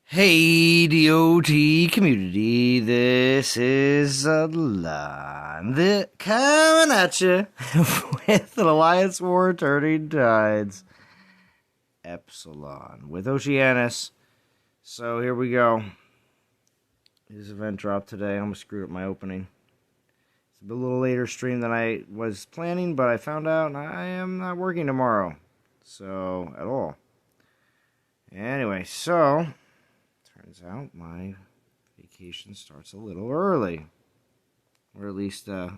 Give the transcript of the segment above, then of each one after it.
Hey, DOT community, this is Alon, coming at you with an Alliance War Turning Tides Epsilon with Oceanus. So here we go. This event dropped today. I almost screwed up my opening. It's a little later stream than I was planning, but I found out I am not working tomorrow. So, at all. Anyway, so turns out my vacation starts a little early. Or at least the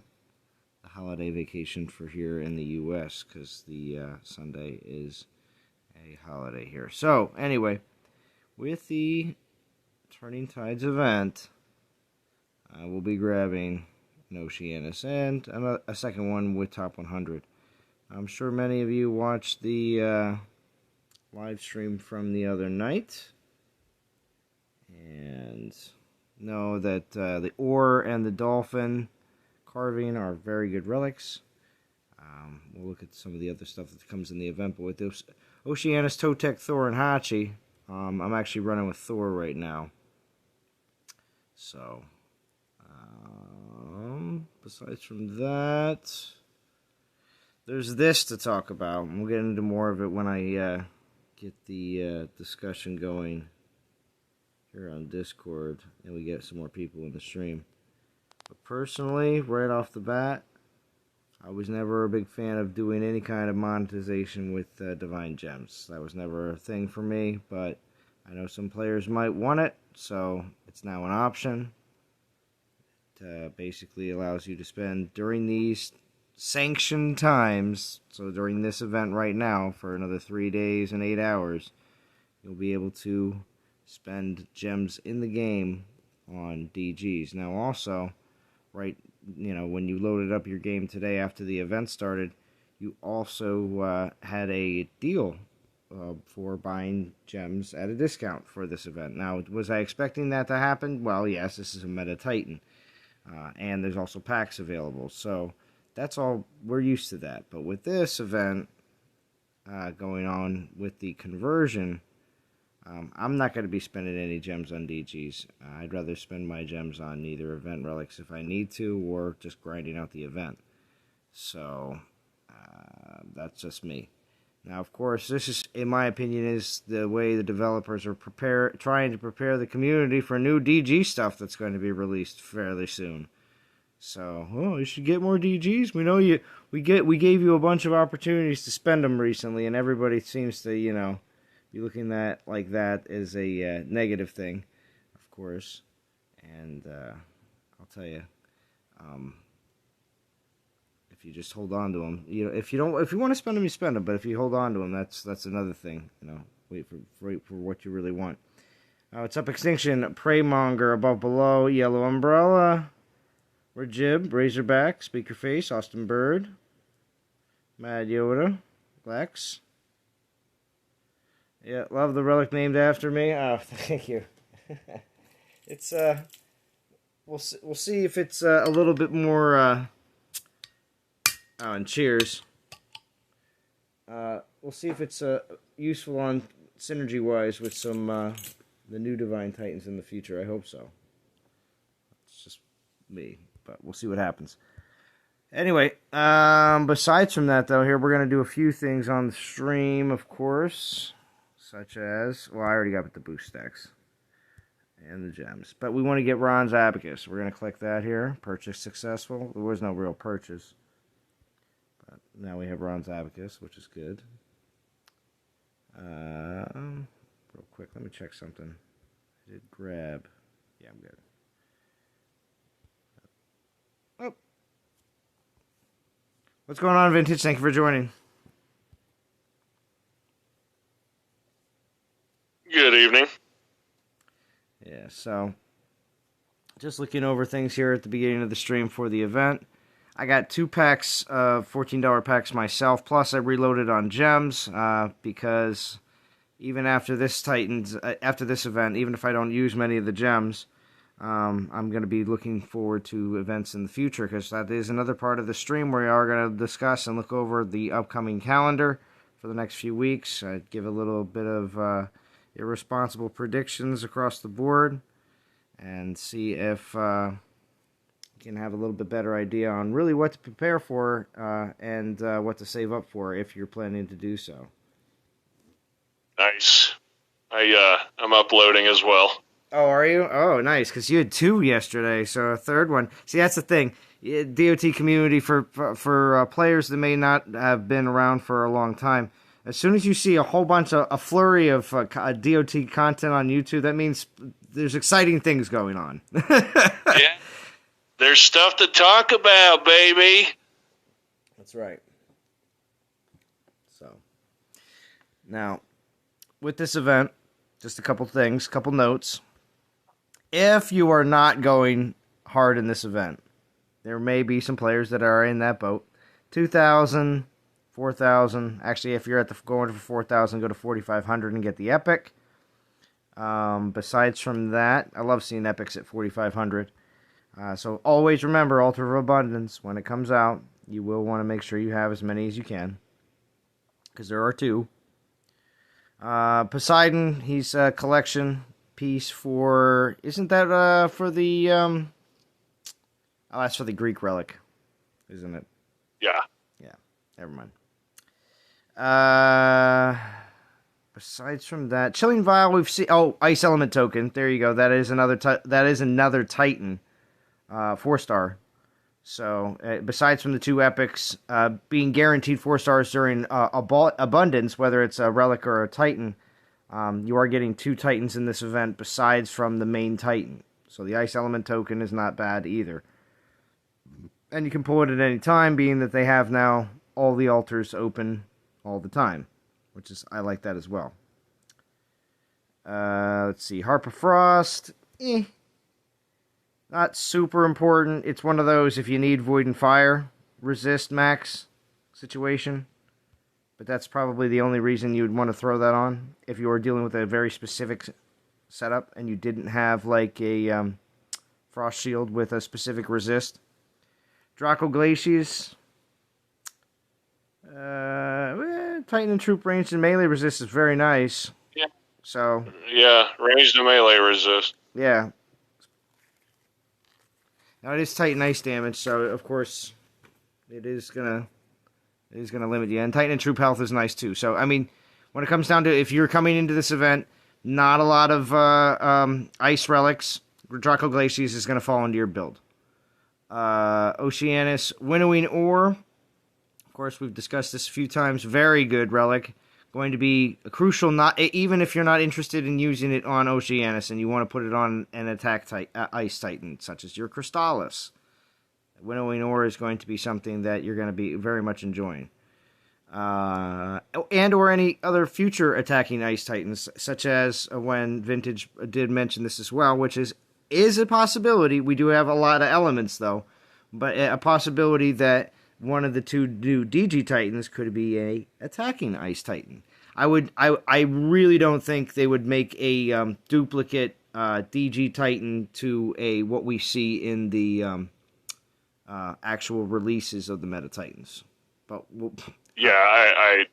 holiday vacation for here in the U.S. because the Sunday is a holiday here. So, anyway, with the Turning Tides event, I will be grabbing an Oceanus and a second one with Top 100. I'm sure many of you watched the live stream from the other night and know that the ore and the dolphin carving are very good relics. We'll look at some of the other stuff that comes in the event, but with this Oceanus, Totec, Thor, and Hachi, I'm actually running with Thor right now. So, besides from that, there's this to talk about. We'll get into more of it when I get the discussion going here on Discord and we get some more people in the stream. But personally, right off the bat, I was never a big fan of doing any kind of monetization with Divine Gems. That was never a thing for me, but I know some players might want it, so it's now an option. It basically allows you to spend during these sanctioned times, so during this event right now, for another 3 days and 8 hours, you'll be able to spend gems in the game on DGs. Now also, when you loaded up your game today after the event started, you also had a deal for buying gems at a discount for this event. Now, was I expecting that to happen? Well, yes, this is a Meta Titan. And there's also packs available. So that's all, we're used to that. But with this event going on with the conversion, I'm not going to be spending any gems on DGs. I'd rather spend my gems on either event relics if I need to, or just grinding out the event. So that's just me. Now, of course, this is, in my opinion, is the way the developers are trying to prepare the community for new DG stuff that's going to be released fairly soon. So, you should get more DGs. We know we gave you a bunch of opportunities to spend them recently, and everybody seems to, be looking at like that as a negative thing, of course. And I'll tell you, if you just hold on to them, if you want to spend them, you spend them. But if you hold on to them, that's another thing. Wait for what you really want. What's up, Extinction? Preymonger, above, below, Yellow Umbrella, Rajib, Razorback, Speaker Face, Austin Bird, Mad Yoda, Lex. Yeah, love the relic named after me. Oh, thank you. It's we'll see if it's a little bit more. Oh, and cheers. We'll see if it's useful on synergy-wise with some the new Divine Titans in the future. I hope so. It's just me, but we'll see what happens. Anyway, besides from that, though, here we're going to do a few things on the stream, of course, such as, well, I already got the boost stacks and the gems, but we want to get Ron's Abacus. We're going to click that here. Purchase successful. There was no real purchase. Now we have Ron's Abacus, which is good. Real quick, let me check something. I did grab. Yeah, I'm good. Oh. What's going on, Vintage? Thank you for joining. Good evening. Yeah, so just looking over things here at the beginning of the stream for the event. I got 2 packs of $14 packs myself, plus I reloaded on gems because even after this event, even if I don't use many of the gems, I'm going to be looking forward to events in the future, because that is another part of the stream where we are going to discuss and look over the upcoming calendar for the next few weeks. I'd give a little bit of irresponsible predictions across the board and see if you can have a little bit better idea on really what to prepare for and what to save up for if you're planning to do so. Nice. I'm uploading as well. Oh, are you? Oh, nice, because you had 2 yesterday, so a third one. See, that's the thing. DOT community for players that may not have been around for a long time. As soon as you see a whole bunch of a flurry of DOT content on YouTube, that means there's exciting things going on. Yeah, there's stuff to talk about, baby. That's right. So, now, with this event, just a couple things, couple notes. If you are not going hard in this event, there may be some players that are in that boat. 2,000, 4,000. Actually, if you're going for 4,000, go to 4,500 and get the epic. Besides from that, I love seeing epics at 4,500. So always remember, Altar of Abundance, when it comes out, you will want to make sure you have as many as you can. Because there are 2. Poseidon, he's a collection piece for... Isn't that for the... Oh, that's for the Greek relic, isn't it? Yeah. Yeah, never mind. Besides from that, Chilling Vial, we've seen... Oh, Ice Element Token. There you go. That is another Titan. 4-star. So, besides from the 2 epics, being guaranteed 4 stars during Abundance, whether it's a Relic or a Titan, you are getting 2 Titans in this event besides from the main Titan. So the Ice Element Token is not bad either. And you can pull it at any time, being that they have now all the altars open all the time. Which is, I like that as well. Let's see, Harp of Frost, not super important. It's one of those, if you need Void and Fire, resist max situation. But that's probably the only reason you would want to throw that on. If you were dealing with a very specific setup and you didn't have like a Frost Shield with a specific resist. Draco Glaciers. Titan and Troop Ranged and Melee resist is very nice. Yeah. So. Yeah, ranged and melee resist. Yeah. Now it is Titan ice damage, so of course it is gonna limit you. And Titan and Troop health is nice too. So I mean, when it comes down to if you're coming into this event, not a lot of ice relics. Draco Glaciers is gonna fall into your build. Oceanus Winnowing Ore. Of course, we've discussed this a few times. Very good relic. Going to be a crucial, not even if you're not interested in using it on Oceanus and you want to put it on an attack ice titan, such as your Crystallis. Winnowing Ore is going to be something that you're going to be very much enjoying. And or any other future attacking ice titans, such as when Vintage did mention this as well, which is a possibility. We do have a lot of elements, though, but a possibility that one of the 2 new DG Titans could be a attacking Ice Titan. I really don't think they would make a duplicate DG Titan to a what we see in the actual releases of the Meta Titans. But yeah, I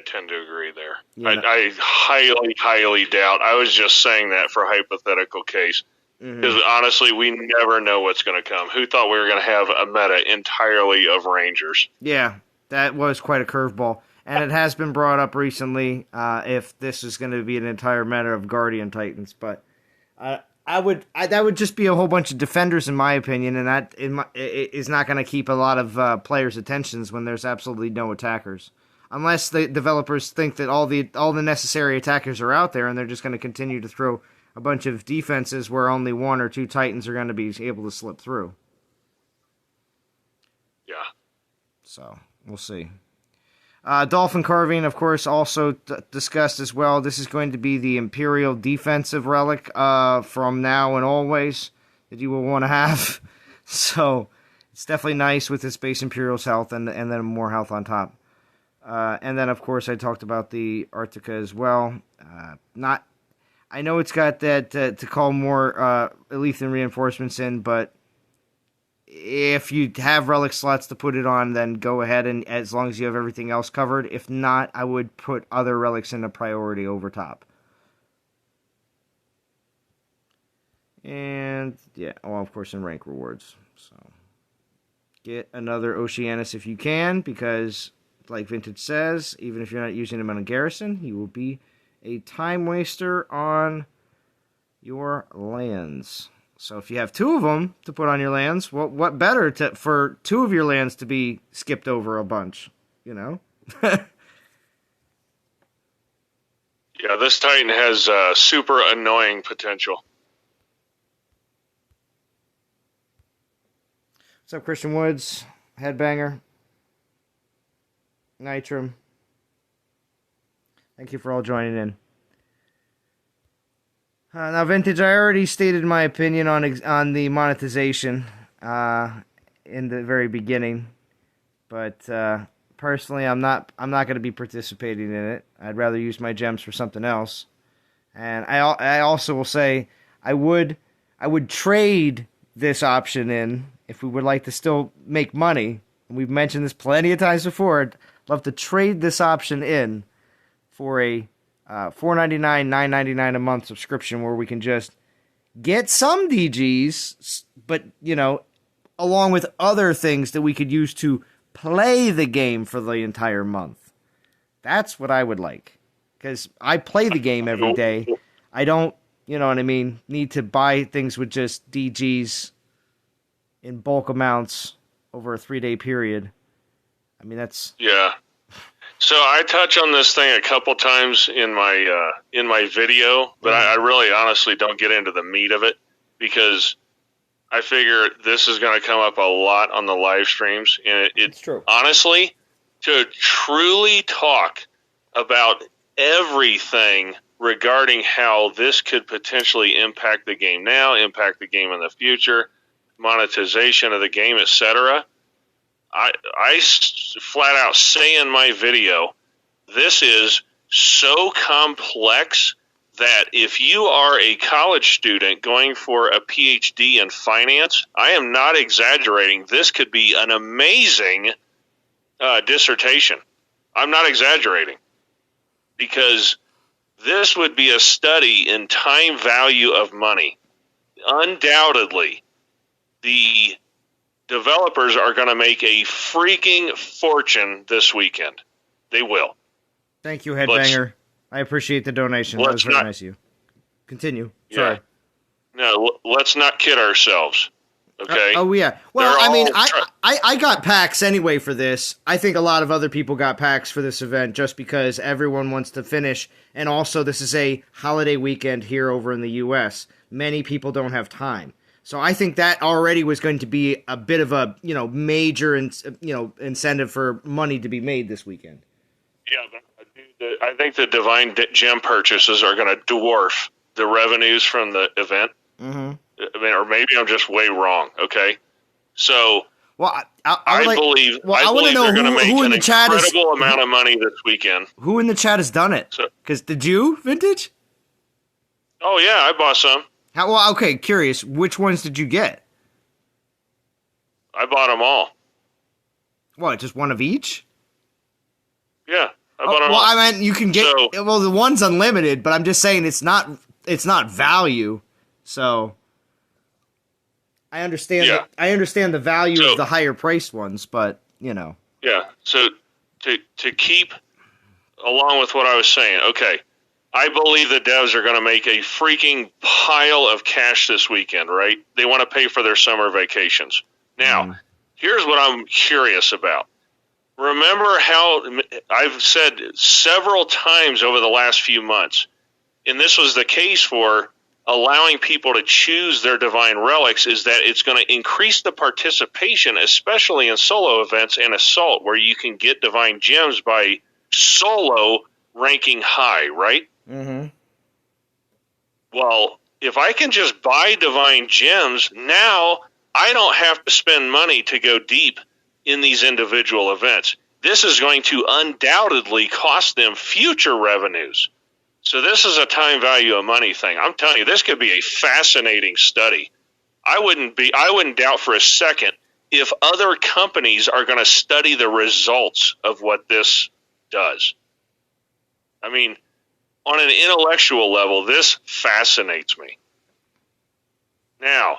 tend to agree there. Yeah, I highly doubt. I was just saying that for a hypothetical case. Because honestly, we never know what's going to come. Who thought we were going to have a meta entirely of Rangers? Yeah, that was quite a curveball. And it has been brought up recently if this is going to be an entire meta of Guardian Titans. But that would just be a whole bunch of defenders, in my opinion, and that is not going to keep a lot of players' attentions when there's absolutely no attackers. Unless the developers think that all the necessary attackers are out there, and they're just going to continue to throw a bunch of defenses where only 1 or 2 Titans are going to be able to slip through. Yeah. So, we'll see. Dolphin Carving, of course, also discussed as well. This is going to be the Imperial defensive relic from now and always that you will want to have. So, it's definitely nice with its base Imperial's health and then more health on top. And then, of course, I talked about the Arctica as well. I know it's got that to call more Alethian reinforcements in, but if you have relic slots to put it on, then go ahead, and as long as you have everything else covered. If not, I would put other relics in a priority over top. And, yeah, well, of course, in rank rewards. So, get another Oceanus if you can, because, like Vintage says, even if you're not using him on a garrison, he will be a time waster on your lands. So if you have 2 of them to put on your lands, well, what better for 2 of your lands to be skipped over a bunch, you know? Yeah, this Titan has super annoying potential. What's up, Christian Woods? Headbanger. Nitrum. Thank you for all joining in. Now, Vintage, I already stated my opinion on the monetization in the very beginning, but personally, I'm not going to be participating in it. I'd rather use my gems for something else. And I also will say I would trade this option in if we would like to still make money. And we've mentioned this plenty of times before. I'd love to trade this option in for a $4.99, $9.99 a month subscription where we can just get some DGs, but, you know, along with other things that we could use to play the game for the entire month. That's what I would like. Because I play the game every day. I don't, you know what I mean, need to buy things with just DGs in bulk amounts over a 3-day period. I mean, that's... Yeah. So I touch on this thing a couple times in my video, but I really honestly don't get into the meat of it because I figure this is going to come up a lot on the live streams. And it's true. Honestly, to truly talk about everything regarding how this could potentially impact the game now, impact the game in the future, monetization of the game, etc., I flat out say in my video, this is so complex that if you are a college student going for a PhD in finance, I am not exaggerating. This could be an amazing dissertation. I'm not exaggerating because this would be a study in time value of money. Undoubtedly, the developers are going to make a freaking fortune this weekend. They will. Thank you, Headbanger. I appreciate the donation. That was very nice of you. Continue. Sorry. Yeah. No, let's not kid ourselves. Okay? Oh, yeah. Well, I mean, I got packs anyway for this. I think a lot of other people got packs for this event just because everyone wants to finish. And also, this is a holiday weekend here over in the U.S. Many people don't have time. So I think that already was going to be a bit of a, you know, major, incentive for money to be made this weekend. Yeah, but I think the Divine Gem purchases are going to dwarf the revenues from the event. Mm-hmm. I mean, or maybe I'm just way wrong. Okay, so well, I believe they're going to make an incredible amount of money this weekend. Who in the chat has done it? Because did you, Vintage? Oh yeah, I bought some. Well, okay, curious. Which ones did you get? I bought them all. What, just one of each? Yeah, I bought them all. Well, I mean, you can get... well, the one's unlimited, but I'm just saying it's not value. So, I understand. Yeah. I understand the value of the higher priced ones, but, you know. Yeah, so to keep along with what I was saying, okay, I believe the devs are going to make a freaking pile of cash this weekend, right? They want to pay for their summer vacations. Now, here's what I'm curious about. Remember how I've said several times over the last few months, and this was the case for allowing people to choose their divine relics, is that it's going to increase the participation, especially in solo events and assault, where you can get divine gems by solo ranking high, right? Mm-hmm. Well, if I can just buy divine gems, now I don't have to spend money to go deep in these individual events. This is going to undoubtedly cost them future revenues. So this is a time value of money thing. I'm telling you, this could be a fascinating study. I wouldn't doubt for a second if other companies are going to study the results of what this does. I mean, on an intellectual level, this fascinates me. Now,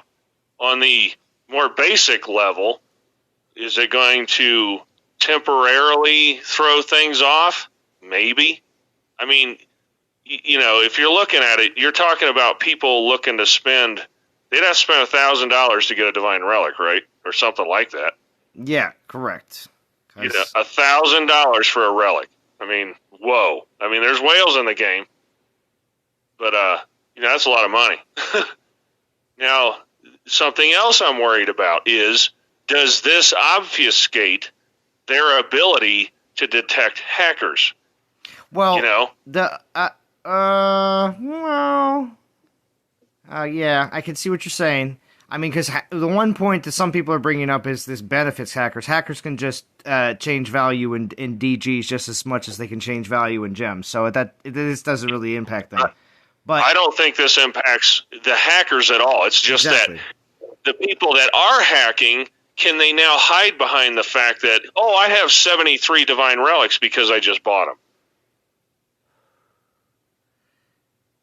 on the more basic level, is it going to temporarily throw things off? Maybe. I mean, if you're looking at it, you're talking about people looking to spend. They'd have to spend $1,000 to get a divine relic, right, or something like that. Yeah, correct. $1,000 for a relic. I mean, whoa. I mean, there's whales in the game, but that's a lot of money. Now, something else I'm worried about is, does this obfuscate their ability to detect hackers? Well, yeah, I can see what you're saying. I mean, because the one point that some people are bringing up is this benefits hackers. Hackers can just change value in DGs just as much as they can change value in gems. So this doesn't really impact them. But I don't think this impacts the hackers at all. It's just that the people that are hacking, can they now hide behind the fact that, I have 73 divine relics because I just bought them?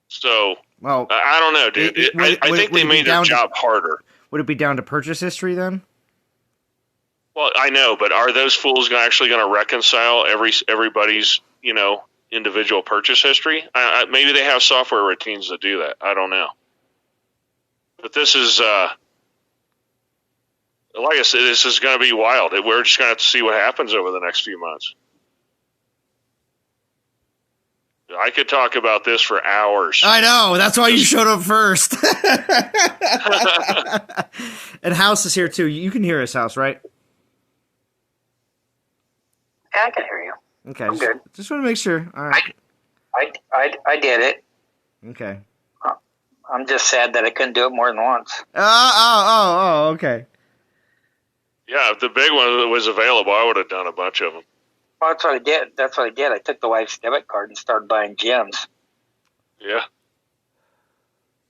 So, well, I don't know, dude. I think they made their job harder. Would it be down to purchase history then? Well, I know, but are those fools actually going to reconcile everybody's, individual purchase history? Maybe they have software routines that do that. I don't know. But this is, like I said, this is going to be wild. We're just going to have to see what happens over the next few months. I could talk about this for hours. I know. That's why you showed up first. And House is here too. You can hear us, House, right? Yeah, I can hear you. Okay. I'm good. Just want to make sure. All right. I did it. Okay. I'm just sad that I couldn't do it more than once. Okay. Yeah, if the big one was available, I would have done a bunch of them. Well, that's what I did. I took the wife's debit card and started buying gems. Yeah.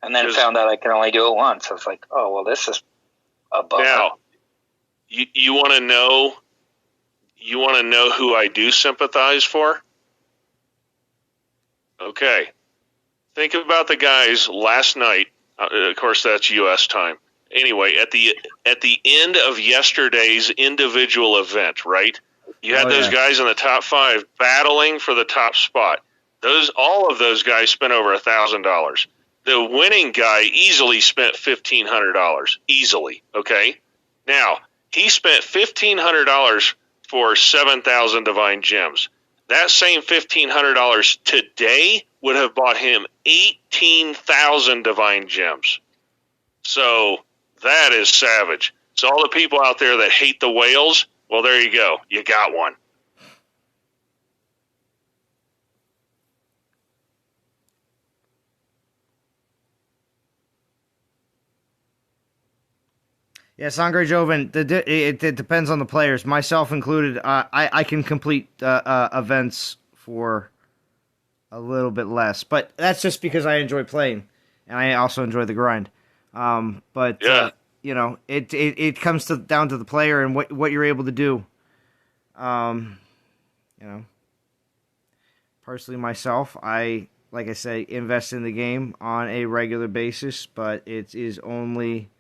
And then found out I can only do it once. I was like, oh, well, this is a bummer. Now, you want to know? You want to know who I do sympathize for? Okay. Think about the guys last night. Of course, that's U.S. time. Anyway, at the end of yesterday's individual event, right? You had those guys in the top 5 battling for the top spot. All of those guys spent over $1,000. The winning guy easily spent $1,500. Easily, okay? Now, he spent $1,500 for 7,000 divine gems. That same $1,500 today would have bought him 18,000 divine gems. So that is savage. So all the people out there that hate the whales, well, there you go. You got one. Yeah, Sangre Joven, it depends on the players, myself included. I can complete events for a little bit less, but that's just because I enjoy playing, and I also enjoy the grind. But yeah. It comes down to the player and what you're able to do. Personally myself, like I say, invest in the game on a regular basis, but it is only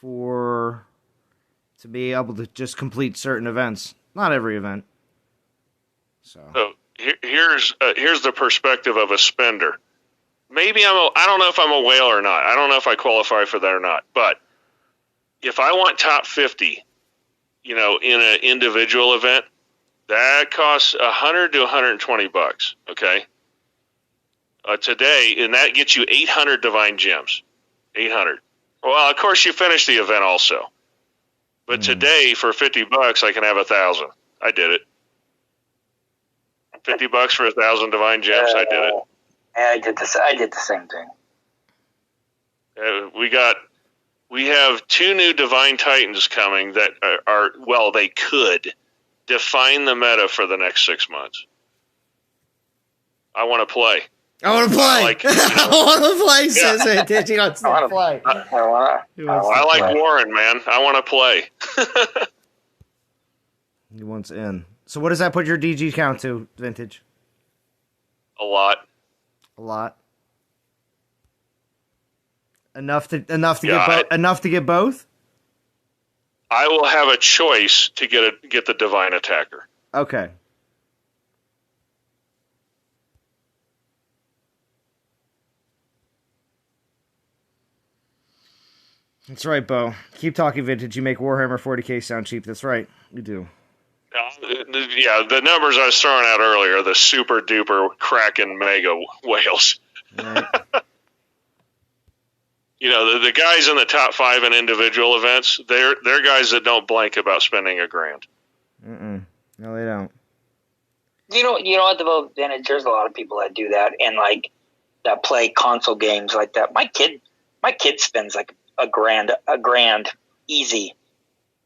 to be able to just complete certain events, not every event. So here's the perspective of a spender. Maybe I don't know if I'm a whale or not. I don't know if I qualify for that or not. But if I want top 50, in an individual event, that costs $100 to $120. Okay. Today, and that gets you 800 divine gems. 800. Well, of course, you finish the event also. But today, for $50, I can have 1,000. I did it. $50 for 1,000 divine gems. I did it. Yeah, I did the same thing. We have 2 new divine titans coming that they could define the meta for the next 6 months. I want to play. I want to play. I want to play, says it. He wants to play. I like Warren, man. I want to play. He wants in. So what does that put your DG count to, Vintage? A lot. A lot? Enough to get both. I will have a choice to get the Divine Attacker. Okay. That's right, Bo. Keep talking vintage. You make Warhammer 40K sound cheap. That's right. You do. Yeah, the numbers I was throwing out earlier, the super duper Kraken mega whales. Right. You know, the guys in the top 5 in individual events, they're guys that don't blank about spending $1,000. No, they don't. You know what, though, Vintage, there's a lot of people that do that and like that play console games like that. My kid spends like $1,000 easy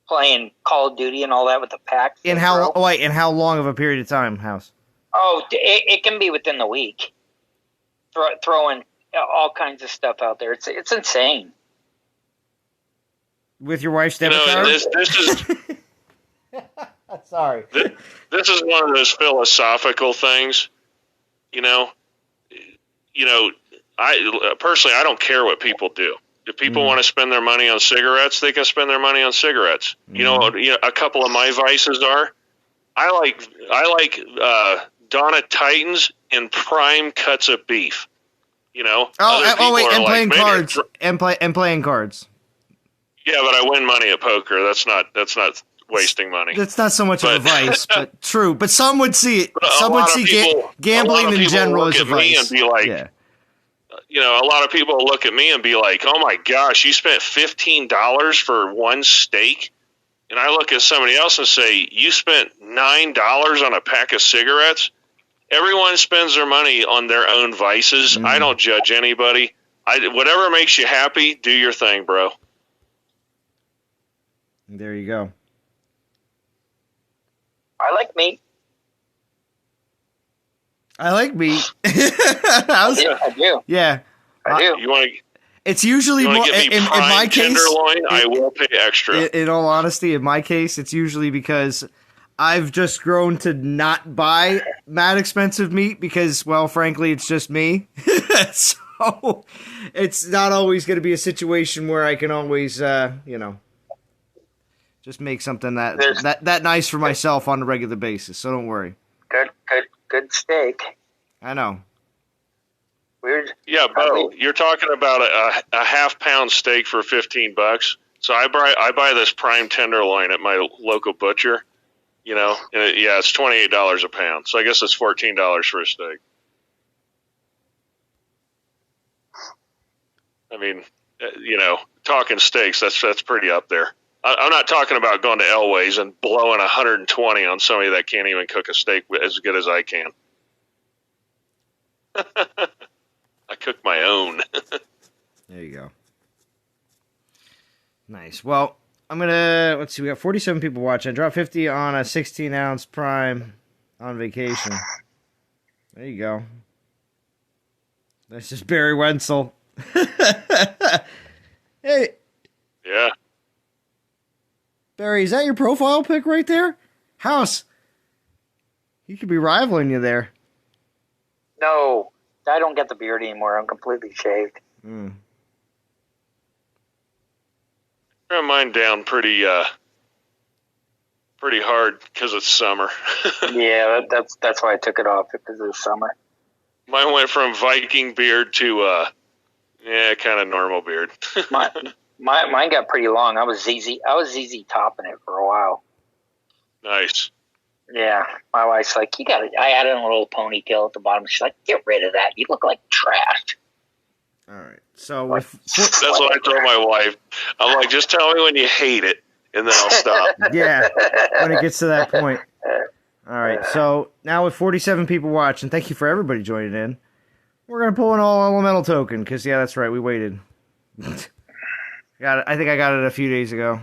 playing Call of Duty and all that with the packs. In how long of a period of time, House? Oh, it can be within the week. Throwing all kinds of stuff out there. It's insane. With your wife's debit card? This is sorry. This is one of those philosophical things. I personally, I don't care what people do. If people want to spend their money on cigarettes, they can spend their money on cigarettes. You know, a couple of my vices are, I like Donna Titans and prime cuts of beef. You know. And playing cards and playing cards. Yeah, but I win money at poker. That's not wasting money. That's not so much of a vice, but true. But some would see it. Some would see gambling in general as a vice. And be like, yeah. A lot of people look at me and be like, "Oh my gosh, you spent $15 for one steak," and I look at somebody else and say, "You spent $9 on a pack of cigarettes." Everyone spends their money on their own vices. I don't judge anybody. Whatever makes you happy, do your thing, bro. There you go. I like meat. I do. Yeah. I do. You want to? It's usually more in my case. Tenderloin, I will pay extra. In all honesty, in my case, it's usually because I've just grown to not buy mad expensive meat because, well, frankly, it's just me. So it's not always going to be a situation where I can always, just make something that nice for myself on a regular basis. So don't worry. Good steak. I know. Weird. Yeah, Bo, you're talking about a half-pound steak for $15. So I buy this prime tenderloin at my local butcher. And it's $28 a pound. So I guess it's $14 for a steak. I mean, talking steaks, that's pretty up there. I'm not talking about going to Elway's and blowing 120 on somebody that can't even cook a steak as good as I can. I cook my own. There you go. Nice. Well, I'm let's see, we got 47 people watching. I dropped 50 on a 16-ounce prime on vacation. There you go. That's just Barry Wenzel. Hey. Yeah. Barry, is that your profile pic right there? House. He could be rivaling you there. No, I don't get the beard anymore. I'm completely shaved. Got mine down pretty hard because it's summer. Yeah, that's why I took it off, because of the summer. Mine went from Viking beard to kind of normal beard. Mine got pretty long. I was ZZ topping it for a while. Nice. Yeah, my wife's like, you got it. I added a little ponytail at the bottom. She's like, get rid of that. You look like trash. All right. So that's what I told my wife. I'm like, just tell me when you hate it, and then I'll stop. Yeah, when it gets to that point. All right. So now with 47 people watching, thank you for everybody joining in. We're gonna pull an all elemental token because that's right. We waited. Got it. I think I got it a few days ago.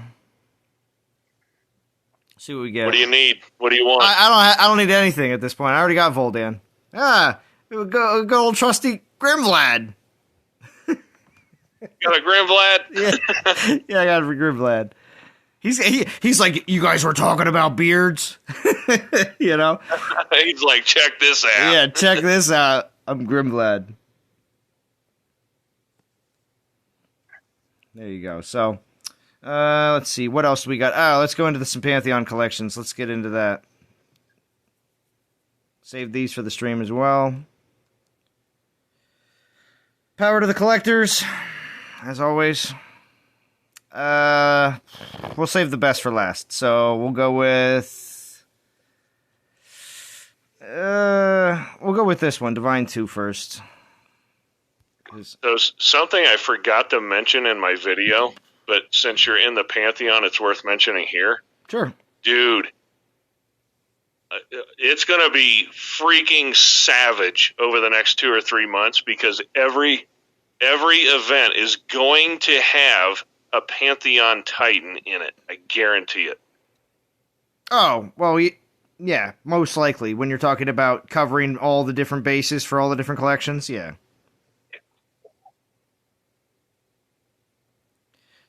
See what we get. What do you need? What do you want? I don't need anything at this point. I already got Voldan. Good old trusty Grimvlad. Got a Grimvlad? Yeah, I got a Grimvlad. He's like, you guys were talking about beards, He's like, check this out. Yeah, check this out. I'm Grimvlad. There you go. So, let's see. What else do we got? Let's go into some Pantheon Collections. Let's get into that. Save these for the stream as well. Power to the collectors, as always. We'll save the best for last. So we'll go with this one, Divine 2 first. So something I forgot to mention in my video, but since you're in the Pantheon, it's worth mentioning here. Sure. Dude, it's going to be freaking savage over the next 2 or 3 months because every event is going to have a Pantheon Titan in it. I guarantee it. Oh, well, yeah, most likely. When you're talking about covering all the different bases for all the different collections, yeah.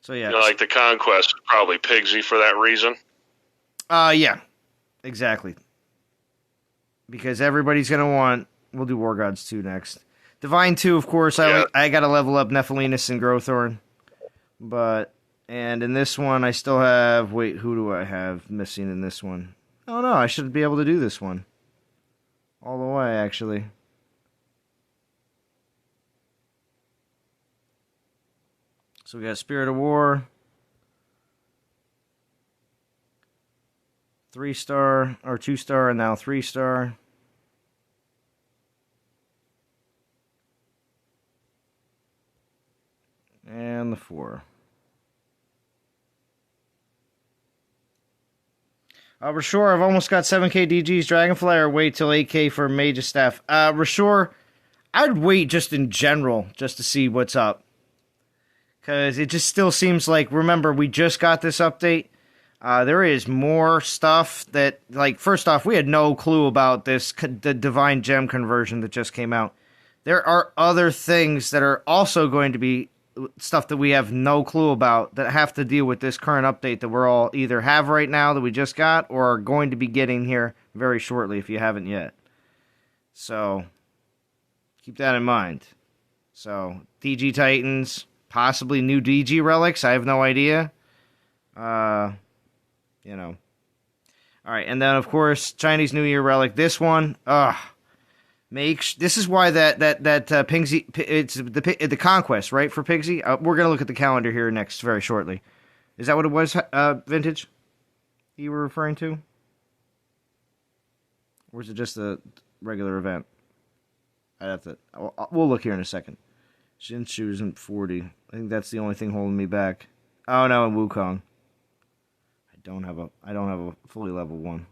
So, yeah. Like the Conquest, probably Pigsy for that reason. Yeah, exactly. Because everybody's going to want... We'll do War Gods 2 next. Divine 2, of course, I got to level up Nephilinus and Growthorn. And in this one, I still have... Wait, who do I have missing in this one? Oh, no, I should be able to do this one. All the way, actually. So we got Spirit of War. 3-star, or 2-star, and now 3-star. And the 4. Rashore, I've almost got 7k DGs. Dragonfly, or wait till 8k for Mage's Staff. Rashore, I'd wait just in general, just to see what's up. Because it just still seems like, remember, we just got this update. There is more stuff that, like, first off, we had no clue about the Divine Gem conversion that just came out. There are other things that are also going to be stuff that we have no clue about that have to deal with this current update that we're all either have right now that we just got or are going to be getting here very shortly if you haven't yet. So, keep that in mind. So, DG Titans, possibly new DG relics, I have no idea. You know. Alright, and then of course, Chinese New Year relic. This one, this is why that Pigsy, it's the Conquest, right, for Pigsy? We're going to look at the calendar here next very shortly. Is that what it was, Vintage, you were referring to? Or is it just a regular event? We'll look here in a second. Shinshu isn't 40. I think that's the only thing holding me back. Oh no, in Wukong. I don't have a fully level 1.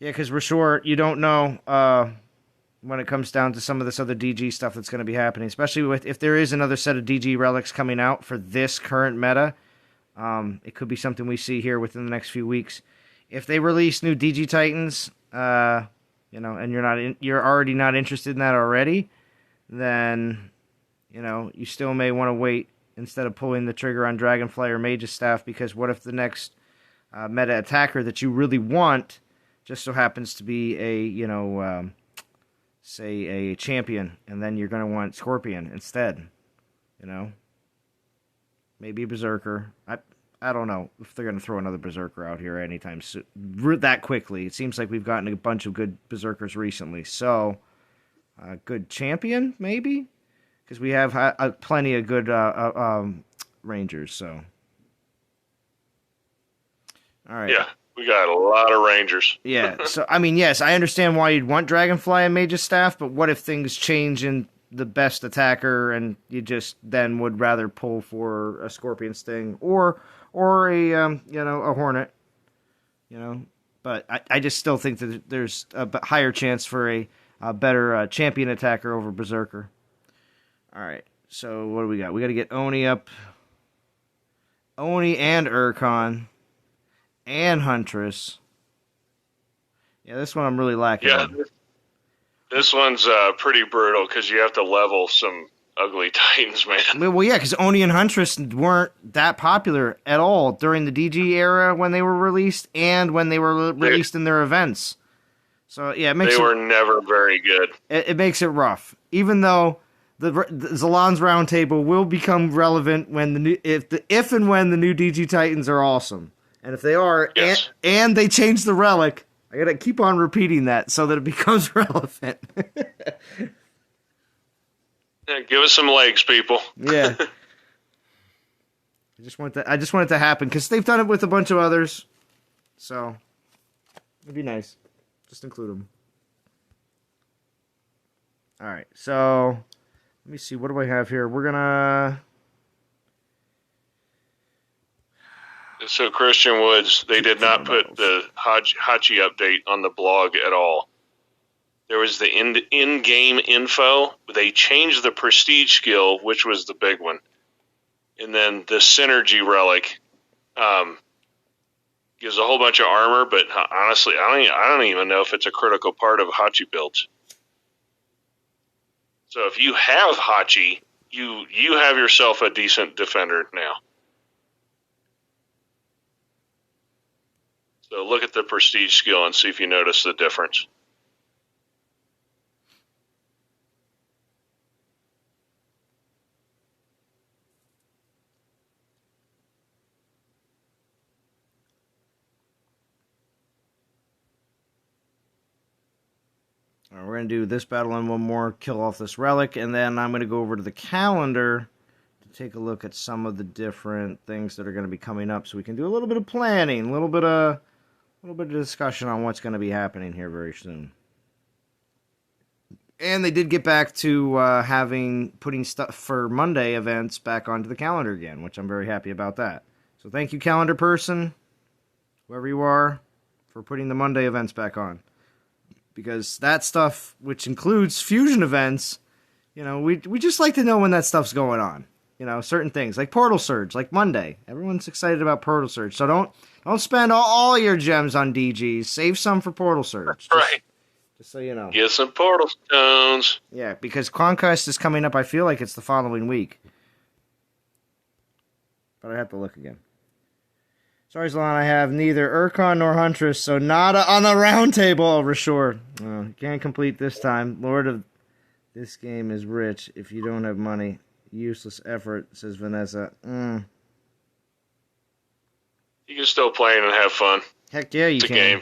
Yeah, because Rashore, you don't know when it comes down to some of this other DG stuff that's going to be happening, especially if there is another set of DG relics coming out for this current meta. It could be something we see here within the next few weeks. If they release new DG Titans, and you're already not interested in that already, then you still may want to wait instead of pulling the trigger on Dragonfly or Mage's Staff, because what if the next meta attacker that you really want just so happens to be say a champion, and then you're going to want Scorpion instead, maybe a Berserker. I don't know if they're going to throw another Berserker out here anytime soon, that quickly. It seems like we've gotten a bunch of good Berserkers recently, so a good champion maybe, because we have plenty of good Rangers. So, all right, yeah. We got a lot of Rangers. Yeah, so, I mean, yes, I understand why you'd want Dragonfly and Mage's Staff, but what if things change in the best attacker and you just then would rather pull for a Scorpion Sting or a Hornet, But I just still think that there's a higher chance for a better champion attacker over Berserker. All right, so what do we got? We got to get Oni up. Oni and Urkon. And Huntress. Yeah, this one I'm really lacking. Yeah, this one's pretty brutal because you have to level some ugly Titans, man. Well, yeah, because Oni and Huntress weren't that popular at all during the DG era when they were released and when they were released in their events. So yeah, it makes they were never very good. It makes it rough, even though the Zalon's Roundtable will become relevant when if and when the new DG Titans are awesome, and if they are, yes. and they change the Relic, I gotta keep on repeating that so that it becomes relevant. Yeah, give us some legs, people. Yeah. I just want it to happen because they've done it with a bunch of others, so it'd be nice. Just include them. All right, so let me see. What do I have here? We're gonna. So Christian Woods, they did not put the Hachi update on the blog at all. There was the in-game info. They changed the prestige skill, which was the big one. And then the synergy relic gives a whole bunch of armor, but honestly, I don't even know if it's a critical part of Hachi builds. So if you have Hachi, you have yourself a decent defender now. So look at the prestige skill and see if you notice the difference. All right, we're going to do this battle and one more, kill off this relic, and then I'm going to go over to the calendar to take a look at some of the different things that are going to be coming up so we can do a little bit of planning, a little bit of discussion on what's going to be happening here very soon. And they did get back to putting stuff for Monday events back onto the calendar again, which I'm very happy about that. So thank you, calendar person, whoever you are, for putting the Monday events back on. Because that stuff, which includes fusion events, we just like to know when that stuff's going on. Certain things, like Portal Surge, like Monday. Everyone's excited about Portal Surge. So don't spend all your gems on DGs. Save some for Portal Surge. Right. Just so you know. Get some Portal Stones. Yeah, because Conquest is coming up. I feel like it's the following week. But I have to look again. Sorry, Zalon, I have neither Urkon nor Huntress, so not on the round table, Rashore. Can't complete this time. Lord of this game is rich if you don't have money. Useless effort, says Vanessa. You can still play and have fun. Heck yeah, you can. It's a game.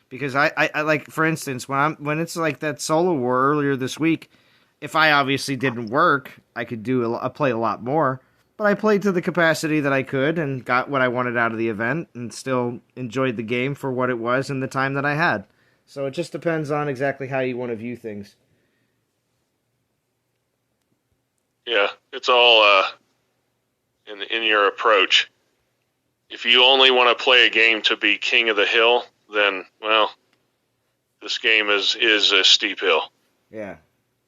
Because I like, for instance, when it's like that solo war earlier this week, if I obviously didn't work, I could play a lot more. But I played to the capacity that I could and got what I wanted out of the event and still enjoyed the game for what it was and the time that I had. So it just depends on exactly how you want to view things. Yeah, it's all in your approach. If you only want to play a game to be king of the hill, then, well, this game is a steep hill. Yeah.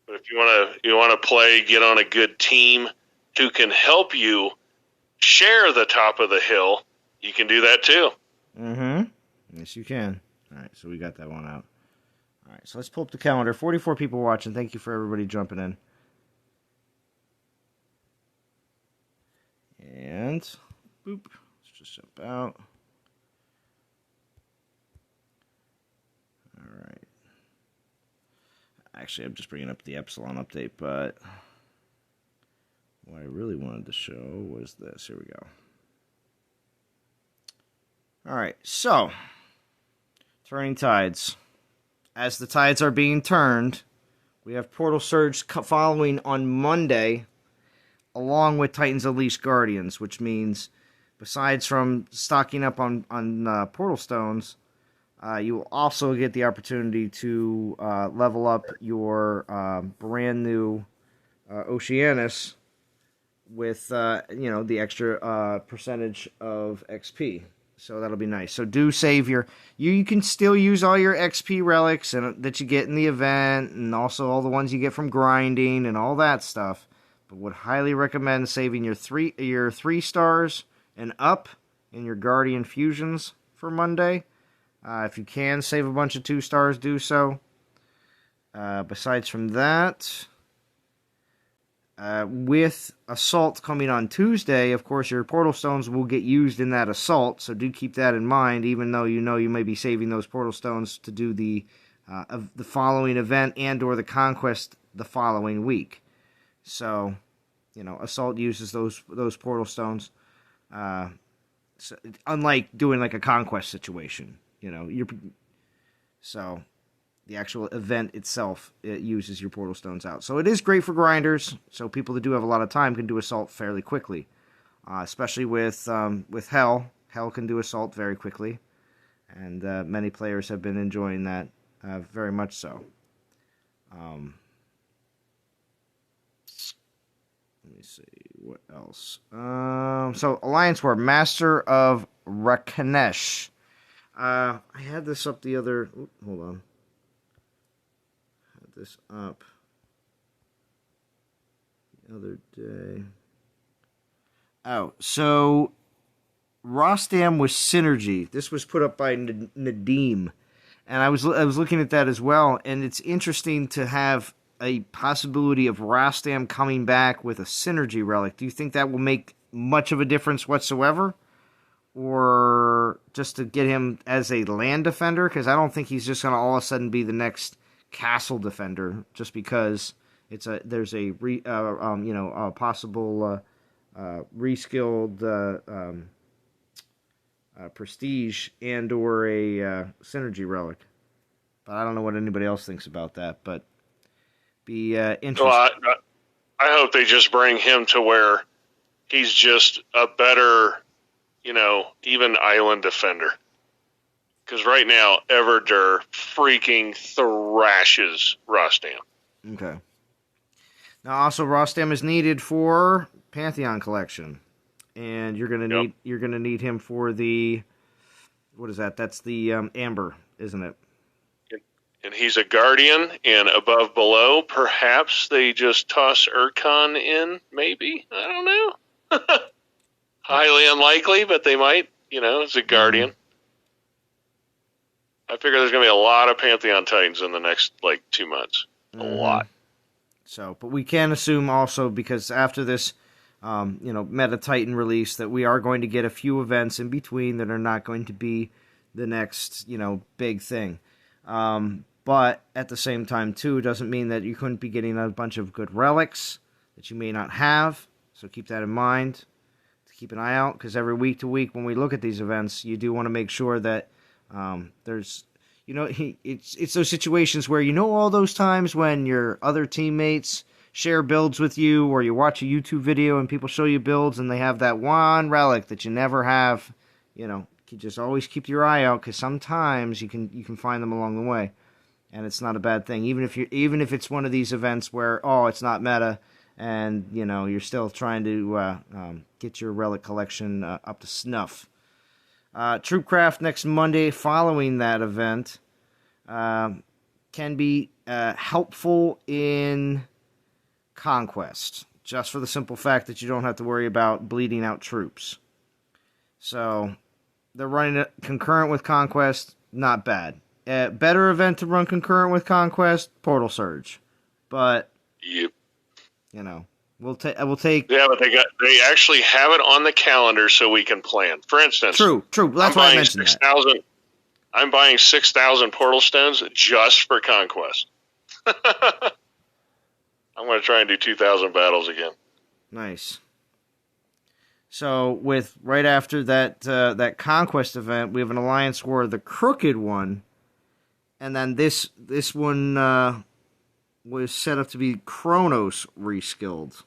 But if you want to play, get on a good team who can help you share the top of the hill, you can do that too. Mm-hmm. Yes, you can. All right, so we got that one out. All right, so let's pull up the calendar. 44 people watching. Thank you for everybody jumping in. And, boop, let's just jump out. All right. Actually, I'm just bringing up the Epsilon update, but what I really wanted to show was this. Here we go. All right, so turning tides. As the tides are being turned, we have Portal Surge following on Monday, along with Titans Unleashed Guardians, which means besides from stocking up on Portal Stones, you will also get the opportunity to level up your brand new Oceanus with the extra percentage of XP. So that'll be nice. So do save you can still use all your XP relics that you get in the event, and also all the ones you get from grinding and all that stuff. But would highly recommend saving your three stars and up in your Guardian fusions for Monday. If you can save a bunch of 2 stars, do so. Besides from that, with Assault coming on Tuesday, of course, your Portal Stones will get used in that Assault, so do keep that in mind, even though you may be saving those Portal Stones to do the of the following event and or the conquest the following week. So, Assault uses those portal stones. So, unlike doing like a conquest situation, so the actual event itself, it uses your portal stones out. So it is great for grinders. So people that do have a lot of time can do Assault fairly quickly, especially with Hell. Hell can do Assault very quickly, and many players have been enjoying that very much so. Let me see what else. So Alliance War, Master of Rakanesh. I had this up the other. Hold on. Had this up the other day. Oh, so Rostam was Synergy. This was put up by Nadim, and I was looking at that as well. And it's interesting to have a possibility of Rostam coming back with a Synergy relic. Do you think that will make much of a difference whatsoever? Or just to get him as a land defender? Because I don't think he's just going to all of a sudden be the next castle defender just because there's a possible reskilled prestige and or a Synergy relic. But I don't know what anybody else thinks about that. But be interesting. Well, I hope they just bring him to where he's just a better, even island defender. Because right now, Everdur freaking thrashes Rostam. Okay. Now, also, Rostam is needed for Pantheon Collection, and you're gonna need him for the, what is that? That's the Amber, isn't it? And he's a Guardian, and above below, perhaps they just toss Urkon in. Maybe, I don't know. Highly unlikely, but they might. As a Guardian. I figure there's going to be a lot of Pantheon Titans in the next 2 months. A lot. So, but we can assume also, because after this, Meta Titan release, that we are going to get a few events in between that are not going to be the next, big thing. But at the same time, too, doesn't mean that you couldn't be getting a bunch of good relics that you may not have. So keep that in mind. Keep an eye out, because every week to week when we look at these events, you do want to make sure that there's, it's those situations where all those times when your other teammates share builds with you, or you watch a YouTube video and people show you builds and they have that one relic that you never have. You just always keep your eye out, because sometimes you can find them along the way, and it's not a bad thing. Even if it's one of these events where it's not meta, and you're still trying to get your relic collection up to snuff. Troopcraft next Monday following that event can be helpful in Conquest, just for the simple fact that you don't have to worry about bleeding out troops. So they're running it concurrent with Conquest, not bad. Better event to run concurrent with Conquest, Portal Surge, but yep. We'll take. Yeah, but they actually have it on the calendar so we can plan. For instance, true. That's why I mentioned 6,000. I'm buying 6,000 portal stones just for Conquest. I'm going to try and do 2,000 battles again. Nice. So with right after that Conquest event, we have an Alliance War, the Crooked one, and then this one was set up to be Kronos reskilled.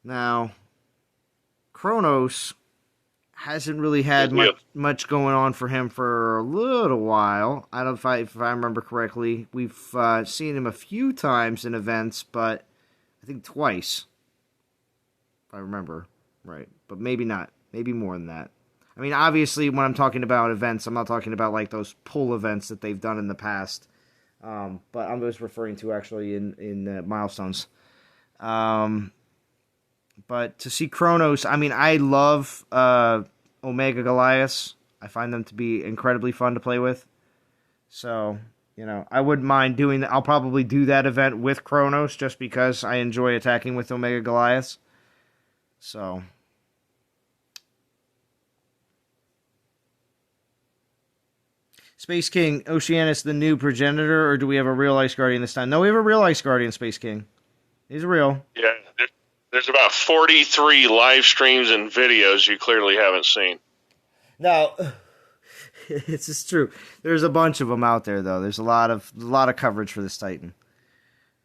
Now, Kronos hasn't really had much going on for him for a little while. I don't know if I remember correctly. We've seen him a few times in events, but I think twice, if I remember right. But maybe not. Maybe more than that. I mean, obviously, when I'm talking about events, I'm not talking about those pull events that they've done in the past. But I'm just referring to actually in milestones. But to see Kronos, I mean, I love Omega Goliaths. I find them to be incredibly fun to play with. So, I wouldn't mind doing that. I'll probably do that event with Kronos just because I enjoy attacking with Omega Goliaths. So, Space King, Oceanus, the new progenitor, or do we have a real Ice Guardian this time? No, we have a real Ice Guardian, Space King. He's real. Yeah, there's about 43 live streams and videos you clearly haven't seen. Now, it's just true. There's a bunch of them out there, though. There's a lot of coverage for this Titan.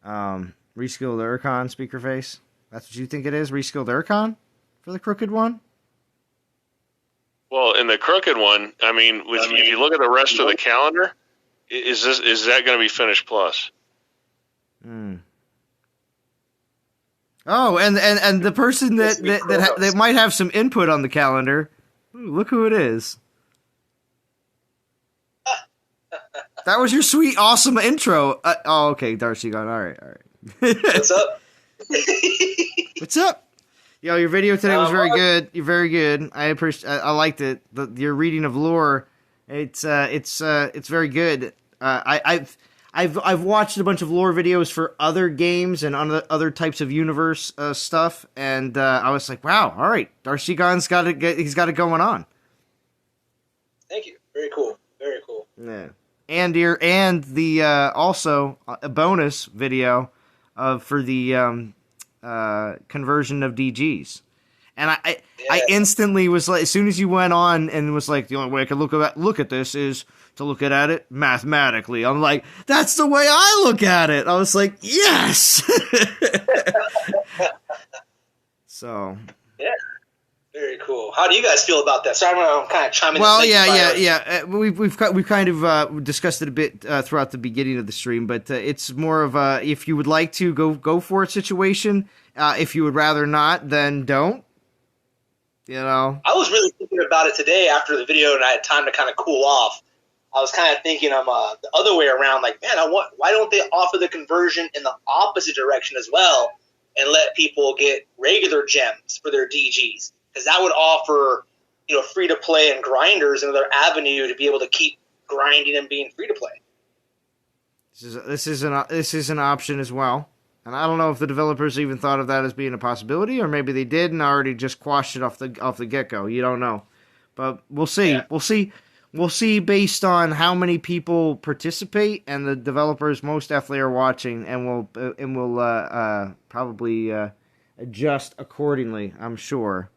Reskilled Urcon, speaker face. That's what you think it is? Reskilled Urcon for the crooked one? Well, in the crooked one, I mean, if you look at the rest of the calendar, is that going to be finished plus? Hmm. Oh, and the person that might have some input on the calendar. Ooh, look who it is. That was your sweet, awesome intro. Okay, Darcy gone. All right. What's up? What's up? Yo, your video today was very good. You're very good. I liked it. Your reading of lore, it's very good. I've watched a bunch of lore videos for other games and other types of universe stuff, and I was like, wow, all right, Darcy Gon's got it going on. Thank you. Very cool. Very cool. Yeah, and the also a bonus video for the conversion of DGs, and I instantly was like, as soon as you went on and was like, the only way I could look at this is to look at it mathematically. I'm like, that's the way I look at it. I was like, yes. So yeah, very cool. How do you guys feel about that? So I'm gonna kind of chime in. Well, yeah. We've kind of discussed it a bit throughout the beginning of the stream, but it's more of a, if you would like to go for it situation. If you would rather not, then don't. You know, I was really thinking about it today after the video, and I had time to kind of cool off. I was kind of thinking the other way around, like, man, why don't they offer the conversion in the opposite direction as well, and let people get regular gems for their DGs? Because that would offer, free to play and grinders another avenue to be able to keep grinding and being free to play. This is an option as well, and I don't know if the developers even thought of that as being a possibility, or maybe they did and already just quashed it off the get go. You don't know, but we'll see. Yeah. We'll see based on how many people participate, and the developers most definitely are watching, and we'll probably adjust accordingly, I'm sure.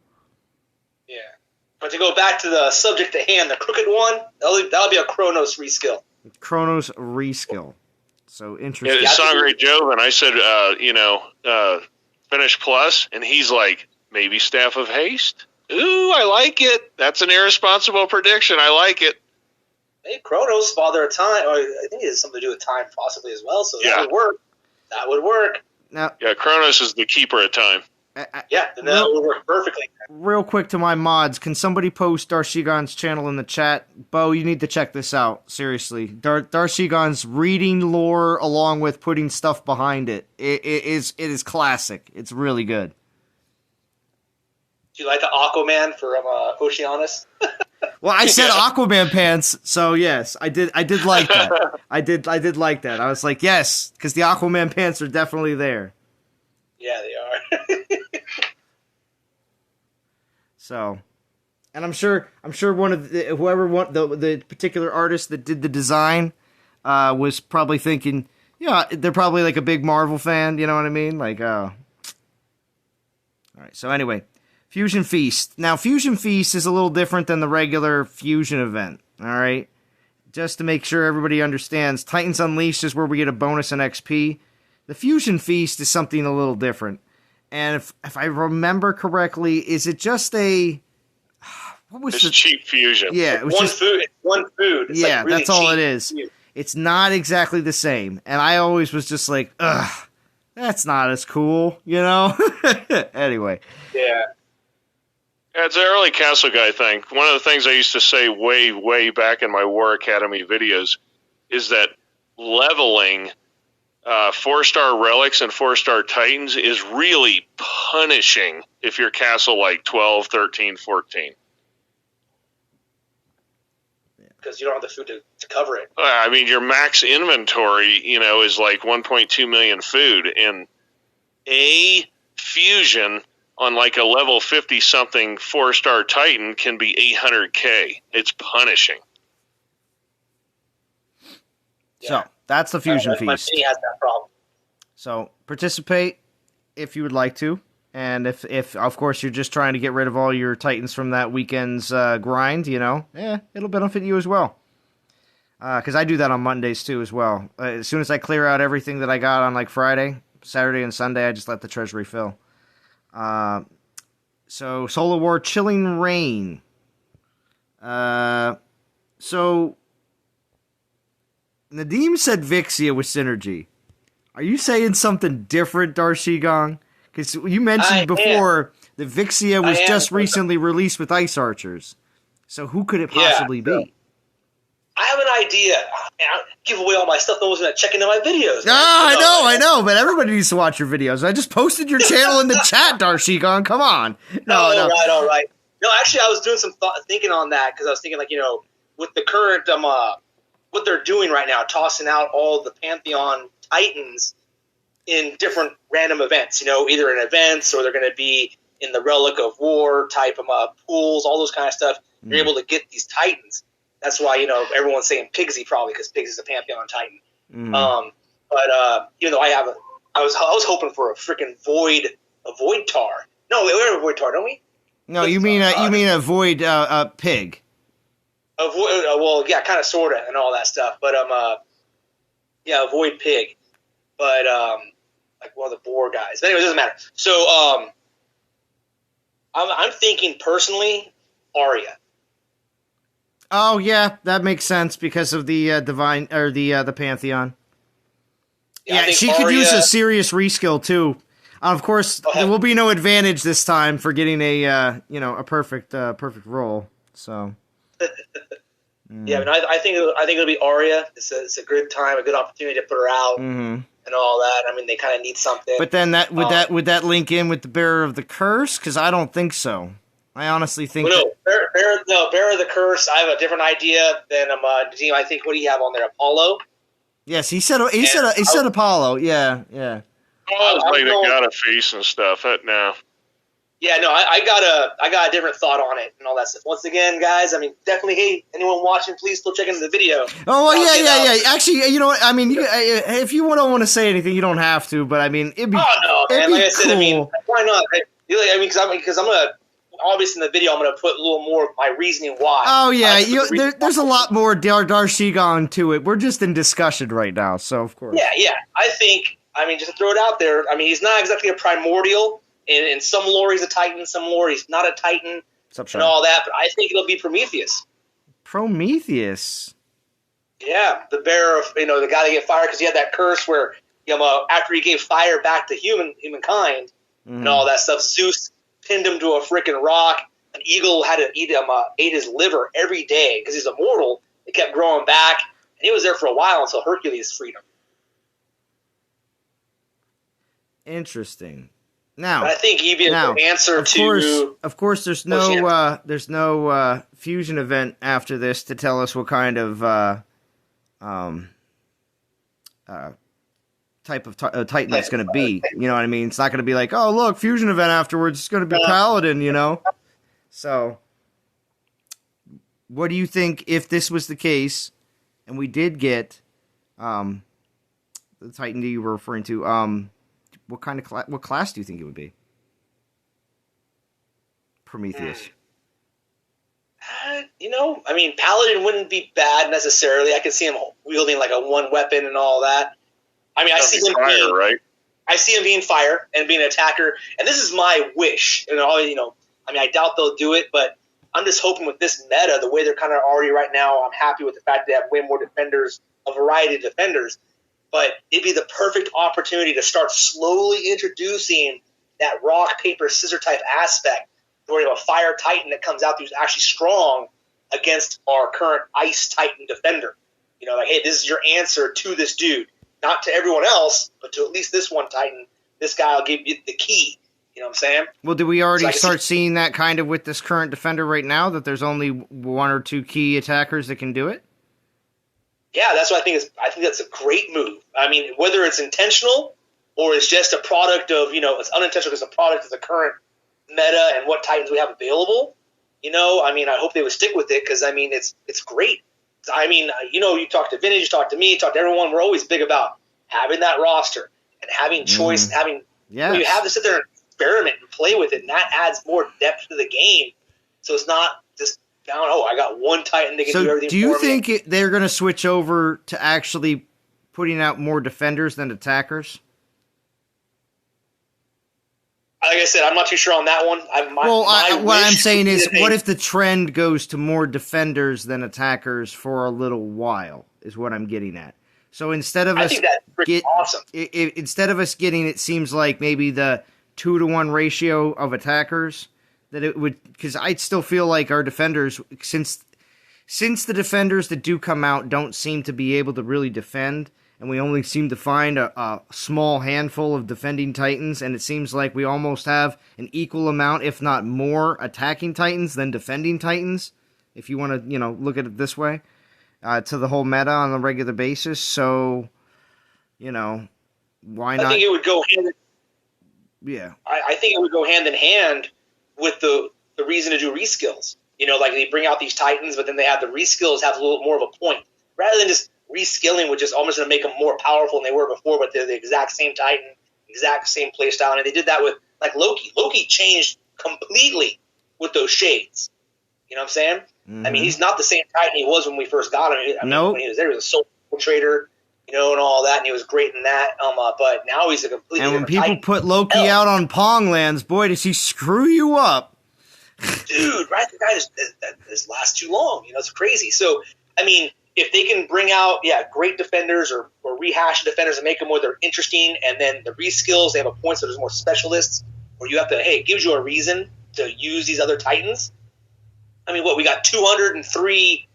Yeah. But to go back to the subject at hand, the crooked one, that'll be a Chronos reskill. Chronos reskill. So interesting. Yeah, Sangre Joven, I said, finish plus, and he's like, maybe Staff of Haste? Ooh, I like it. That's an irresponsible prediction. I like it. Hey, Chronos, Father of Time. Or I think it has something to do with time possibly as well, so that would work. That would work. Now, yeah, Chronos is the keeper of time. That would work perfectly. Real quick to my mods, can somebody post Darshigon's channel in the chat? Bo, you need to check this out. Seriously. Darshigon's reading lore along with putting stuff behind it. It is classic. It's really good. Do you like the Aquaman from Oceanus? Well, I said Aquaman pants, so yes, I did like that. I did like that. I was like, yes, because the Aquaman pants are definitely there. Yeah, they are. So, and I'm sure one of the particular artist that did the design was probably thinking, yeah, they're probably like a big Marvel fan. You know what I mean? Like, all right. So anyway. Fusion Feast. Now, Fusion Feast is a little different than the regular Fusion event, all right? Just to make sure everybody understands, Titans Unleashed is where we get a bonus in XP. The Fusion Feast is something a little different. And if I remember correctly, is it just a... It's cheap fusion. Yeah, it was one food. It's yeah, like really that's all it is. Food. It's not exactly the same. And I always was just like, ugh, that's not as cool, you know? Anyway. Yeah. Yeah, it's an early Castle Guy thing. One of the things I used to say way, way back in my War Academy videos is that leveling 4-star Relics and 4-star Titans is really punishing if you're Castle like 12, 13, 14. Because you don't have the food to cover it. I mean, your max inventory, is like 1.2 million food, and a fusion on like a level 50-something 4-star Titan can be 800k. It's punishing. So that's the Fusion Feast. My mini has that problem. So participate if you would like to. And if of course you're just trying to get rid of all your Titans from that weekend's grind, it'll benefit you as well. Because I do that on Mondays too as well. As soon as I clear out everything that I got on like Friday, Saturday, and Sunday, I just let the treasury fill. So Solar War Chilling Rain. So Nadim said Vixia was synergy. Are you saying something different, Darshigong? Because you mentioned before that Vixia was just recently released with Ice Archers. So who could it possibly be? I have an idea. I give away all my stuff. No one's going to check into my videos. I know, but everybody needs to watch your videos. I just posted your channel in the chat, Darshigong. Come on. All right. No, actually, I was doing some thinking on that because I was thinking, with the current what they're doing right now, tossing out all the Pantheon Titans in different random events, either in events or they're going to be in the Relic of War type of pools, all those kind of stuff. You're able to get these Titans. That's why, everyone's saying Pigsy probably because Pigsy's a Pantheon Titan. But even though I was hoping for a freaking Void Tar. No, we have a Void Tar, don't we? No, you mean a Void Pig. A Void, well, yeah, kind of, sort of, and all that stuff. But, a Void Pig. But, like one of the Boar guys. But anyway, it doesn't matter. So, I'm thinking personally, Arya. Oh yeah, that makes sense because of the divine or the Pantheon. Yeah, she could use a serious reskill too. Of course, there will be no advantage this time for getting a perfect roll. So. Yeah, I think it'll be Arya. It's a good time, a good opportunity to put her out and all that. I mean, they kind of need something. But then would that link in with the Bearer of the Curse? Because I don't think so. I honestly think. Well, Bearer of the Curse. I have a different idea than Nadim. I think what do you have on there? Apollo. Yes, he said Apollo. Yeah. Oh, like the god of face and stuff. No. Yeah, no, I got a different thought on it and all that stuff. Once again, guys, I mean, definitely, hey, anyone watching, please still check into the video. Oh, well, yeah. Actually, you know what? I mean, if you don't want to say anything, you don't have to. But I mean, it'd be. Oh no, man! Like I said, I mean, why not? Because I'm gonna. Obviously, in the video, I'm going to put a little more of my reasoning why. Oh, yeah. There's a lot more Darshigong to it. We're just in discussion right now, so of course. Yeah. I think, just to throw it out there, he's not exactly a primordial. In some lore, he's a Titan. Some lore, he's not a Titan. And all that, but I think it'll be Prometheus. Prometheus? Yeah, the bearer of, the guy that get fired because he had that curse where, after he gave fire back to humankind and all that stuff, Zeus pinned him to a freaking rock. An eagle had to ate his liver every day because he's immortal. It kept growing back, and he was there for a while until Hercules freed him. Interesting. Now, but I think he'd be the answer to. Of course, there's no fusion event after this to tell us what kind of type of Titan it's going to be. You know what I mean? It's not going to be like, oh, look, fusion event afterwards. It's going to be Paladin, So, what do you think if this was the case and we did get the Titan that you were referring to? What kind of what class do you think it would be? Prometheus. Paladin wouldn't be bad necessarily. I could see him wielding like a one weapon and all that. I see him fire, right? I see him being fire and being an attacker, and this is my wish. I doubt they'll do it, but I'm just hoping with this meta, the way they're kind of already right now, I'm happy with the fact they have way more defenders, a variety of defenders. But it'd be the perfect opportunity to start slowly introducing that rock, paper, scissor type aspect, where you have a fire titan that comes out who's actually strong against our current ice titan defender. Hey, this is your answer to this dude. Not to everyone else, but to at least this one Titan. This guy will give you the key. You know what I'm saying? Well, do we already start seeing that kind of with this current defender right now, that there's only one or two key attackers that can do it? Yeah, that's what I think. I think that's a great move. Whether it's intentional or it's just a product of, it's unintentional because it's a product of the current meta and what Titans we have available. I hope they would stick with it because, it's great. I mean, you talk to Vintage, you talk to me, you talk to everyone. We're always big about having that roster and having choice and having. You have to sit there and experiment and play with it, and that adds more depth to the game. So it's not just down. Oh, I got one Titan that can do everything. Do you think they're going to switch over to actually putting out more defenders than attackers? Like I said, I'm not too sure on that one. What I'm saying is, what if the trend goes to more defenders than attackers for a little while? Is what I'm getting at. So instead of I think that's pretty awesome. Instead of us getting, it seems like maybe the 2-to-1 ratio of attackers, that it would, because I'd still feel like our defenders, since the defenders that do come out don't seem to be able to really defend. And we only seem to find a small handful of defending Titans, and it seems like we almost have an equal amount, if not more, attacking Titans than defending Titans, if you want to, look at it this way, to the whole meta on a regular basis. So, why not? I think it would go hand Yeah. I think it would go hand in hand with the reason to do reskills. Like they bring out these Titans, but then they have the reskills have a little more of a point. Rather than just reskilling, which is almost going to make them more powerful than they were before, but they're the exact same Titan, exact same playstyle. And they did that with, like, Loki. Loki changed completely with those shades. You know what I'm saying? Mm-hmm. I mean, he's not the same Titan he was when we first got him. When he was there, he was a soul trader, and all that, and he was great in that. But now he's a completely different Titan. And when people put Loki out on Ponglands, boy, does he screw you up. Dude, right? The guy just lasts too long. It's crazy. So, I mean, if they can bring out, great defenders or rehash defenders and make them more they're interesting, and then the reskills, they have a point so there's more specialists, where you have to, it gives you a reason to use these other Titans. I mean, we got 203,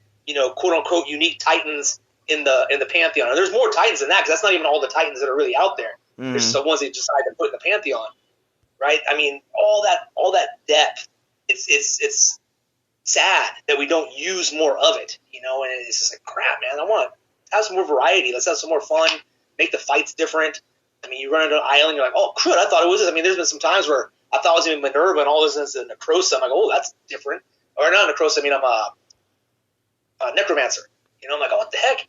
quote unquote unique Titans in the Pantheon. And there's more Titans than that, because that's not even all the Titans that are really out there. Mm-hmm. There's the ones they decide to put in the Pantheon, right? I mean, all that depth. It's sad that we don't use more of it, and it's just like, crap, man. I want to have some more variety. Let's have some more fun. Make the fights different. I mean, you run into an island, you're like, oh, crud, I thought it was this. I mean, there's been some times where I thought it was even Minerva, and all of a sudden it's a Necrosa. I'm like, oh, that's different. Or not Necrosa, I mean, I'm a Necromancer. I'm like, oh, what the heck?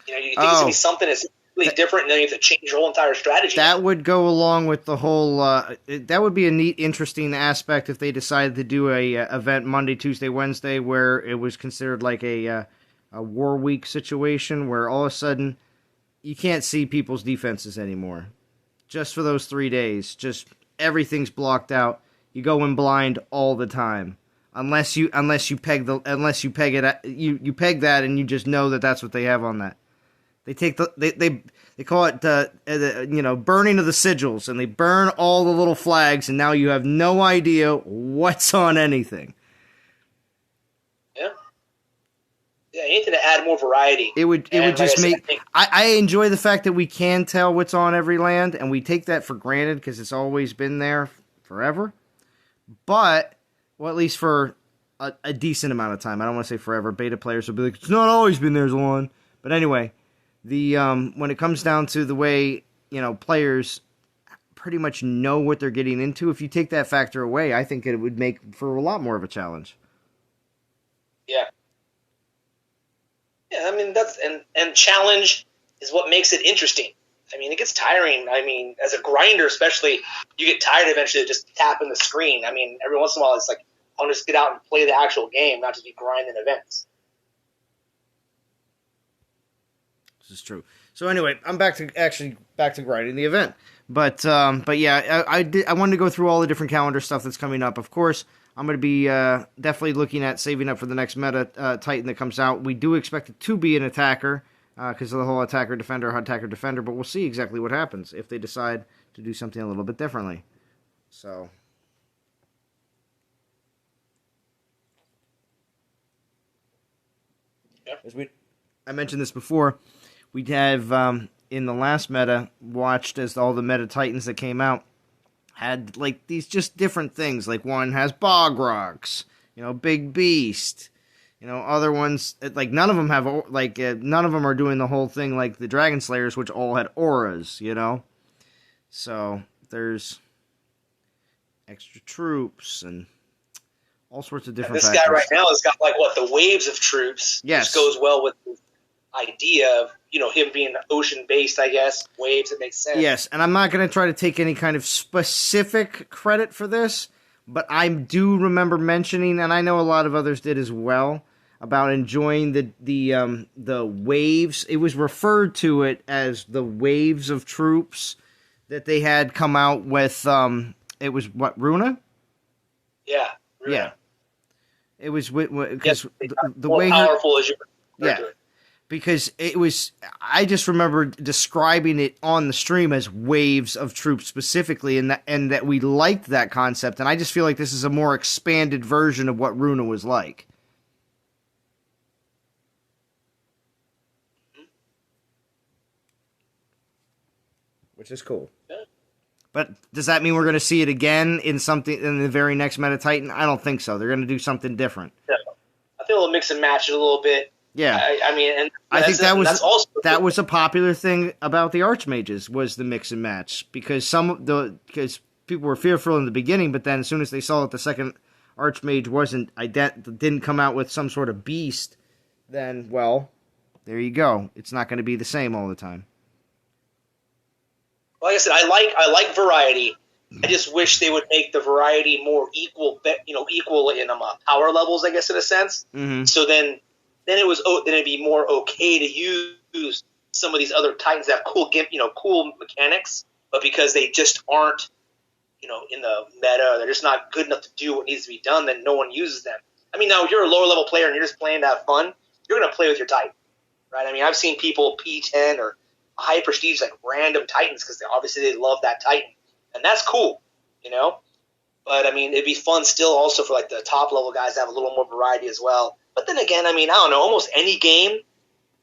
You think it's going to be something that's completely different, and then you have to change your whole entire strategy. That would go along with the whole, that would be a neat, interesting aspect if they decided to do a event Monday, Tuesday, Wednesday, where it was considered like a war week situation, where all of a sudden you can't see people's defenses anymore. Just for those 3 days, just everything's blocked out. You go in blind all the time. Unless you peg that and you just know that that's what they have on that. They take they call it burning of the sigils, and they burn all the little flags, and now you have no idea what's on anything. Yeah, anything to add more variety. It would just make. I enjoy the fact that we can tell what's on every land, and we take that for granted because it's always been there forever. But at least for a decent amount of time. I don't want to say forever. Beta players will be like, it's not always been there, Zalon. But anyway, when it comes down to the way, players pretty much know what they're getting into, if you take that factor away, I think it would make for a lot more of a challenge. Yeah. Yeah, I mean, and challenge is what makes it interesting. I mean, it gets tiring. I mean, as a grinder especially, you get tired eventually of just tapping the screen. I mean, every once in a while it's like, I'll just get out and play the actual game, not just be grinding events. This is true. So anyway, I'm back to grinding the event. But yeah, I wanted to go through all the different calendar stuff that's coming up. Of course, I'm going to be definitely looking at saving up for the next meta Titan that comes out. We do expect it to be an attacker because of the whole attacker-defender, but we'll see exactly what happens if they decide to do something a little bit differently. So... I mentioned this before. We have, in the last meta, watched as all the meta Titans that came out had, like, these just different things. Like, one has Bog Rocks, Big Beast. Other ones, like, none of them have, none of them are doing the whole thing like the Dragon Slayers, which all had auras, So, there's extra troops and All sorts of different This factors. guy right now has got the waves of troops. Yes. Which goes well with the idea of, him being ocean-based, I guess. Waves, it makes sense. Yes, and I'm not going to try to take any kind of specific credit for this, but I do remember mentioning, and I know a lot of others did as well, about enjoying the waves. It was referred to it as the waves of troops that they had come out with. It was what, Runa? Yeah. Runa. Yeah. It was because the more way powerful as you. Yeah. Because it was, I just remember describing it on the stream as waves of troops specifically, and that we liked that concept. And I just feel like this is a more expanded version of what Runa was like. Which is cool. Yeah. But does that mean we're going to see it again in the very next Meta Titan? I don't think so. They're going to do something different. Yeah. I think they'll mix and match it a little bit. Yeah, I mean, and I think that was a popular thing about the Archmages, was the mix and match, because because people were fearful in the beginning, but then as soon as they saw that the second Archmage didn't come out with some sort of beast, then there you go. It's not going to be the same all the time. Like I said, I like variety. I just wish they would make the variety more equal in power levels, I guess, in a sense. Mm-hmm. So then it'd be more okay to use some of these other Titans that have cool mechanics, but because they just aren't, in the meta, they're just not good enough to do what needs to be done, then no one uses them. I mean, now if you're a lower level player and you're just playing to have fun, you're going to play with your Titan, right? I mean, I've seen people P10 or high prestige, random Titans, because obviously they love that Titan, and that's cool, But I mean, it'd be fun still also for the top level guys to have a little more variety as well. But then again, I mean, I don't know. Almost any game,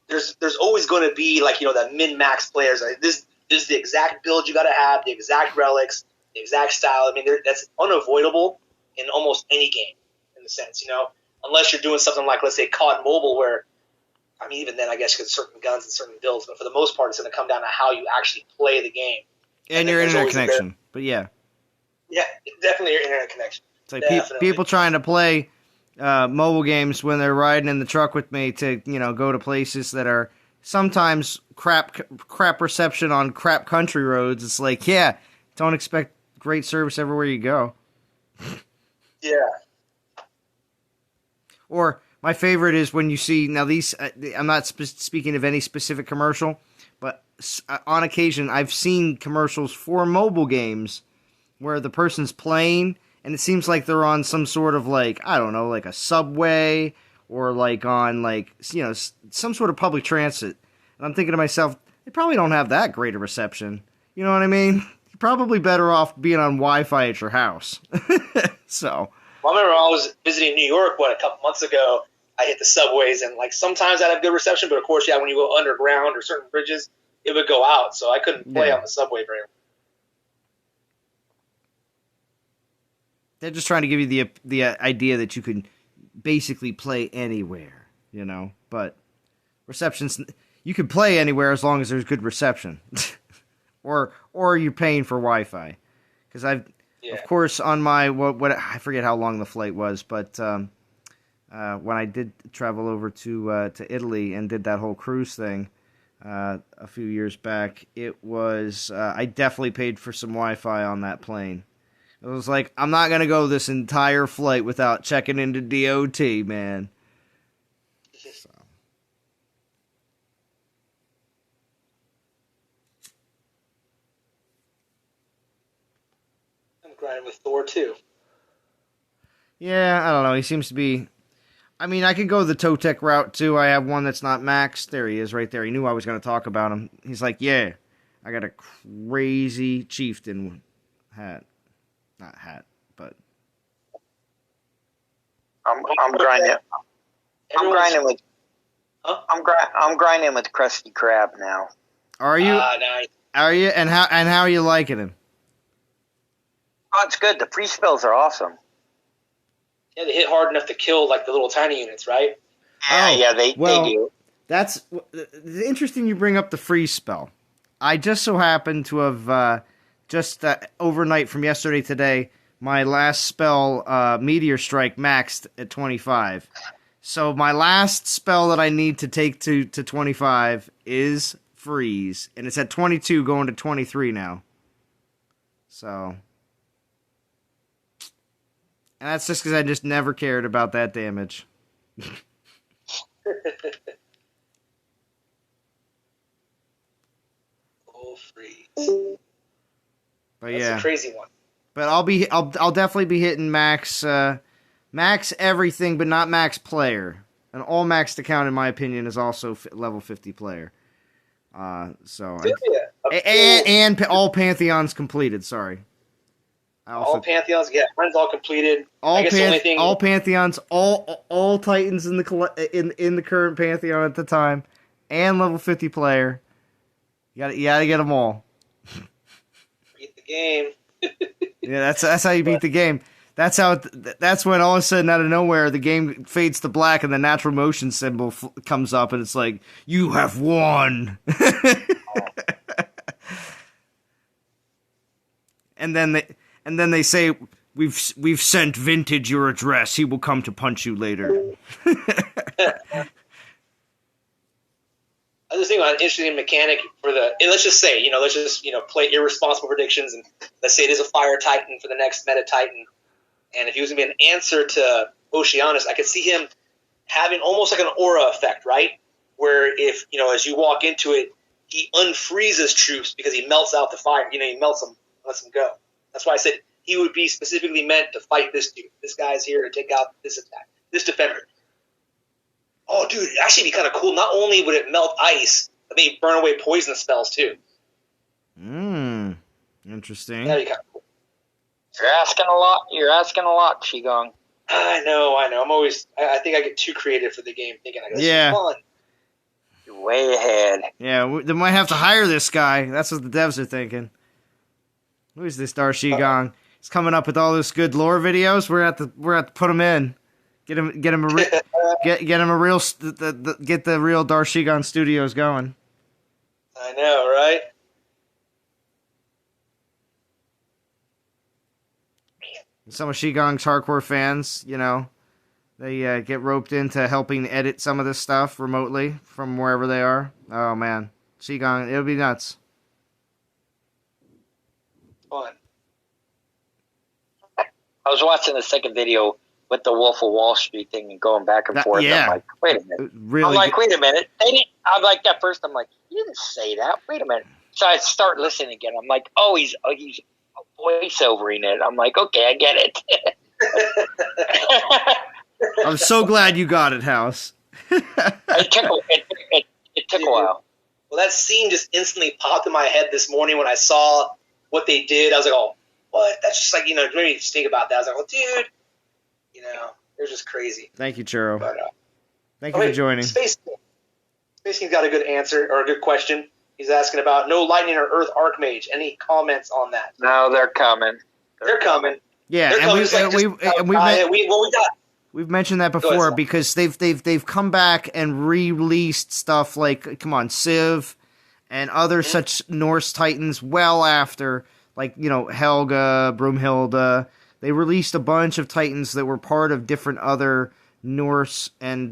there's always going to be the min-max players. This is the exact build you got to have, the exact relics, the exact style. I mean, that's unavoidable in almost any game, in a sense, unless you're doing something like, let's say, COD Mobile, where, I mean, even then, I guess, because certain guns and certain builds, but for the most part, it's going to come down to how you actually play the game. And your internet connection. But yeah. Yeah, definitely your internet connection. It's like people trying to play mobile games when they're riding in the truck with me to, go to places that are sometimes crap reception on crap country roads. It's like, yeah, don't expect great service everywhere you go. Yeah. Or my favorite is when you see, now these, I'm not speaking of any specific commercial, but on occasion I've seen commercials for mobile games where the person's playing and it seems like they're on some sort of I don't know, a subway or on some sort of public transit. And I'm thinking to myself, they probably don't have that great a reception. You know what I mean? You're probably better off being on Wi-Fi at your house. So. Well, I remember I was visiting New York, a couple months ago. I hit the subways, and sometimes I'd have good reception, but of course, when you go underground or certain bridges, it would go out, so I couldn't play on the subway very well. They're just trying to give you the idea that you can basically play anywhere, but reception's, you can play anywhere as long as there's good reception. or you're paying for Wi-Fi. Because of course, on my, what I forget how long the flight was, but when I did travel over to Italy and did that whole cruise thing a few years back, it was, I definitely paid for some Wi-Fi on that plane. It was like, I'm not going to go this entire flight without checking into DOT, man. So. I'm grinding with Thor, too. Yeah, I don't know. He seems to be... I mean, I could go the Totec route, too. I have one that's not maxed. There he is right there. He knew I was going to talk about him. He's like, yeah, I got a crazy chieftain hat. Not hat, but... I'm grinding. I'm grinding with Krusty Krab now. Are you? Nice. Are you? And how are you liking him? Oh, it's good. The free spells are awesome. Yeah, they hit hard enough to kill the little tiny units, right? They do. That's interesting. You bring up the freeze spell. I just so happen to have just overnight from yesterday to today my last spell, Meteor Strike, maxed at 25. So my last spell that I need to take to 25 is Freeze, and it's at 22 going to 23 now. So... And that's just because I just never cared about that damage. Oh, Freeze. But That's yeah, a crazy one. But I'll definitely be hitting max everything, but not max player. An all maxed account, in my opinion, is also level 50 player. And all Pantheons completed. Sorry. All Pantheons, yeah, mine's all completed. All Pantheons, all Titans in the current Pantheon at the time, and level 50 player. You gotta get them all. Beat the game. Yeah, that's how you beat the game. That's when all of a sudden, out of nowhere, the game fades to black and the natural motion symbol comes up, and it's like, you have won. And then they say, we've sent Vintage your address. He will come to punch you later. I was thinking about an interesting mechanic for let's just say, play irresponsible predictions, and let's say it is a fire titan for the next meta titan. And if he was going to be an answer to Oceanus, I could see him having almost like an aura effect, right? Where if, as you walk into it, he unfreezes troops because he melts out the fire. He melts them, lets them go. That's why I said he would be specifically meant to fight this dude. This guy's here to take out this attack, this defender. Oh, dude, it'd actually be kind of cool. Not only would it melt ice, but maybe burn away poison spells, too. Interesting. That'd be kind of cool. You're asking a lot, Qigong. I know. I think I get too creative for the game, thinking this is fun. You're way ahead. Yeah, they might have to hire this guy. That's what the devs are thinking. Who is this Qigong? He's coming up with all this good lore videos. We're at to put him in. Get him a real get the real Qigong studios going. I know, right? Some of Qigong's hardcore fans, they get roped into helping edit some of this stuff remotely from wherever they are. Oh man, Qigong, it'll be nuts. Fun. I was watching the second video with the Wolf of Wall Street thing and going back and forth. Yeah. I'm like, wait a minute. Really I'm like, wait a minute. They didn't. I'm like, at first, I'm like, you didn't say that. Wait a minute. So I start listening again. I'm like, oh, he's voiceovering it. I'm like, okay, I get it. I'm so glad you got it, House. It took a while. Well, that scene just instantly popped in my head this morning when I saw what they did. I was like, oh, what? That's just like, made me just think about that. I was like, well, dude, it was just crazy. Thank you, Churro. But, Thank you for joining. Space King's got a good answer, or a good question. He's asking about no lightning or earth archmage. Any comments on that? No, they're coming. They're coming. Yeah, we've mentioned that before because they've come back and re-released stuff like, come on, Civ and other such Norse titans well after, like, Helga, Broomhilda. They released a bunch of titans that were part of different other Norse and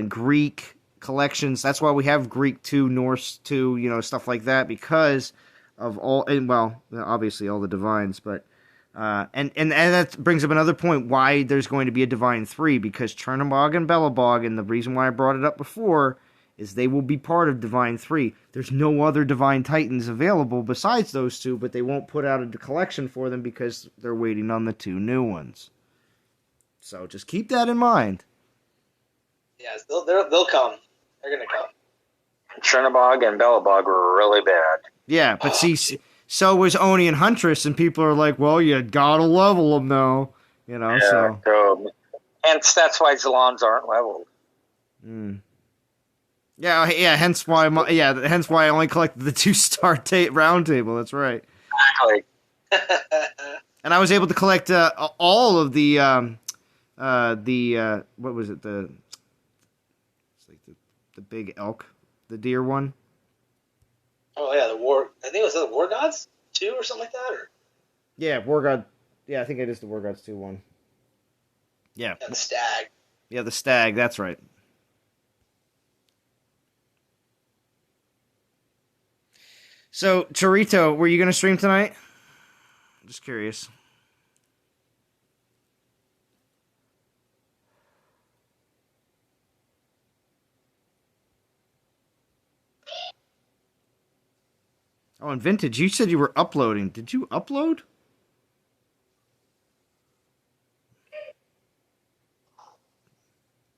Greek collections. That's why we have Greek 2, Norse 2, stuff like that, because of obviously all the divines, but and that brings up another point why there's going to be a Divine 3, because Chernobog and Belobog, and the reason why I brought it up before is they will be part of Divine 3. There's no other Divine Titans available besides those two, but they won't put out a collection for them because they're waiting on the 2 new ones. So just keep that in mind. Yes, they'll come. They're going to come. Chernobog and Belobog were really bad. Yeah, but see, so was Oni and Huntress, and people are like, well, you gotta level them, though. So. Hence, that's why Zalons aren't leveled. Yeah, hence why I only collected the 2-star round table. That's right. Exactly. And I was able to collect all of the what was it, it's like the big elk, the deer one. Oh yeah, I think it was the War Gods 2 or something like that, or. Yeah, War God Yeah, I think it is the War Gods 2-1. Yeah. And the Stag. Yeah, the Stag. That's right. So, Chorito, were you going to stream tonight? Just curious. Oh, and Vintage, you said you were uploading. Did you upload?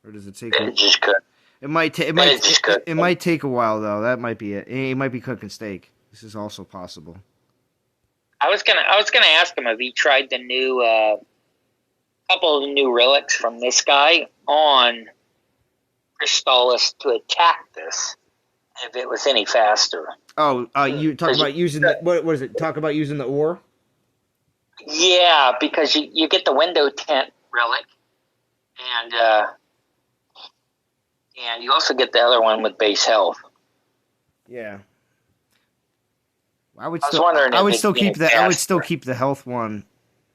Or does it take? Just cook. It might take. It might take a while though. That might be it. He might be cooking steak. This is also possible. I was gonna ask him if he tried the new couple of the new relics from this guy on Crystallis to attack this. If it was any faster. Oh, you talk about using the, what is it? Talk about using the ore? Yeah, because you get the window tent relic, and you also get the other one with base health. Yeah. I would still keep the health one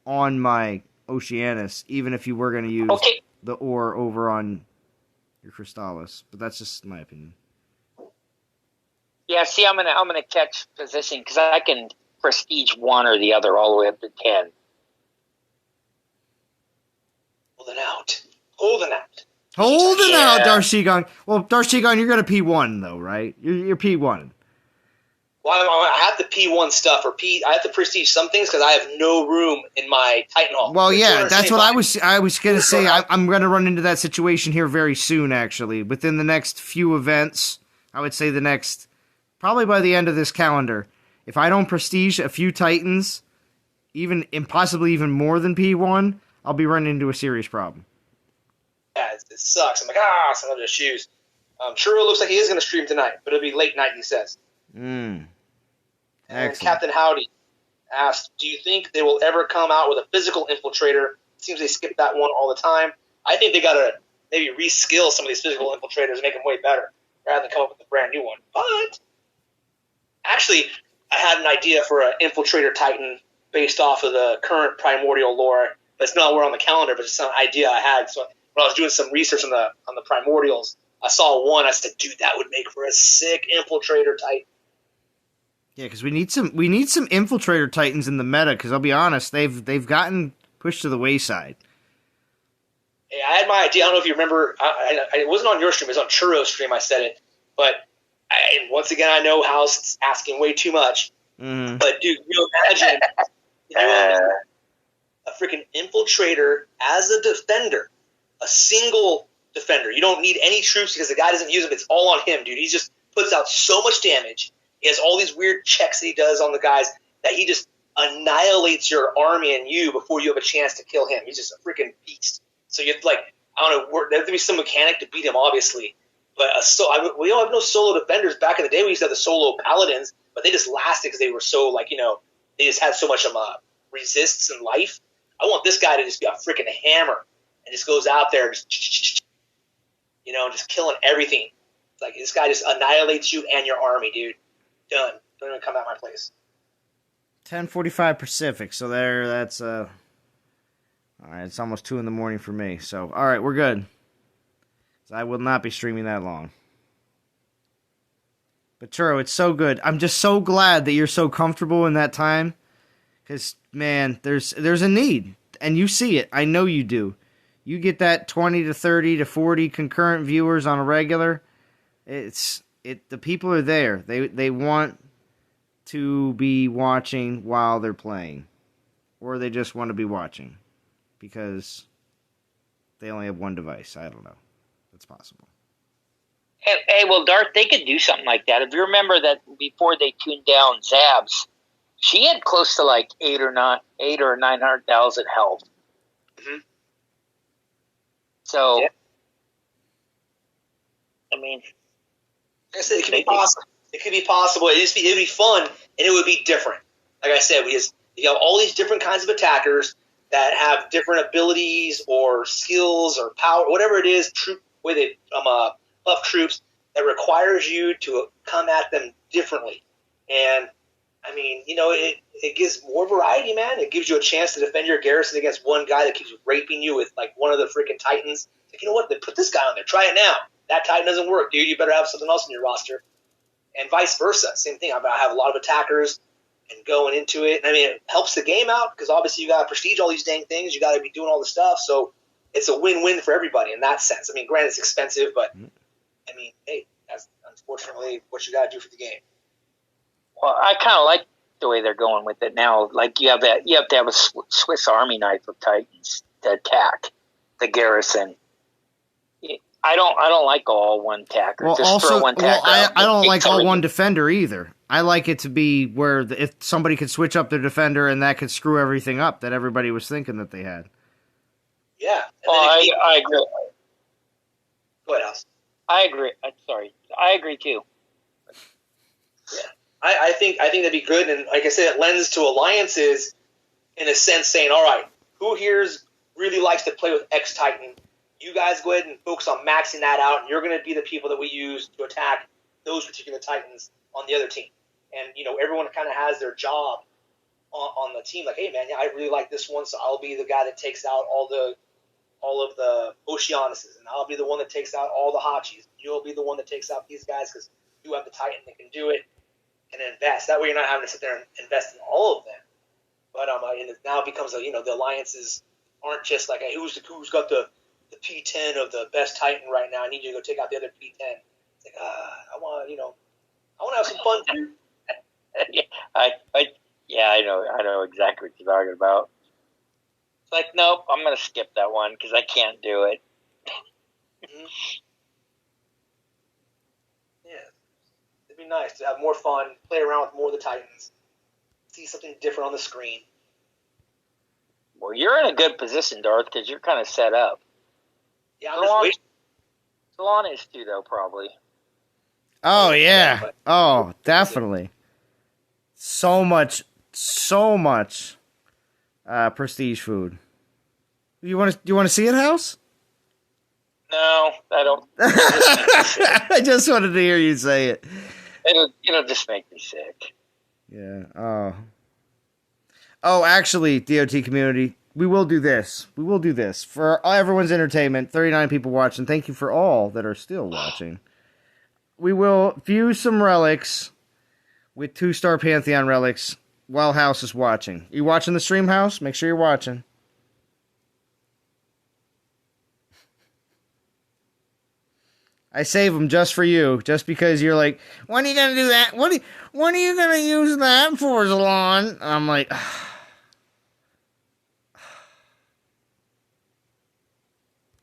on my Oceanus, even if you were going to use the ore over on your Crystallis. But that's just my opinion. Yeah, see, I'm gonna catch position because I can prestige one or the other all the way up to 10. Holding out, Darshigon. Well, Darshigon, you're gonna P1 though, right? You're P1. Well, I have to P1 stuff I have to prestige some things because I have no room in my Titan Hall. Well, yeah, that's what I was gonna say. I'm gonna run into that situation here very soon. Actually, within the next few events, I would say probably by the end of this calendar, if I don't prestige a few Titans, possibly even more than P1, I'll be running into a serious problem. Yeah, it sucks. I'm like, some of the shoes. Sure, it looks like he is going to stream tonight, but it'll be late night, he says. And Captain Howdy asked, do you think they will ever come out with a physical infiltrator? It seems they skip that one all the time. I think they got to maybe reskill some of these physical infiltrators and make them way better, rather than come up with a brand new one. But actually, I had an idea for an infiltrator Titan based off of the current primordial lore, but it's nowhere on the calendar, but it's an idea I had. So when I was doing some research on the primordials, I saw one. I said, dude, that would make for a sick infiltrator Titan. Yeah, because we need some infiltrator Titans in the meta, because I'll be honest, they've gotten pushed to the wayside. Hey, I had my idea. I don't know if you remember. It wasn't on your stream. It was on Churro's stream. I said it. But once again, I know House asking way too much. Mm-hmm. But, dude, imagine a freaking infiltrator as a defender, a single defender. You don't need any troops because the guy doesn't use them. It's all on him, dude. He just puts out so much damage. He has all these weird checks that he does on the guys that he just annihilates your army and you before you have a chance to kill him. He's just a freaking beast. So you have to, I don't know, there have to be some mechanic to beat him, obviously. But we don't have no solo defenders. Back in the day, we used to have the solo paladins, but they just lasted because they were so, they just had so much resists in life. I want this guy to just be a freaking hammer and just goes out there just killing everything. This guy just annihilates you and your army, dude. Done. Don't even come at my place. 10:45 Pacific. So that's all right. It's almost 2 a.m. for me. So all right, we're good. So I will not be streaming that long. But Churro, it's so good. I'm just so glad that you're so comfortable in that time. Because man, there's a need, and you see it. I know you do. You get that 20 to 30 to 40 concurrent viewers on a regular. The people are there. They want to be watching while they're playing, or they just want to be watching because they only have one device. I don't know. That's possible. Hey, well, Darth, they could do something like that. If you remember that before they tuned down Zabs, she had close to 8 or 900,000 health. Mm-hmm. So, yeah. I mean, like I said, it could be possible. It could be possible. It'd be fun, and it would be different. Like I said, you have all these different kinds of attackers that have different abilities or skills or power, whatever it is, buff troops that requires you to come at them differently. And I mean, it gives more variety, man. It gives you a chance to defend your garrison against one guy that keeps raping you with like one of the freaking Titans. Like, you know what? Then put this guy on there. Try it now. That Titan doesn't work, dude. You better have something else in your roster. And vice versa. Same thing. I have a lot of attackers and going into it. And I mean, it helps the game out because obviously you got to prestige all these dang things. You got to be doing all the stuff. So it's a win-win for everybody in that sense. I mean, granted, it's expensive, but I mean, hey, that's unfortunately what you got to do for the game. Well, I kind of like the way they're going with it now. Like you have to have a Swiss Army knife of Titans to attack the garrison. I don't like all one attacker. Well, just also, throw one attacker. I don't like all one defender either. I like it to be where if somebody could switch up their defender and that could screw everything up that everybody was thinking that they had. Yeah. I agree. What else? I agree. I'm sorry. I agree too. Yeah. I think that'd be good, and like I said, it lends to alliances in a sense, saying, all right, who here's really likes to play with X Titan? You guys go ahead and focus on maxing that out, and you're going to be the people that we use to attack those particular Titans on the other team. And everyone kind of has their job on the team. Like, hey man, yeah, I really like this one, so I'll be the guy that takes out all of the Oceanuses, and I'll be the one that takes out all the Hachis. You'll be the one that takes out these guys because you have the Titan that can do it. And invest. That way, you're not having to sit there and invest in all of them. But and it now becomes the alliances aren't just like, hey, who's got the P10 of the best Titan right now? I need you to go take out the other P10. It's like, I want to have some fun too. I know exactly what you're talking about. It's like, nope, I'm gonna skip that one because I can't do it. Mm-hmm. Yeah. It'd be nice to have more fun, play around with more of the Titans, see something different on the screen. Well, you're in a good position, Darth, because you're kind of set up. Yeah, I'm just waiting. Salon is too, though, probably. Oh yeah. Oh, definitely. So much prestige food. You want to see it, House? No, I don't. I just wanted to hear you say it. It'll just make me sick. Yeah. Oh, actually, DOT community, we will do this. We will do this for everyone's entertainment. 39 people watching. Thank you for all that are still watching. We will fuse some relics with 2-star Pantheon relics while House is watching. You watching the stream, House? Make sure you're watching. I save them just for you, just because you're like, when are you going to do that? When are you going to use that for, Zalon? And I'm like,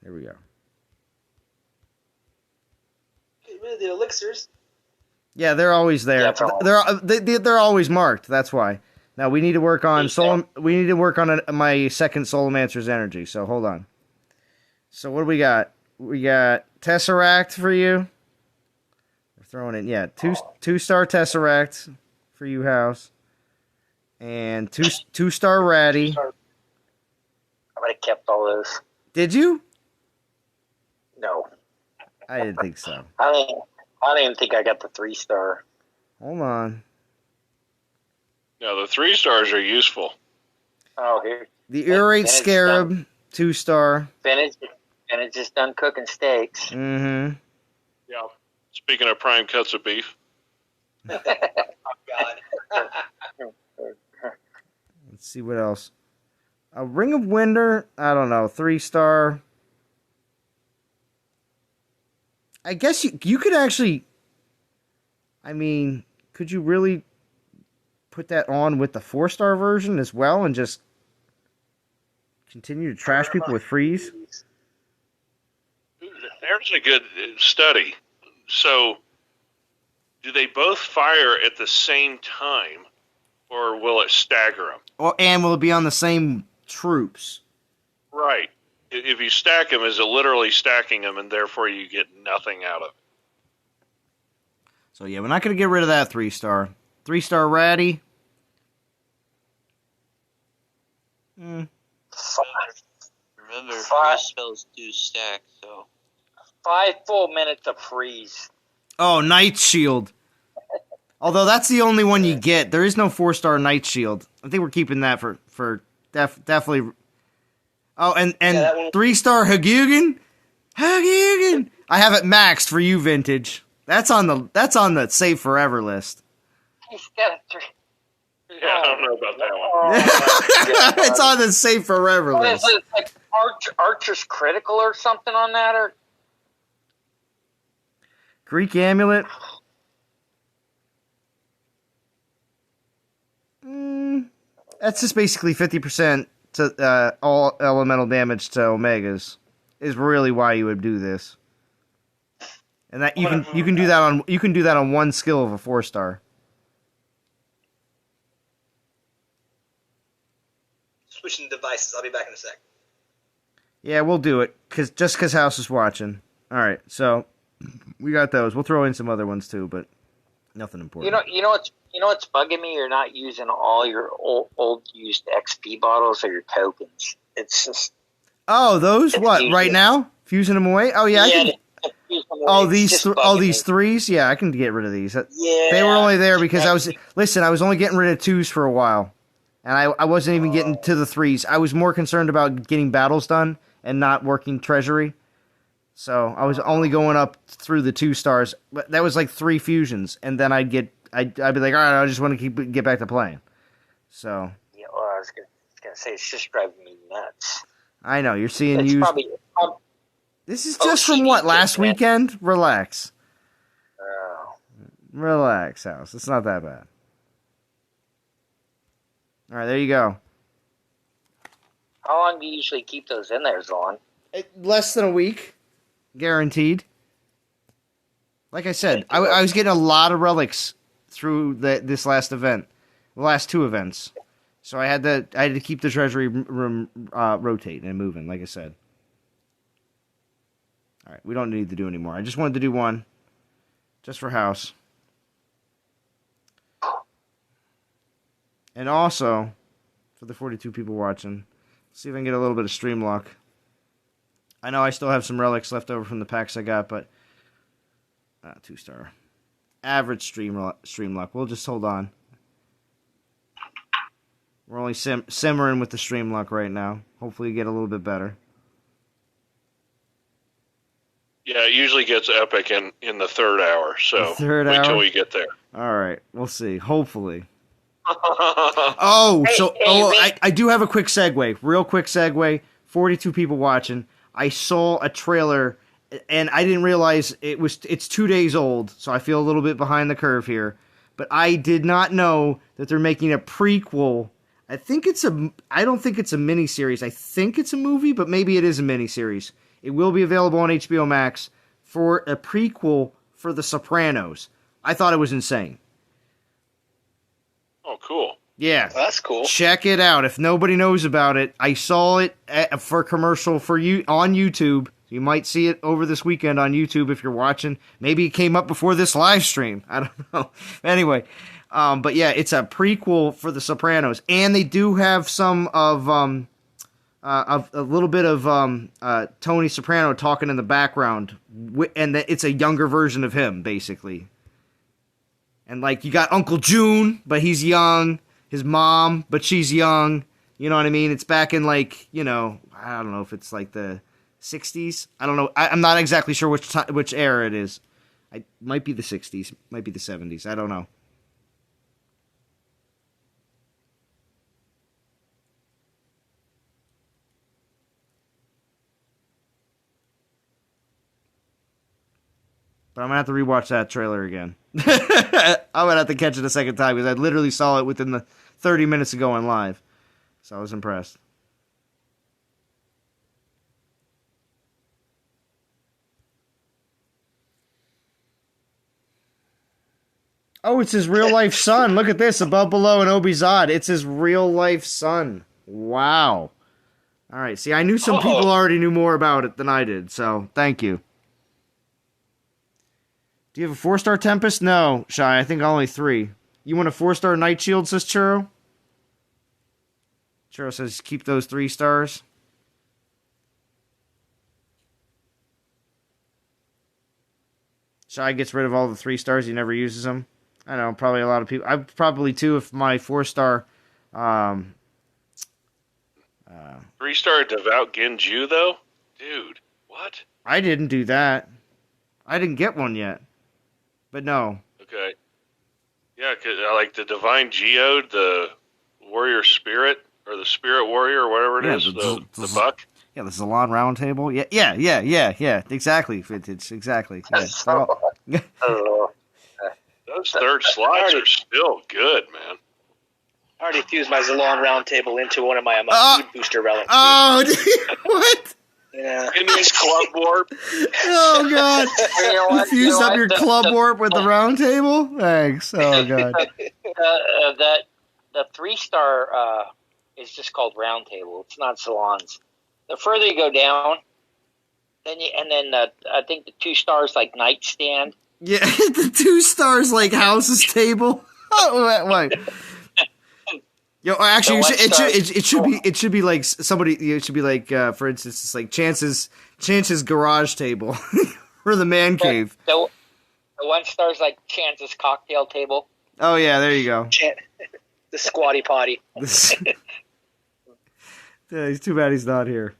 Here we go. Get rid of the elixirs. Yeah, they're always there. They're always marked. That's why. Now we need to work on we need to work on my second Solomancer's energy. So hold on. So what do we got? We got Tesseract for you. We're throwing in, 2-star Tesseract for you, House, and 2-star Ratty. I would have kept all those. Did you? No, I didn't think so. I don't even think I got the 3-star. Hold on. No, the 3 stars are useful. Oh, here. The Urate Scarab, 2-star. Bennett's just done cooking steaks. Mm-hmm. Yeah. Speaking of prime cuts of beef. Oh, God. Let's see what else. A Ring of Winder, I don't know, 3-star. I guess you could actually, I mean, could you really put that on with the 4-star version as well and just continue to trash people with freeze? There's a good study. So, do they both fire at the same time, or will it stagger them? And will it be on the same troops? Right. If you stack them, is it literally stacking them, and therefore you get nothing out of it? So yeah, we're not going to get rid of that 3-star. 3-star Ratty. 5. Remember, freeze spells do stack, so 5 full minutes of freeze. Oh, Night Shield. Although that's the only one you get. There is no 4-star Night Shield. I think we're keeping that for definitely. Oh, and 3-star Hagugan. Hagugan. I have it maxed for you, Vintage. That's on the Save Forever list. He's got a 3. Yeah, I don't know about that one. Oh, It's on the Save Forever what list. is it, like Archer's Critical or something on that? Or Greek Amulet. That's just basically 50% to all elemental damage to Omegas. Is really why you would do this. And that you can do that on one skill of a 4-star. Switching devices. I'll be back in a sec. Yeah, we'll do it just because House is watching. All right, so we got those. We'll throw in some other ones too, but nothing important. you know what's bugging me? You're not using all your old used XP bottles or your tokens. It's just those what easier. Right now? Fusing them away? Oh yeah, I can. These me. threes? Yeah, I can get rid of these. Yeah, They were only there because I was only getting rid of 2s for a while. And I wasn't even getting to the 3s. I was more concerned about getting battles done and not working treasury. So I was only going up through the 2 stars. But that was like 3 fusions. And then I'd be like, all right, I just want to get back to playing. So. Yeah, well, I was gonna say, it's just driving me nuts. I know, you're seeing It's used. probably, This is just from what, last weekend? Relax. Relax, House. It's not that bad. All right, there you go. how long do you usually keep those in there, Zon? Less than a week, guaranteed. Like I said, I was getting a lot of relics through this last event, the last 2 events. So I had to keep the treasury room rotating and moving, like I said. All right, we don't need to do any more. I just wanted to do one, just for House. And also, for the 42 people watching, see if I can get a little bit of stream luck. I know I still have some relics left over from the packs I got, but 2-star. Average stream luck. We'll just hold on. We're only simmering with the stream luck right now. Hopefully get a little bit better. Yeah, it usually gets epic in the 3rd hour, so wait till we get there. All right, we'll see. Hopefully. Hey, I do have a quick segue. Real quick segue. 42 people watching. I saw a trailer, and I didn't realize it's 2 days old, so I feel a little bit behind the curve here. But I did not know that they're making a prequel. I don't think it's a miniseries. I think it's a movie, but maybe it is a miniseries. It will be available on HBO Max for a prequel for The Sopranos. I thought it was insane. Oh, cool. Yeah. Well, that's cool. Check it out. If nobody knows about it, I saw it for commercial for you on YouTube. You might see it over this weekend on YouTube if you're watching. Maybe it came up before this live stream. I don't know. Anyway, but yeah, it's a prequel for The Sopranos, and they do have some of a little bit of Tony Soprano talking in the background, and it's a younger version of him, basically. And like you got Uncle June, but he's young. His mom, but she's young. You know what I mean? It's back in I don't know if it's like the 60s. I don't know. I'm not exactly sure which era it is. It might be the 60s, might be the 70s. I don't know. But I'm going to have to rewatch that trailer again. I'm going to have to catch it a second time because I literally saw it within the 30 minutes of going live. So I was impressed. Oh, it's his real life son. Look at this, above, below, and Obi-Zod. It's his real life son. Wow. All right. See, I knew some people already knew more about it than I did, so thank you. Do you have a 4-star Tempest? No, Shy. I think only 3. You want a 4-star Night Shield, says Churro? Churro says keep those 3 stars. Shy gets rid of all the 3 stars. He never uses them. I know, probably a lot of people. I probably too if my 4-star. 3-star Devout Genju, though? Dude, what? I didn't do that. I didn't get one yet. But no. Okay. Yeah, 'cause I like the Divine Geode, the Warrior Spirit, or the Spirit Warrior, or whatever it is, the buck. Yeah, the Salon Round Table. Yeah. Exactly, Vintage. Exactly. Yeah. Those third slots are still good, man. I already fused my Zalon round table into one of my food booster relics. Oh, what? Yeah. It needs club warp. Oh, God. You know what? You fused up your club warp with the round table? Thanks. Oh, God. The 3-star is just called round table. It's not salons. The further you go down, then I think the 2 stars like nightstand. Yeah, the 2 stars like house's table. Oh, wait. Yo, actually, it should be like somebody. It should be like, for instance, it's like Chance's garage table or the man cave. The 1 star's like Chance's cocktail table. Oh yeah, there you go. The squatty potty. Yeah, it's too bad he's not here.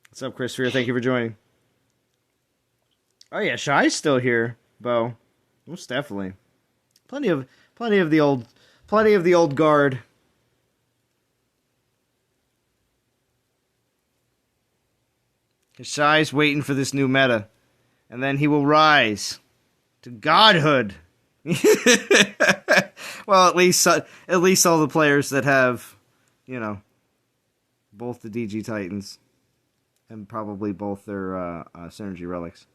What's up, Christopher? Thank you for joining. Oh yeah, Shy's still here, Bo. Most definitely. Plenty of the old guard. Shy's waiting for this new meta, and then he will rise to godhood. Well, at least all the players that have, both the DG Titans and probably both their synergy relics.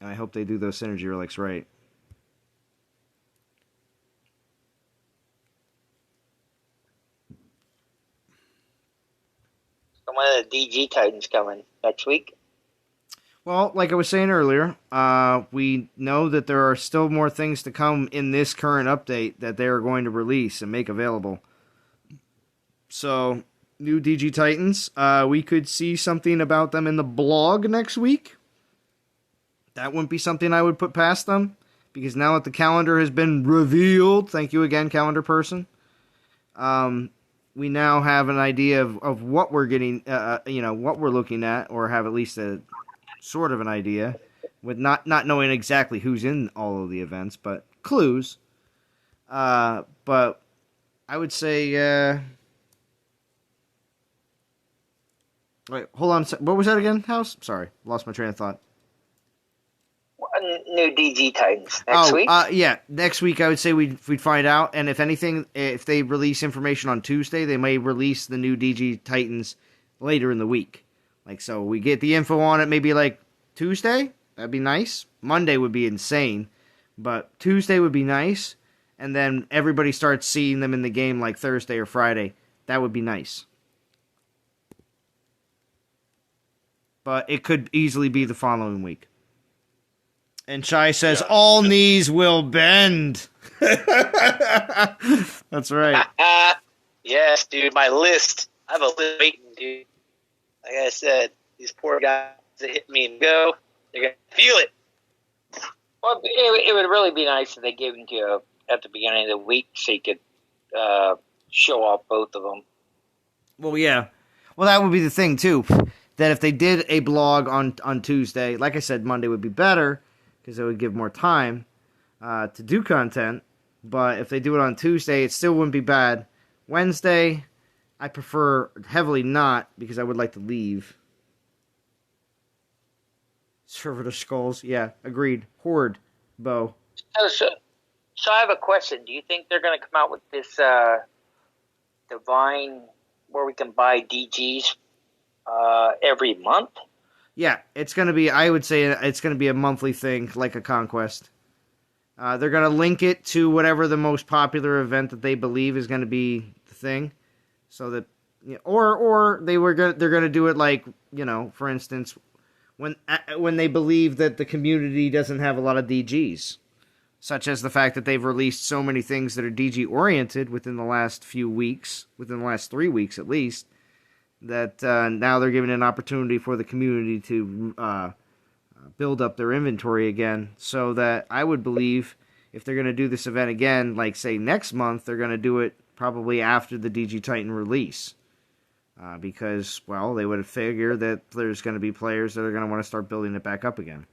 And I hope they do those synergy relics right. One of the DG Titans coming next week. Well, like I was saying earlier, we know that there are still more things to come in this current update that they are going to release and make available. So, new DG Titans, we could see something about them in the blog next week. That wouldn't be something I would put past them, because now that the calendar has been revealed, thank you again, calendar person, we now have an idea of what we're getting, what we're looking at, or have at least a sort of an idea, with not knowing exactly who's in all of the events, but clues. But I would say, wait, hold on. What was that again, House? Sorry, lost my train of thought. New DG Titans next week? Yeah, next week I would say we'd find out, and if anything, if they release information on Tuesday, they may release the new DG Titans later in the week. Like, so we get the info on it maybe like Tuesday, that'd be nice. Monday would be insane, but Tuesday would be nice, and then everybody starts seeing them in the game like Thursday or Friday. That would be nice. But it could easily be the following week. And Shai says, all knees will bend. That's right. Yes, dude, my list. I have a list waiting, dude. Like I said, these poor guys that hit me and go, they're going to feel it. Well, it would really be nice if they gave it to you at the beginning of the week so you could show off both of them. Well, yeah. Well, that would be the thing, too. That if they did a blog on Tuesday, like I said, Monday would be better, because it would give more time to do content. But if they do it on Tuesday, it still wouldn't be bad. Wednesday, I prefer heavily not, because I would like to leave. Servitor Skulls, yeah, agreed. Horde, Bo. So I have a question. Do you think they're going to come out with this Divine, where we can buy DGs every month? Yeah, it's going to be, I would say it's going to be a monthly thing, like a Conquest. They're going to link it to whatever the most popular event that they believe is going to be the thing. So that, or they're going to do it like, for instance, when they believe that the community doesn't have a lot of DGs. Such as the fact that they've released so many things that are DG-oriented within the last few weeks, within the last 3 weeks at least, that now they're giving an opportunity for the community to build up their inventory again, so that I would believe if they're going to do this event again, like say next month, they're going to do it probably after the DG Titan release. Because, well, they would figure that there's going to be players that are going to want to start building it back up again.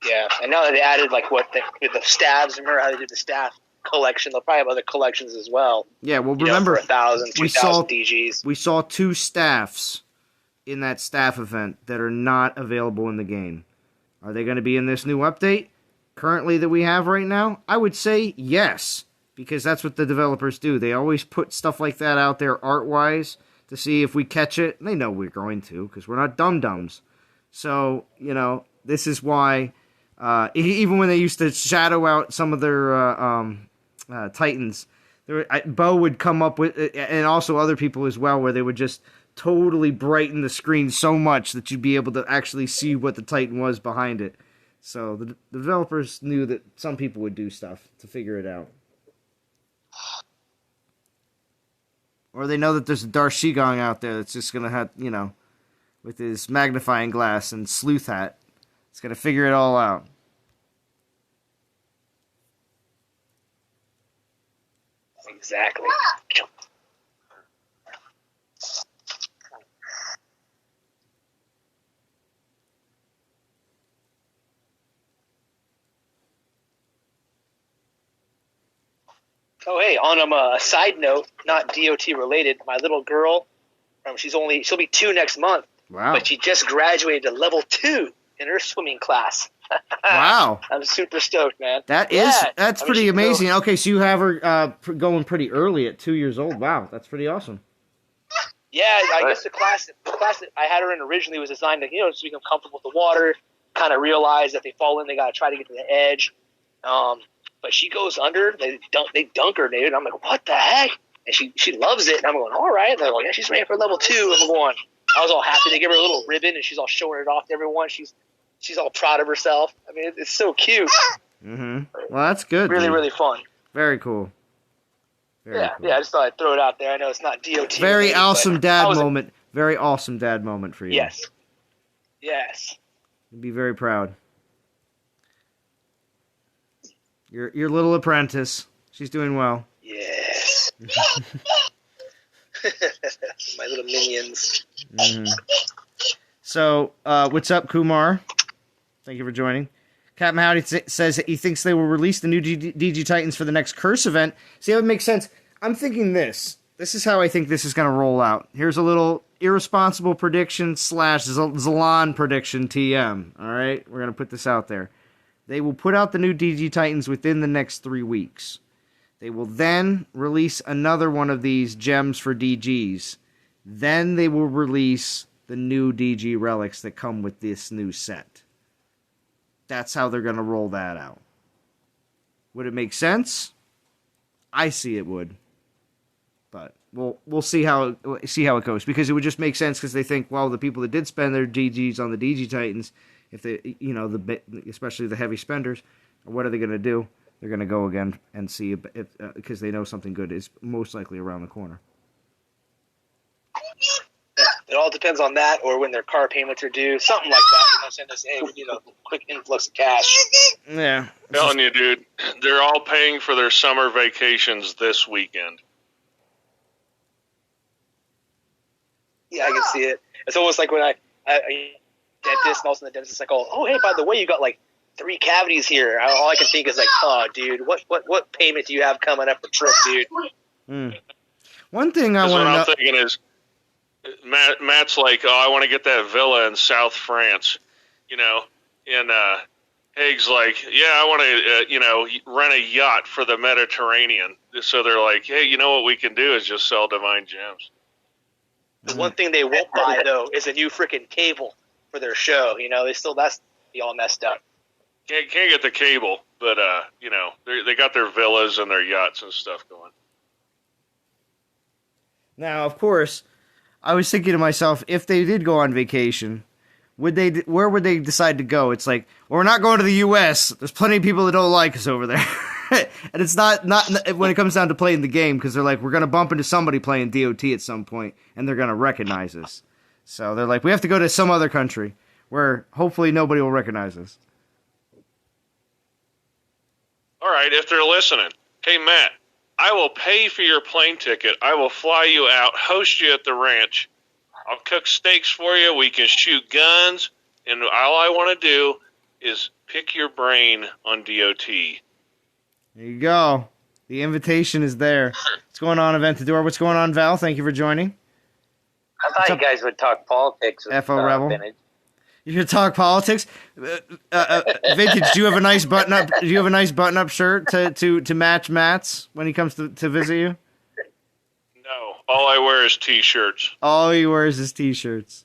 Yeah, and now that they added like the staffs, remember how they did the staff collection? They'll probably have other collections as well. Yeah, well, remember, for 1,000, 2,000 DGs. We saw 2 staffs in that staff event that are not available in the game. Are they going to be in this new update currently that we have right now? I would say yes, because that's what the developers do. They always put stuff like that out there art-wise to see if we catch it. And they know we're going to, because we're not dum-dums. So, this is why, even when they used to shadow out some of their Titans, Bo would come up with, and also other people as well, where they would just totally brighten the screen so much that you'd be able to actually see what the Titan was behind it. So the developers knew that some people would do stuff to figure it out. Or they know that there's a Darth Shigong out there that's just going to have, with his magnifying glass and sleuth hat, it's going to figure it all out. Exactly. Oh, hey, on a side note, not DOT related, my little girl, she'll be 2 next month. Wow. But she just graduated to level 2 in her swimming class. Wow. I'm super stoked, man. That's pretty amazing. Okay, so you have her going pretty early at 2 years old. Wow, that's pretty awesome. Yeah, I guess the class that I had her in originally was designed to, to become comfortable with the water, kind of realize that they fall in, they got to try to get to the edge. But she goes under, they dunk her, dude. I'm like, what the heck? And she loves it. And I'm going, all right. And they're like, yeah, she's ready for level 2. And I'm going, I was all happy to give her a little ribbon, and she's all showing it off to everyone. She's all proud of herself. I mean, it's so cute. Mm-hmm. Well, that's good. Really, dude. really fun. Very cool. Very cool. I just thought I'd throw it out there. I know it's not DOT. Very awesome dad moment. Very awesome dad moment for you. Yes. You'd be very proud. Your little apprentice. She's doing well. Yes. My little minions. Mm-hmm. So, what's up, Kumar? Thank you for joining. Captain Howdy says that he thinks they will release the new DG Titans for the next Curse event. See, that would make sense. I'm thinking this. This is how I think this is going to roll out. Here's a little irresponsible prediction / Zalon prediction TM. All right? We're going to put this out there. They will put out the new DG Titans within the next 3 weeks. They will then release another one of these gems for DGs. Then they will release the new DG relics that come with this new set. That's how they're going to roll that out. Would it make sense? I see it would. But we'll see how it goes, because it would just make sense, because they think, well, the people that did spend their DGs on the DG Titans, if they, especially the heavy spenders, what are they going to do? They're going to go again and see if because they know something good is most likely around the corner. It all depends on that, or when their car payments are due, something like that. Send us, hey, we need a quick influx of cash. Yeah, I'm telling you, dude, they're all paying for their summer vacations this weekend. Yeah, I can see it. It's almost like when I dentist, and all of a sudden the dentist is like, oh, hey, by the way, you got like 3 cavities here. All I can think is like, oh, dude, what payment do you have coming up for trip, dude? One thing I want to know. What I'm thinking is, Matt's like, oh, I want to get that villa in South France, and Haig's like, yeah, I want to, rent a yacht for the Mediterranean. So they're like, hey, you know what we can do is just sell Divine Gems. The one thing they won't buy, though, is a new freaking cable for their show. That's all messed up. Can't get the cable, but, they got their villas and their yachts and stuff going. Now, of course, I was thinking to myself, if they did go on vacation, where would they decide to go? It's like, well, we're not going to the U.S. There's plenty of people that don't like us over there. And it's not when it comes down to playing the game, because they're like, we're going to bump into somebody playing DOT at some point, and they're going to recognize us. So they're like, we have to go to some other country. where hopefully nobody will recognize us. All right, if they're listening. Hey, Matt, I will pay for your plane ticket. I will fly you out, host you at the ranch. I'll cook steaks for you. We can shoot guns. And all I want to do is pick your brain on DOT. There you go. The invitation is there. What's going on, Aventador? What's going on, Val? Thank you for joining. I thought you guys would talk politics. FO Rebel. Vintage. You should talk politics. Vintage, do you have a nice button-up? Do you have a nice button-up shirt to match Matt's when he comes to visit you? No, all I wear is T-shirts. All he wears is T-shirts.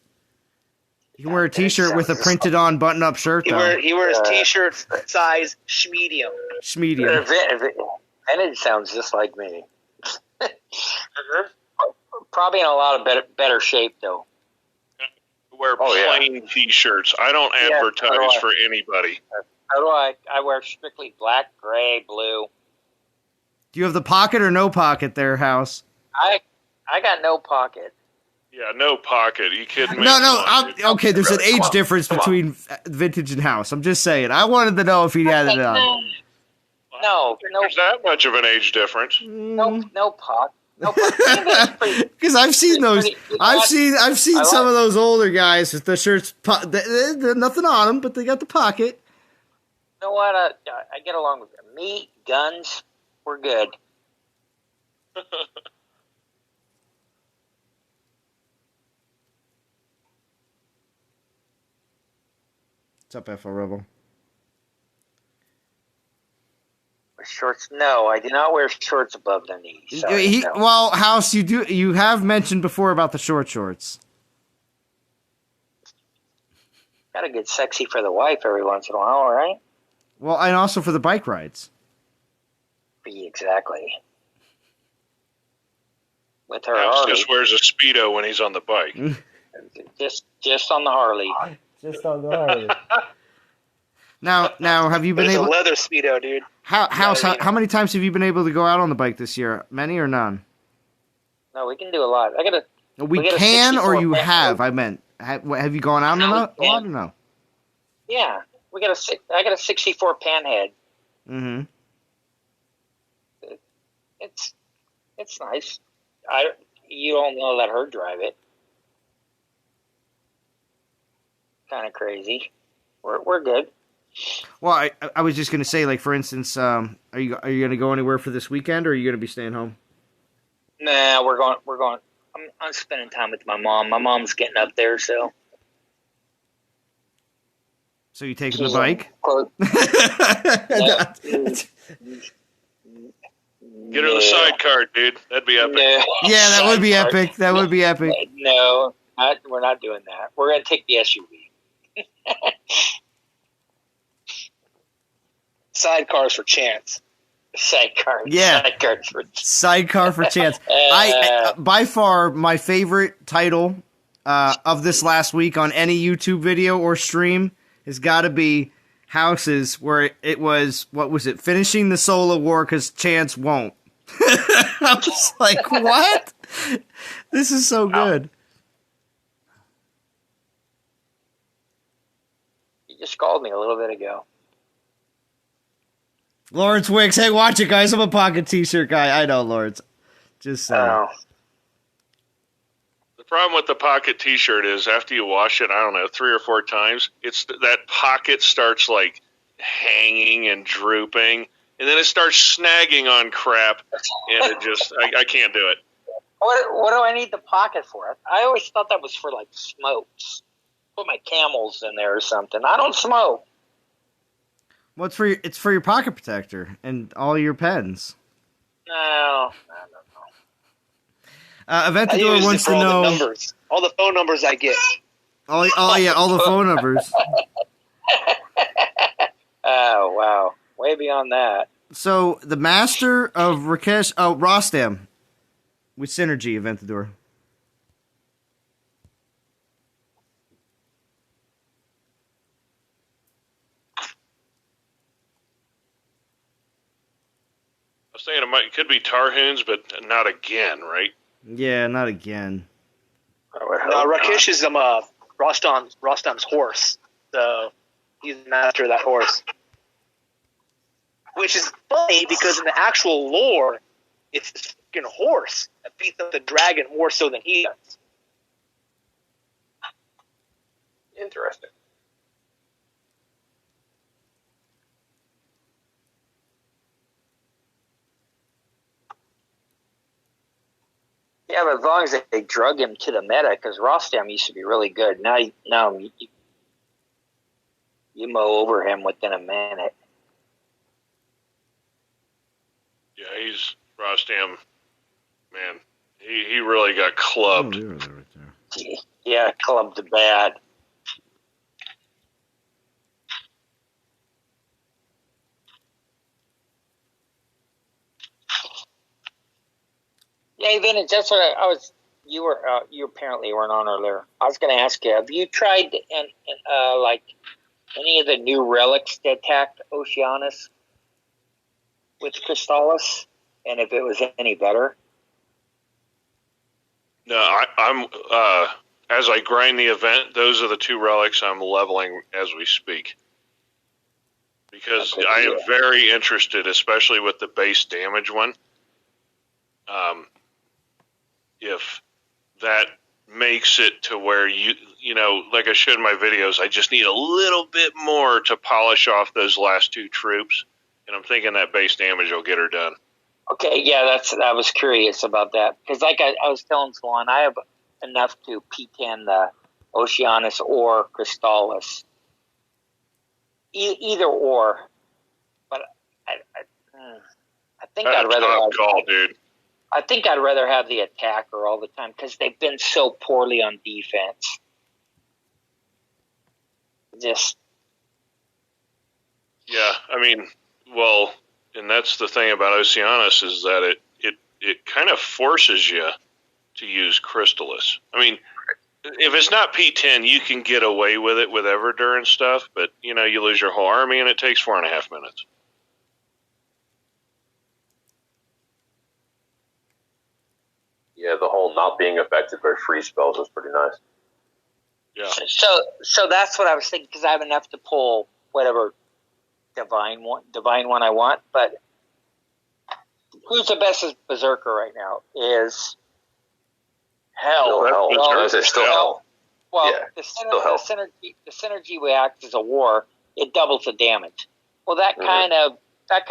You can wear a T-shirt with a printed-on button-up shirt, though. He wears T-shirts size schmedium. Schmedium. Vintage sounds just like me. Probably in a lot of better shape, though. Wear plain T-shirts. I don't advertise for anybody. How do I? I wear strictly black, gray, blue. Do you have the pocket or no pocket there, House? I got no pocket. Yeah, no pocket. You kidding me? No. Okay, there's an age difference between Vintage and House. I'm just saying. I wanted to know if he had it on. No. There's that much of an age difference. No pocket. Because I've seen those. I've seen some of those older guys with the shirts. They're nothing on them, but they got the pocket. You know what? I get along with them. Meat, guns, we're good. What's up, FO Rebel? Shorts? No, I do not wear shorts above the knees. Sorry, no. Well, House, you have mentioned before about the shorts. Gotta get sexy for the wife every once in a while, right? Well, and also for the bike rides. Exactly. With her House Harley. just wears a Speedo when he's on the bike. just on the Harley. Just on the Harley. Now, have you been able? It's a leather Speedo, dude. How many times have you been able to go out on the bike this year? Many or none? No, we can do a lot. We can, or you have? I meant, have you gone out a lot or no? Yeah, I got a 64 panhead. Mm-hmm. It's nice. You don't want to let her drive it. Kind of crazy. We're good. Well, I was just gonna say, like, for instance, are you gonna go anywhere for this weekend, or are you gonna be staying home? Nah, we're going. I'm spending time with my mom. My mom's getting up there, so. So you taking the bike? Get her the sidecar, dude. That'd be epic. No. Yeah, that would be epic. That would be epic. No, we're not doing that. We're gonna take the SUV. Sidecars for Chance. Sidecar. Yeah. Sidecar for Chance. I by far my favorite title of this last week on any YouTube video or stream has got to be Houses, where it was, what was it? Finishing the Solar War because Chance won't. I'm just like, what? This is so good. You just called me a little bit ago. Lawrence Wicks, hey, watch it, guys. I'm a pocket T-shirt guy. I know, Lawrence. Just saying. The problem with the pocket T-shirt is after you wash it, I don't know, 3 or 4 times, it's that pocket starts like hanging and drooping, and then it starts snagging on crap, and it just I can't do it. What do I need the pocket for? I always thought that was for like smokes. Put my Camels in there or something. I don't smoke. Well, it's for your pocket protector and all your pens. No. Aventador wants to know all the phone numbers I get. All the phone numbers. Oh wow, way beyond that. So the master of Rakesh, Rostam, with Synergy, Aventador. I was saying it could be Tarhoons, but not again, right? Yeah, not again. No, Rakesh is Rostam's horse. So he's the master of that horse. Which is funny because in the actual lore, it's this fucking horse that beats up the dragon more so than he does. Interesting. Yeah, but as long as they drug him to the meta, because Rostam used to be really good. Now you mow over him within a minute. Yeah, he's Rostam, man. He really got clubbed. Oh, you're right there. Yeah, clubbed bad. Yeah, Vintage, that's what I was. You apparently weren't on earlier. I was going to ask you: have you tried like any of the new relics to attack Oceanus with Crystallis, and if it was any better? No, I'm as I grind the event, those are the two relics I'm leveling as we speak. Because Okay, I am very interested, especially with the base damage one. If that makes it to where you know, like I showed in my videos, I just need a little bit more to polish off those last two troops, and I'm thinking that base damage will get her done. Okay, yeah, I was curious about that because, like I was telling Swan, I have enough to P10 the Oceanus or Crystallis, either or. But I think I'd rather Tough have, call, dude. I think I'd rather have the attacker all the time because they've been so poorly on defense. Just Yeah, I mean, well, and that's the thing about Oceanus is that it kind of forces you to use Crystallis. I mean, if it's not P10, you can get away with it with Everdur and stuff, but, you know, you lose your whole army and it takes 4.5 minutes. Yeah, the whole not being affected by free spells is pretty nice. Yeah. so that's what I was thinking because I have enough to pull whatever divine one I want. But who's the best berserker right now is Hell. Still Hell. Well, Yeah, the synergy we act as a war, it doubles the damage. Well, that kind of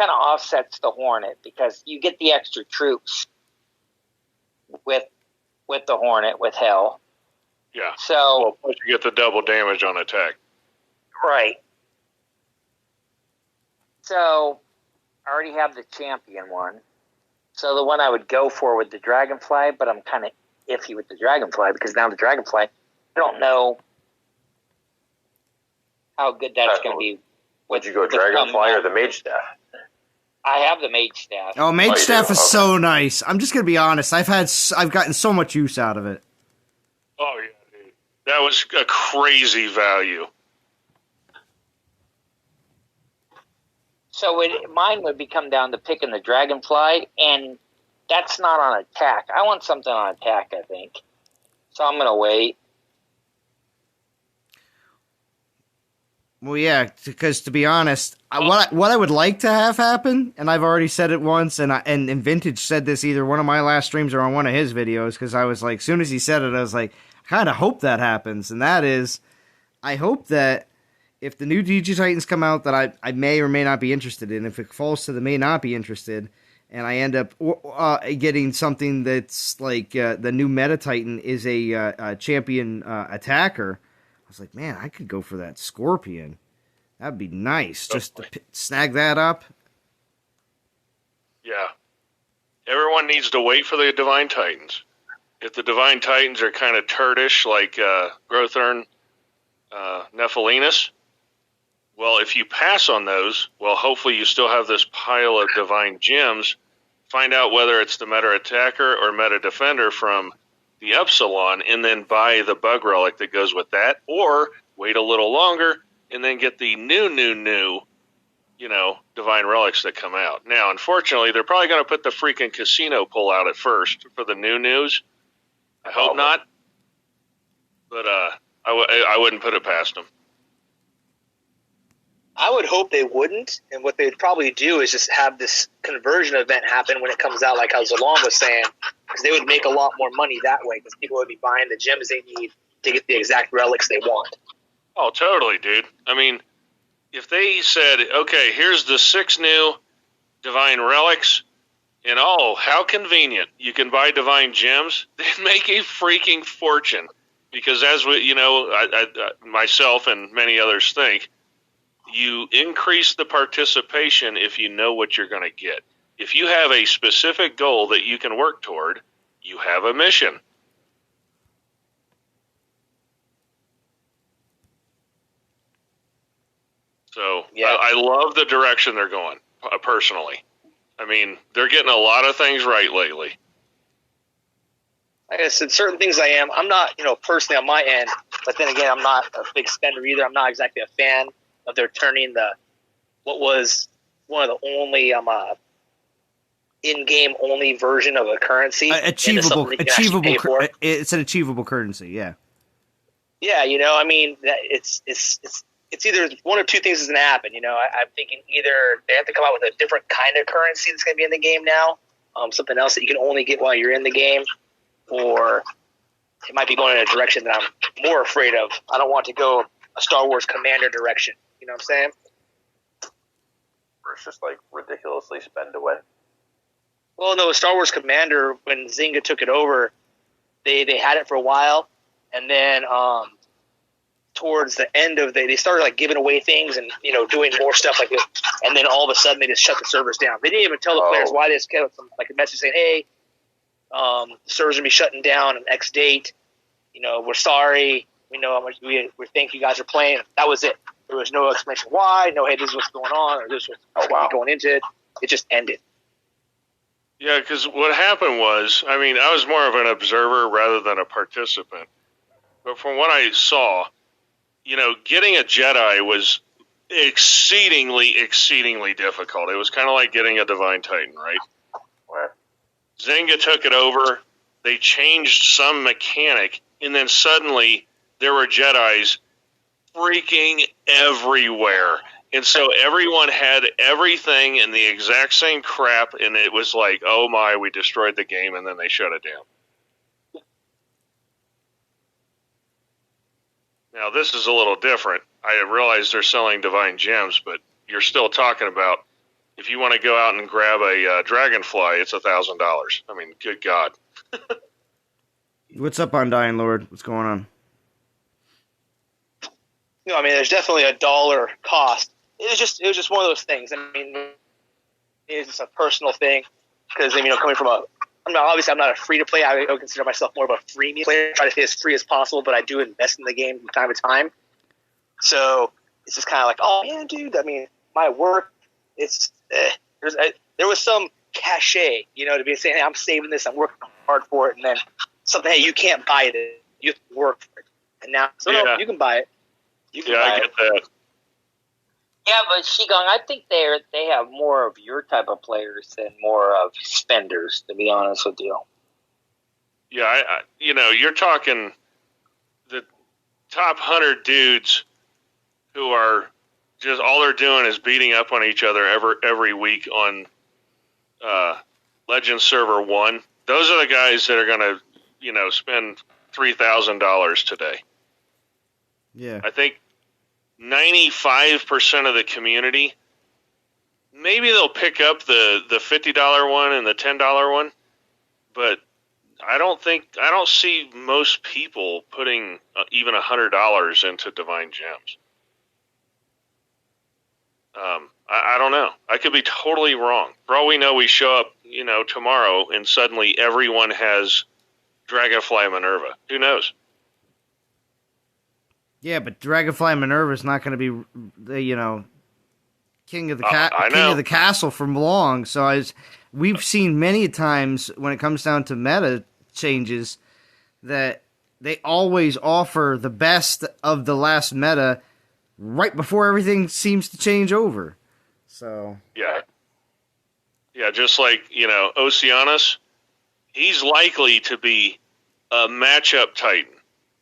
offsets the Hornet because you get the extra troops with the Hornet with Hell. Yeah. So well, plus you get the double damage on attack. right. So I already have the champion one. So the one I would go for with the Dragonfly, but I'm kind of iffy with the Dragonfly because now the Dragonfly, I don't know how good that's going to be. Would you go Dragonfly or the Mage Staff? I have the Mage Staff. Oh, Mage Staff is Okay. so nice. I'm just gonna be honest. I've gotten so much use out of it. Oh, yeah, dude. That was a crazy value. So mine would come down to picking the Dragonfly, and that's not on attack. I want something on attack, I think. So I'm going to wait. Well, yeah, because to be honest, what I would like to have happen, and I've already said it once, and Vintage said this either one of my last streams or on one of his videos, because I was like, as soon as he said it, I was like, I kind of hope that happens, and that is, I hope that if the new DG Titans come out that I may or may not be interested in, if it falls to the may not be interested, and I end up getting something that's like the new Meta Titan is a champion attacker, I was like, man, I could go for that Scorpion. That'd be nice, just to snag that up. Yeah. Everyone needs to wait for the Divine Titans. If the Divine Titans are kind of turdish, like Growthern, Nephilinus, well, if you pass on those, well, hopefully you still have this pile of Divine Gems. Find out whether it's the Meta Attacker or Meta Defender from the Upsilon, and then buy the Bug Relic that goes with that, or wait a little longer and then get the new, Divine Relics that come out. Now, unfortunately, they're probably going to put the freaking Casino pull out at first for the new news. I hope not. But I wouldn't put it past them. I would hope they wouldn't, and what they'd probably do is just have this conversion event happen when it comes out, like how Zalon was saying, because they would make a lot more money that way, because people would be buying the gems they need to get the exact relics they want. Oh, totally, dude. I mean, if they said, okay, here's the 6 new divine relics, and oh, how convenient, you can buy divine gems, they'd make a freaking fortune. Because as we, I myself and many others think, you increase the participation if you know what you're going to get. If you have a specific goal that you can work toward, you have a mission. So yeah. I love the direction they're going, personally. I mean, they're getting a lot of things right lately. Like I said, certain things I'm not, personally on my end, but then again, I'm not a big spender either. I'm not exactly a fan of their turning what was one of the only in-game only version of a currency achievable. It's an achievable currency, yeah. Yeah, I mean, it's either one or two things is going to happen. I'm thinking either they have to come out with a different kind of currency that's going to be in the game now, something else that you can only get while you're in the game, or it might be going in a direction that I'm more afraid of. I don't want to go a Star Wars Commander direction. You know what I'm saying? Or it's just like ridiculously spend to win. Well, no, Star Wars Commander, when Zynga took it over, they had it for a while, and then towards the end of they started like giving away things and doing more stuff like this, and then all of a sudden they just shut the servers down. They didn't even tell the players why. They just kept like a message saying, "Hey, the servers are gonna be shutting down on X date. We're sorry. We know how much we think you guys are playing." That was it. There was no explanation why. No, hey, this is what's going on, or this is what's going into it. It just ended. Yeah, because what happened was, I mean, I was more of an observer rather than a participant. But from what I saw, getting a Jedi was exceedingly, exceedingly difficult. It was kind of like getting a Divine Titan, right? Zynga took it over. They changed some mechanic, and then suddenly there were Jedis freaking everywhere. And so everyone had everything in the exact same crap, and it was like, oh my, we destroyed the game, and then they shut it down. Now, this is a little different. I realize they're selling divine gems, but you're still talking about, if you want to go out and grab a dragonfly, it's $1,000. I mean, good God. What's up, Undying Lord? What's going on? I mean, there's definitely a dollar cost. It was just one of those things. I mean, it's just a personal thing because coming from obviously I'm not a free to play. I would consider myself more of a freemium player. I try to stay as free as possible, but I do invest in the game from time to time. So it's just kind of like, oh man, dude. I mean, my work. It's there was some cachet, to be saying, hey, I'm saving this. I'm working hard for it, and then something. Hey, you can't buy it. You have to work for it. And now, no, you can buy it. I get that. Yeah, but Shigong, I think they have more of your type of players than more of spenders, to be honest with you. Yeah, you're talking the top 100 dudes who are just all they're doing is beating up on each other every week on Legends Server 1. Those are the guys that are going to, spend $3,000 today. Yeah. I think 95% of the community, maybe they'll pick up the $50 one and the $10 one, but I don't see most people putting even $100 into Divine Gems. I don't know. I could be totally wrong. For all we know, we show up, tomorrow, and suddenly everyone has Dragonfly Minerva. Who knows? Yeah, but Dragonfly Minerva is not going to be the king of the castle for long. So we've seen many times when it comes down to meta changes that they always offer the best of the last meta right before everything seems to change over. So yeah, just like Oceanus, he's likely to be a matchup Titan.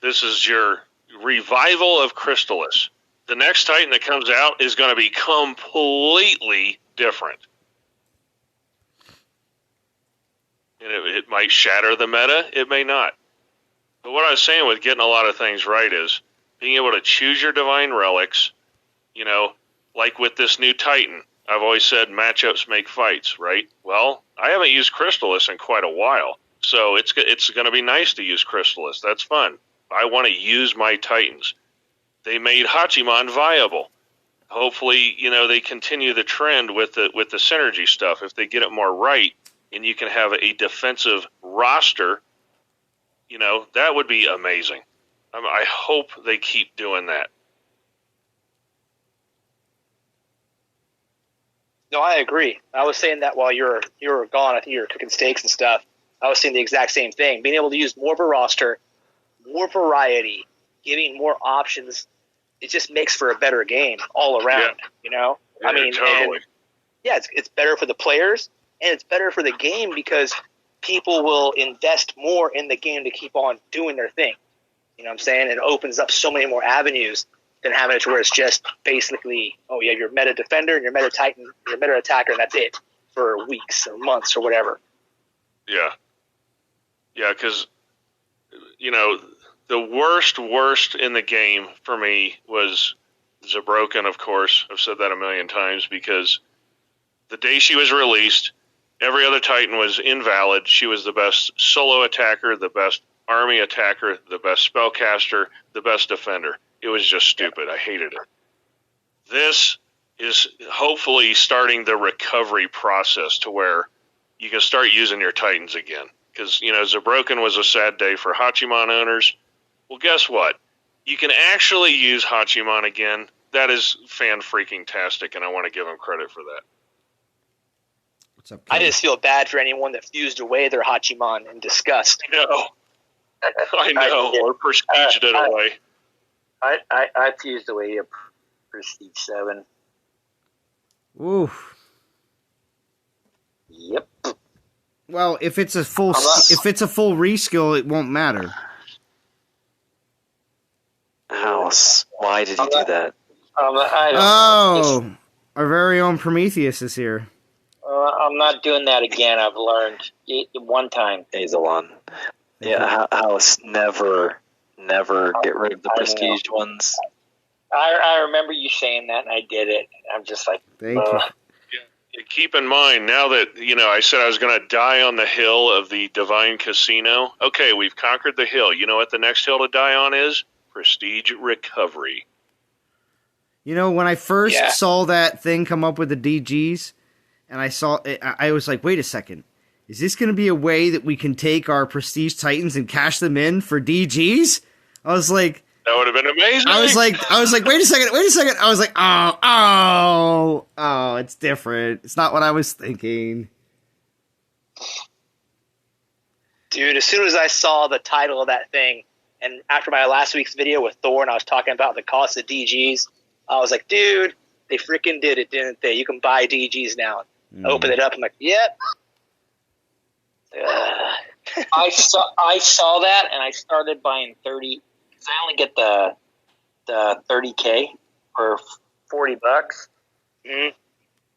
This is your revival of Crystallis. The next Titan that comes out is going to be completely different. And it might shatter the meta, it may not. But what I was saying with getting a lot of things right is being able to choose your divine relics, you know, like with this new Titan. I've always said matchups make fights, right? Well, I haven't used Crystallis in quite a while, so it's going to be nice to use Crystallis. That's fun. I want to use my Titans. They made Hachiman viable. Hopefully, you know, they continue the trend with the synergy stuff. If they get it more right, and you can have a defensive roster, you know, that would be amazing. I hope they keep doing that. No, I agree. I was saying that while you were gone. I think you were cooking steaks and stuff. I was saying the exact same thing. Being able to use more of a roster, more variety, giving more options, it just makes for a better game all around. Yeah. You know, yeah, I mean, totally. It's better for the players and it's better for the game because people will invest more in the game to keep on doing their thing. You know what I'm saying? It opens up so many more avenues than having it to where it's just basically, oh, you have your meta defender and your meta titan, your meta attacker, and that's it for weeks or months or whatever. Yeah. Yeah, because, you know, the worst in the game for me was Zabroken, of course. I've said that a million times because the day she was released, every other Titan was invalid. She was the best solo attacker, the best army attacker, the best spellcaster, the best defender. It was just stupid. I hated it. This is hopefully starting the recovery process to where you can start using your Titans again. Because, you know, Zabroken was a sad day for Hachiman owners. Well, guess what? You can actually use Hachiman again. That is fan-freaking-tastic, and I want to give him credit for that. What's up, Kenny? I just feel bad for anyone that fused away their Hachiman in disgust. I know, or prestiged it away. I fused away a Prestige 7. Oof. Yep. Well, if it's a full reskill, it won't matter. House, why did he do that? I don't know. Our very own Prometheus is here. I'm not doing that again. I've learned one time. Hazelon. Yeah, House, never get rid of the prestige ones. I remember you saying that, and I did it. I'm just like, thank you. Yeah, keep in mind, now that, you know, I said I was going to die on the hill of the Divine Casino. Okay, we've conquered the hill. You know what the next hill to die on is? Prestige Recovery. You know, when I first saw that thing come up with the DGs, and I saw it, I was like, wait a second. Is this going to be a way that we can take our Prestige Titans and cash them in for DGs? I was like... That would have been amazing. I was like, wait a second. I was like, oh, it's different. It's not what I was thinking. Dude, as soon as I saw the title of that thing, and after my last week's video with Thor, and I was talking about the cost of DGs, I was like, dude, they freaking did it, didn't they? You can buy DGs now. I opened it up, I'm like, yep. I saw that, and I started buying 30. Because I only get the 30K for $40. Mm-hmm.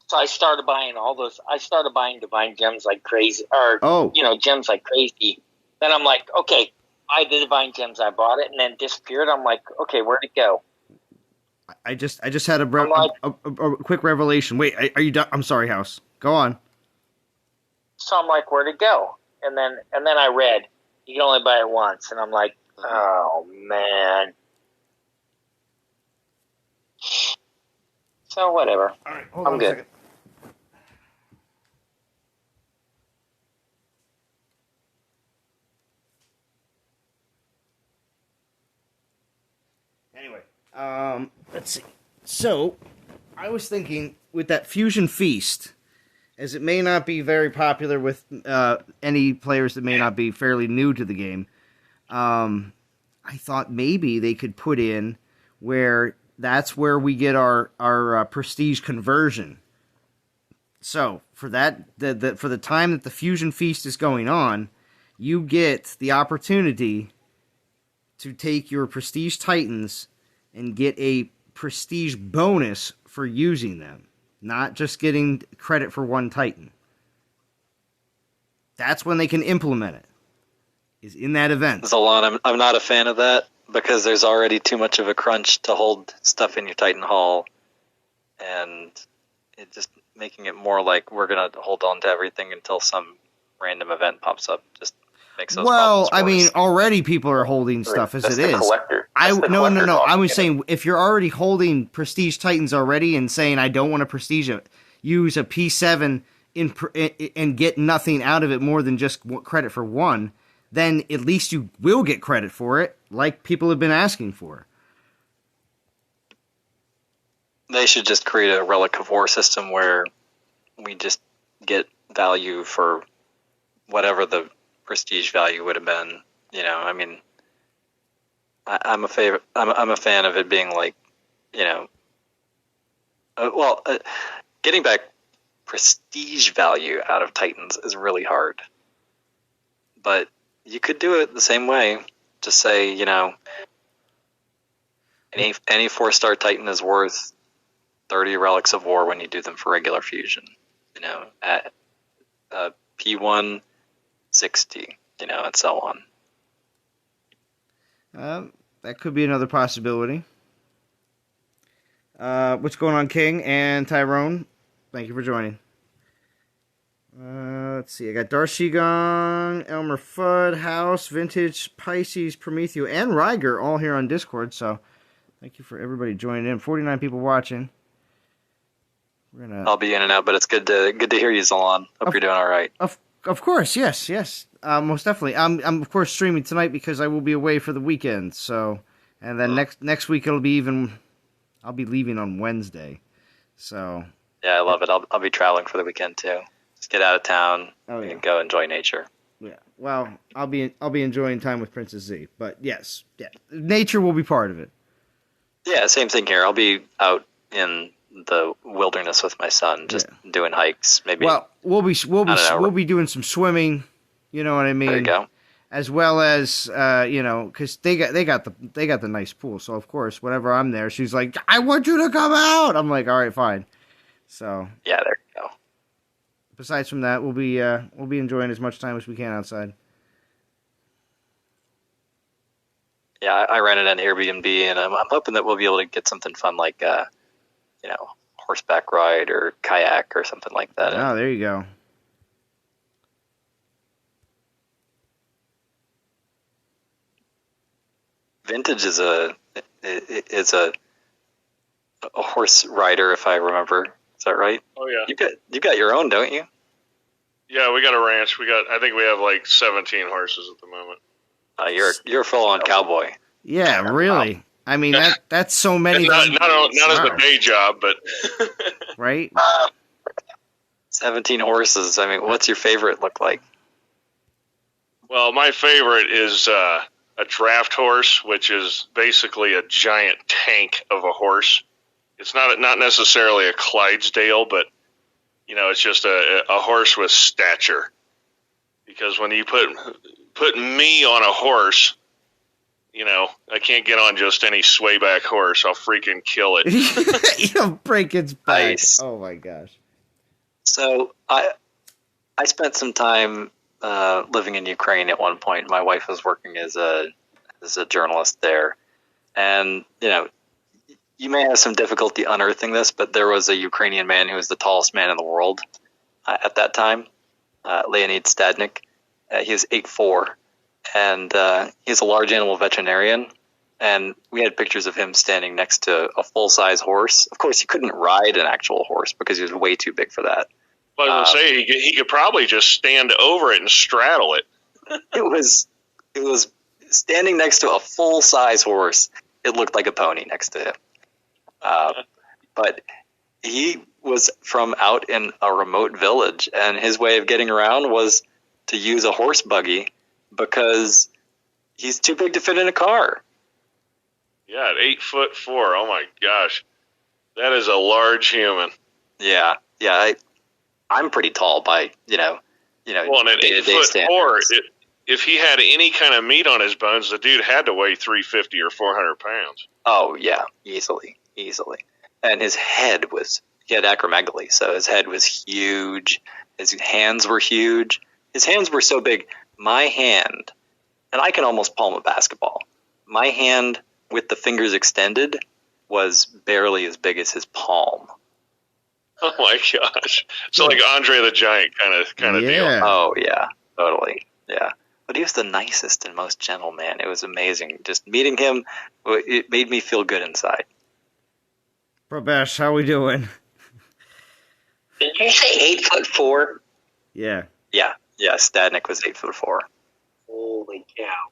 So I started buying all those. I started buying divine gems like crazy, gems like crazy. Then I'm like, okay, buy the divine gems. I bought it, and then disappeared. I'm like, okay, where'd it go? I just had a quick revelation. Wait, are you done? I'm sorry, House. Go on. So I'm like, where'd it go? And then I read you can only buy it once, and I'm like, oh man. So whatever. All right, hold I'm on good. a second. Anyway, let's see. So, I was thinking with that Fusion Feast, as it may not be very popular with any players that may not be fairly new to the game, I thought maybe they could put in where that's where we get our prestige conversion. So for that, for the time that the Fusion Feast is going on, you get the opportunity to take your Prestige Titans and get a Prestige bonus for using them, not just getting credit for one Titan. That's when they can implement it, is in that event. Zalon, I'm not a fan of that, because there's already too much of a crunch to hold stuff in your Titan Hall, and it just making it more like we're going to hold on to everything until some random event pops up just makes those problems worse. I mean, already people are holding stuff as That's it the is. Collector. No. I was saying, if you're already holding Prestige Titans already and saying, I don't want to Prestige it, use a P7 and get nothing out of it more than just credit for one, then at least you will get credit for it, like people have been asking for. They should just create a Relic of War system where we just get value for whatever the prestige value would have been. You know, I mean, I'm a fan of it being like, you know, getting back prestige value out of Titans is really hard. But you could do it the same way. Just say, you know, any 4-star Titan is worth 30 Relics of War when you do them for regular fusion. You know, at P1, 60, you know, and so on. That could be another possibility. What's going on, King and Tyrone? Thank you for joining. Let's see. I got Darshigon, Elmer Fudd, House, Vintage, Pisces, Prometheus, and Ryger all here on Discord. So thank you for everybody joining in. 49 people watching. I'll be in and out, but it's good to hear you, Zalon. Hope you're doing all right. Of course, yes. Most definitely. I'm of course streaming tonight because I will be away for the weekend. So, and then next week it'll be even. I'll be leaving on Wednesday. So. Yeah, I love it. I'll be traveling for the weekend too. Just get out of town and go enjoy nature. Yeah. Well, I'll be enjoying time with Princess Z. But yes, nature will be part of it. Yeah, same thing here. I'll be out in the wilderness with my son, just doing hikes. Maybe. Well, we'll be doing some swimming. You know what I mean? There you go. As well as you know, because they got the nice pool. So of course, whenever I'm there, she's like, "I want you to come out." I'm like, "All right, fine." So yeah, there you go. Besides from that, we'll be enjoying as much time as we can outside. Yeah, I rented an Airbnb, and I'm hoping that we'll be able to get something fun like, you know, horseback ride or kayak or something like that. Oh, there you go. Vintage is a horse rider, if I remember. Is that right? Oh yeah. You got your own, don't you? Yeah, we got a ranch. I think we have like 17 horses at the moment. You're a full-on cowboy. Yeah, really. Wow. I mean, that's so many. Not as a day job, but right. 17 horses. I mean, what's your favorite look like? Well, my favorite is a draft horse, which is basically a giant tank of a horse. It's not necessarily a Clydesdale, but you know, it's just a horse with stature. Because when you put me on a horse, you know, I can't get on just any swayback horse. I'll freaking kill it. You'll break its back. Nice. Oh my gosh. So I spent some time living in Ukraine at one point. My wife was working as a journalist there, and you know, you may have some difficulty unearthing this, but there was a Ukrainian man who was the tallest man in the world at that time, Leonid Stadnik. He was 8'4", and he's a large animal veterinarian. And we had pictures of him standing next to a full-size horse. Of course, he couldn't ride an actual horse because he was way too big for that. Well, I was going to say, he could probably just stand over it and straddle it. It was standing next to a full-size horse. It looked like a pony next to him. But he was from out in a remote village, and his way of getting around was to use a horse buggy because he's too big to fit in a car. Yeah, at 8'4". Oh my gosh, that is a large human. Yeah. I'm pretty tall by you know. Well, and at 8'4", if he had any kind of meat on his bones, the dude had to weigh 350 or 400 pounds. Oh, yeah, easily. And his head he had acromegaly, so his head was huge. His hands were huge. His hands were so big, my hand, and I can almost palm a basketball, my hand with the fingers extended was barely as big as his palm. Oh my gosh! So like Andre the Giant kind of deal. Oh yeah, totally. Yeah, but he was the nicest and most gentle man. It was amazing. Just meeting him, it made me feel good inside. Probesh, how we doing? Did you say 8'4"? Yeah. Yeah. Stadnik was 8'4". Holy cow!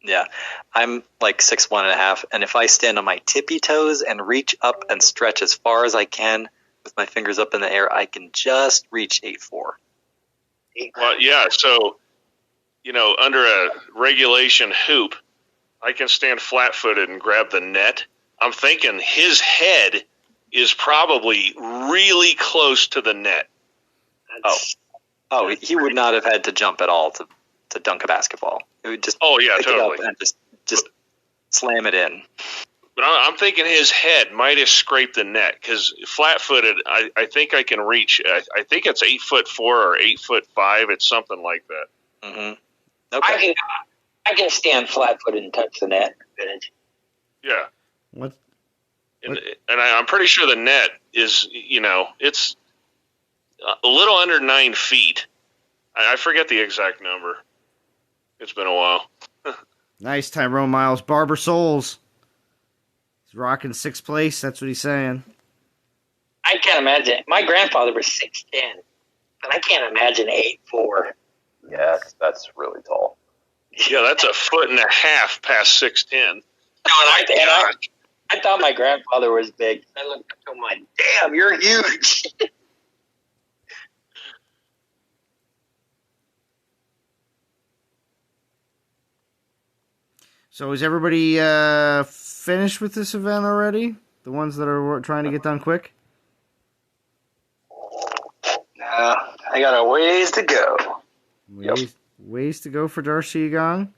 Yeah, I'm like 6'1.5", and if I stand on my tippy toes and reach up and stretch as far as I can with my fingers up in the air, I can just reach 8'4". Well, yeah. So, under a regulation hoop, I can stand flat-footed and grab the net. I'm thinking his head is probably really close to the net. Oh, he would not have had to jump at all to dunk a basketball. It would just pick totally. it up and just slam it in. But I'm thinking his head might have scraped the net because flat-footed, I think I can reach. I think it's 8'4" or 8'5". It's something like that. Mm-hmm. Okay. I can stand flat-footed and touch the net. Yeah. What? And I'm pretty sure the net is, it's a little under 9 feet. I forget the exact number. It's been a while. Nice, Tyrone Miles. Barber Souls. He's rocking 6th place. That's what he's saying. I can't imagine. My grandfather was 6'10", but I can't imagine 8'4". Yeah, that's really tall. Yeah, that's 1.5 feet past 6'10". I thought my grandfather was big. I looked up to him like, damn, you're huge. So is everybody finished with this event already? The ones that are trying to get done quick? I got a ways to go. Ways to go for Darcy Gong?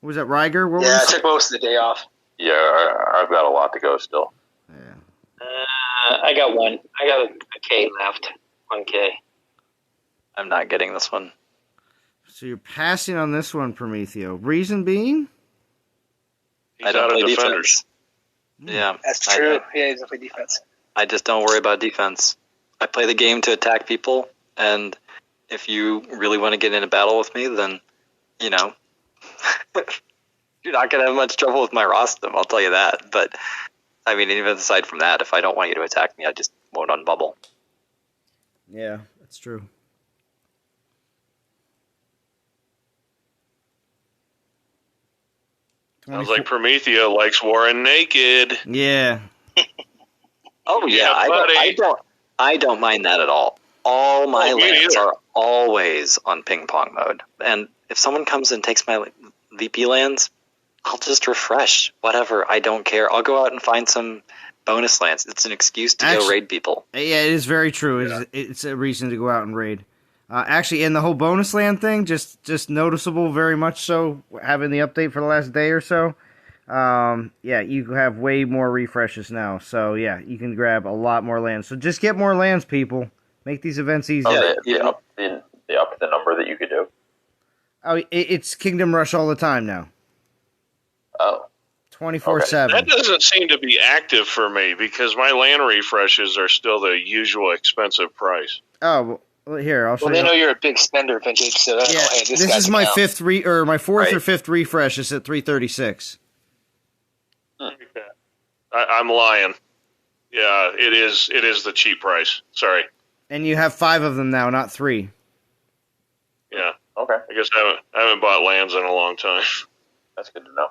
Was that Riger? I took most of the day off. Yeah, I've got a lot to go still. Yeah. I got one. I got a K left. 1K. I'm not getting this one. So you're passing on this one, Prometheo. Reason being? I don't play defense. Yeah. That's true. He doesn't play defense. I just don't worry about defense. I play the game to attack people, and if you really want to get in a battle with me, then, you're not going to have much trouble with my rostrum, I'll tell you that. But, even aside from that, if I don't want you to attack me, I just won't unbubble. Yeah, that's true. Sounds like Prometheo likes Warren naked. Yeah. Oh yeah, I don't mind that at all. All my lands are always on ping pong mode, and if someone comes and takes my VP lands, I'll just refresh. Whatever, I don't care. I'll go out and find some bonus lands. It's an excuse to go raid people. Yeah, it is very true. Yeah. It's a reason to go out and raid. Actually, and the whole bonus land thing, just noticeable very much so, having the update for the last day or so. Yeah, you have way more refreshes now. So, yeah, you can grab a lot more lands. So just get more lands, people. Make these events easier. Oh, they up the number that you could do? Oh, it's Kingdom Rush all the time now. Oh. 24/7. That doesn't seem to be active for me because my land refreshes are still the usual expensive price. Oh, well, here, I'll show you. Well, they know you're a big spender, Vintage, so hey, this is my count. my fourth or fifth refresh is at 336. I'm lying. Yeah, it is the cheap price. Sorry. And you have 5 of them now, not 3. Yeah. Okay. I guess I haven't bought lands in a long time. That's good to know.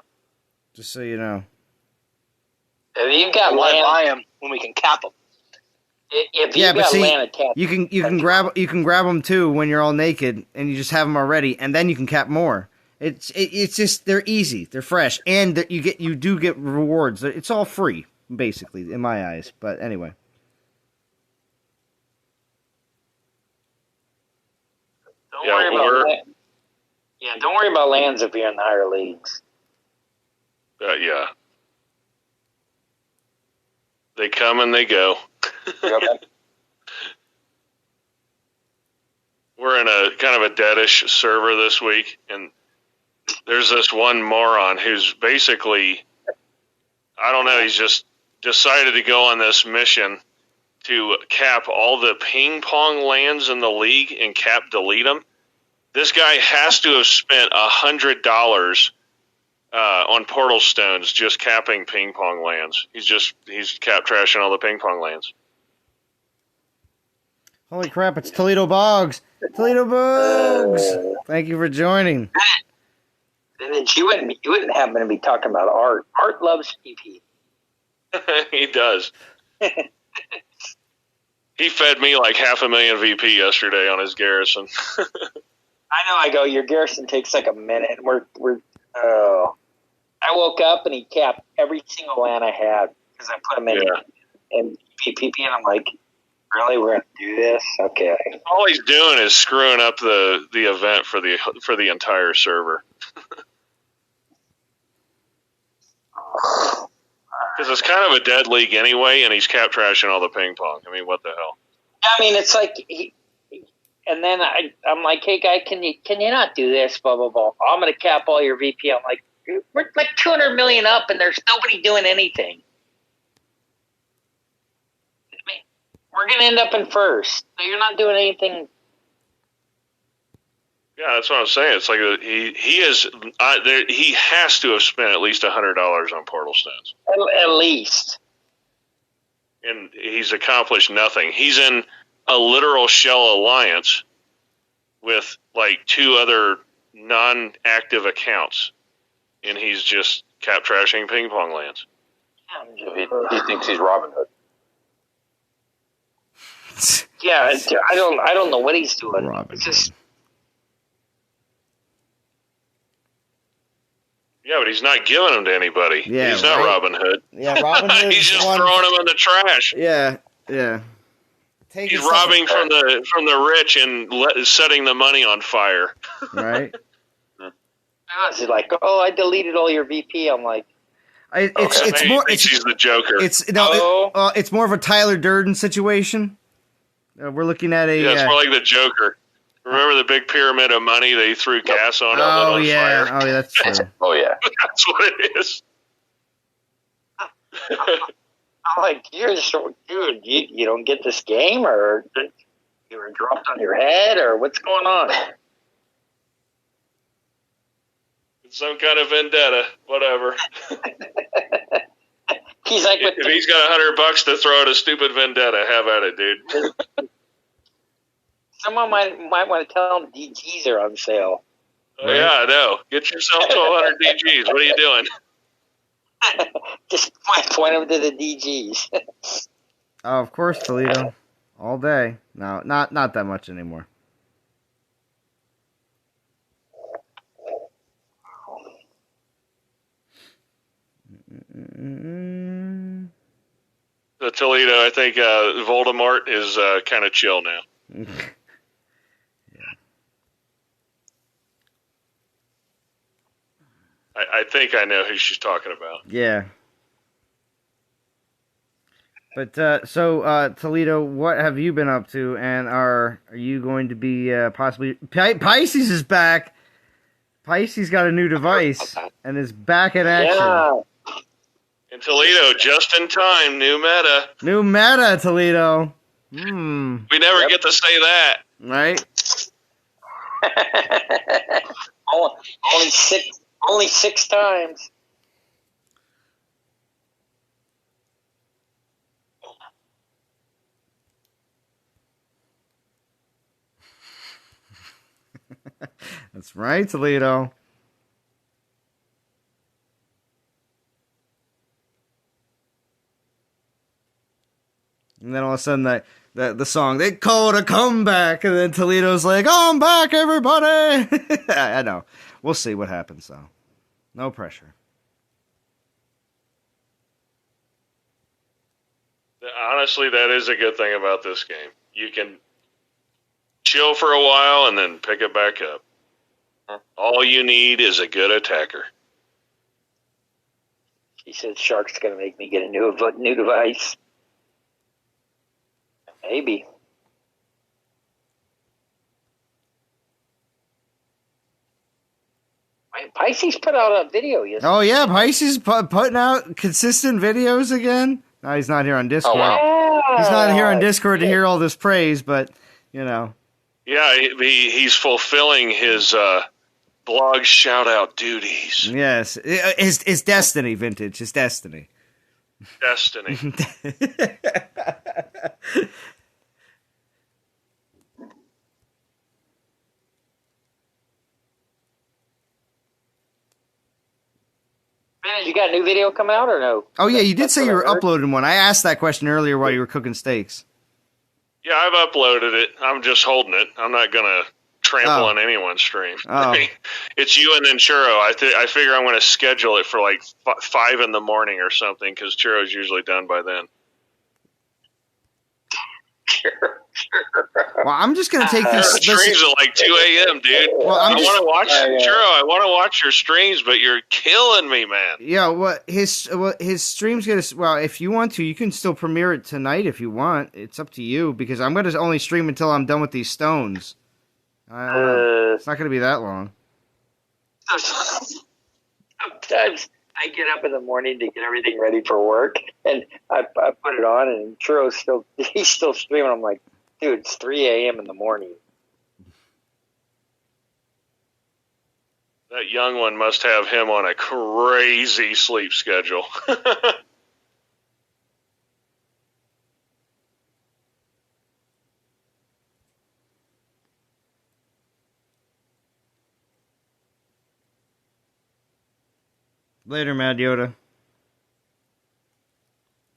Just so you know. If you've got Why land, buy them when we can cap them? If you've got land attached, you can grab them too when you're all naked, and you just have them already, and then you can cap more. It's just they're easy, they're fresh, and you do get rewards. It's all free, basically, in my eyes. But anyway. don't worry about that. Yeah, don't worry about lands if you're in the higher leagues. Yeah. They come and they go. Yep. We're in a kind of a deadish server this week, and there's this one moron who's basically, I don't know, he's just decided to go on this mission to cap all the ping pong lands in the league and cap delete them. This guy has to have spent $100 on portal stones just capping ping pong lands. He's cap trashing all the ping pong lands. Holy crap, it's Toledo Boggs! Toledo Boggs! Thank you for joining. And then you wouldn't happen to be talking about Art. Art loves PP. He does. He fed me like 500,000 VP yesterday on his garrison. I know. I go. Your garrison takes like a minute. I woke up and he capped every single land I had because I put him in PPP, and I'm like, really, we're gonna do this? Okay. All he's doing is screwing up the event for the entire server. Because it's kind of a dead league anyway, and he's cap trashing all the ping pong. I mean, what the hell? I mean, it's like, and then I'm like, hey guy, can you not do this? Blah blah blah. I'm gonna cap all your VP. I'm like, we're like 200 million up, and there's nobody doing anything. I mean, we're gonna end up in first, so you're not doing anything. Yeah, that's what I'm saying. It's like he has to have spent at least $100 on portal stones. At least. And he's accomplished nothing. He's in a literal shell alliance with like 2 other non-active accounts, and he's just cap trashing ping pong lands. He thinks he's Robin Hood. Yeah, I don't know what he's doing. It's just. Yeah, but he's not giving them to anybody. Yeah, he's not Robin Hood. Yeah, Robin Hood. He's just throwing them in the trash. Yeah. He's robbing from the rich and setting the money on fire. Right. He's like, oh, I deleted all your VP. I'm like, it's more. He's the Joker. It's more of a Tyler Durden situation. We're looking at a. Yeah, it's more like the Joker. Remember the big pyramid of money they threw gas on? Oh on yeah, fire? oh yeah, that's true. Oh yeah, that's what it is. I'm like, dude, you don't get this game, or you were dropped on your head, or what's going on? It's some kind of vendetta, whatever. He's like, if he's got $100 to throw at a stupid vendetta, have at it, dude. Someone might want to tell him DGs are on sale. Oh, yeah, I know. Get yourself 1,200 DGs. What are you doing? Just point them to the DGs. Oh, of course, Toledo. All day. No, not that much anymore. The Toledo, I think Voldemort is kind of chill now. I think I know who she's talking about. Yeah. But so Toledo, what have you been up to? And are you going to be possibly Pisces is back? Pisces got a new device and is back in action. Yeah. In Toledo, just in time, new meta. New meta, Toledo. We never get to say that. Right? Only six times. That's right, Toledo. And then all of a sudden the song, they call it a comeback, and then Toledo's like, oh, I'm back, everybody. I know. We'll see what happens, though. No pressure. Honestly, that is a good thing about this game. You can chill for a while and then pick it back up. All you need is a good attacker. He said Shark's going to make me get a new device. Maybe. Pisces put out a video yesterday. Oh, yeah, Pisces putting out consistent videos again. No, he's not here on Discord. Oh, wow. He's not here on Discord to hear all this praise, but, you know. Yeah, he's fulfilling his blog shout-out duties. Yes. It's destiny, Vintage. It's destiny. Destiny. Man, you got a new video coming out or no? Oh, yeah, you did say you were uploading one. I asked that question earlier while you were cooking steaks. Yeah, I've uploaded it. I'm just holding it. I'm not going to trample on anyone's stream. Oh. It's you and then Churro. I figure I'm going to schedule it for like 5 in the morning or something because Churro's usually done by then. Well, I'm just going to take this. Streams at like 2 a.m., dude. Well, I want to watch Churro. I want to watch your streams, but you're killing me, man. Yeah, his stream's gonna. Well, if you want to, you can still premiere it tonight if you want. It's up to you because I'm gonna only stream until I'm done with these stones. It's not gonna be that long. Sometimes I get up in the morning to get everything ready for work, and I put it on, and Churro's still streaming. I'm like, dude, it's 3 a.m. in the morning. That young one must have him on a crazy sleep schedule. Later, Mad Yoda.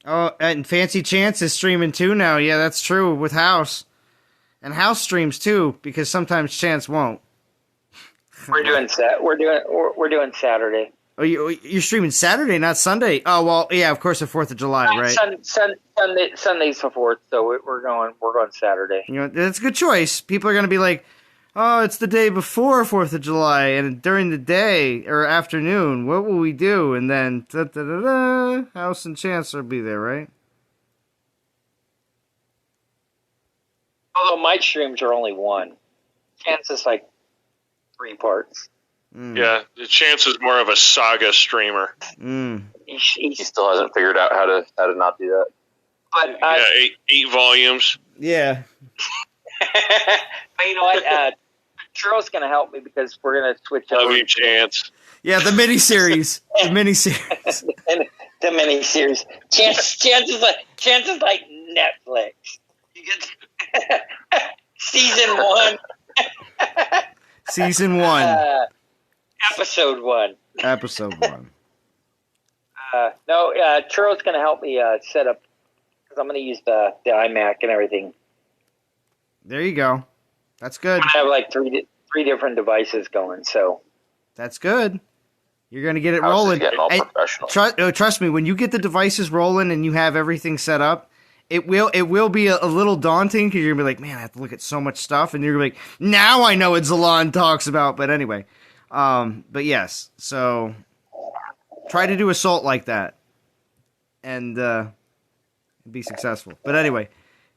Oh, and Fancy Chance is streaming too now. Yeah, that's true with House, and House streams too because sometimes Chance won't. We're doing Saturday. Oh, you're streaming Saturday, not Sunday. Oh well, yeah, of course, the 4th of July, right? Sunday's the 4th, so we're going Saturday. You know, that's a good choice. People are gonna be like, "Oh, it's the day before 4th of July, and during the day or afternoon, what will we do?" And then House and Chance will be there, right? Although my streams are only one, Chance is like 3 parts. Yeah, the Chance is more of a saga streamer. He still hasn't figured out how to not do that. But yeah, 8 volumes. Yeah. But you know what? Churro's going to help me because we're going to switch Love over. you, Chance. Yeah, the miniseries. The miniseries. The miniseries. Chance is like Netflix. You get season 1. Season 1. Episode 1. Episode 1. No, Churro's going to help me set up because I'm going to use the iMac and everything. There you go. That's good. I have like three different devices going, so that's good. You're going to get it rolling. Getting all professional. Trust me, when you get the devices rolling and you have everything set up, it will be a little daunting because you're going to be like, man, I have to look at so much stuff. And you're going to be like, now I know what Zalon talks about. But anyway, but yes, so try to do Assault like that and be successful. But anyway,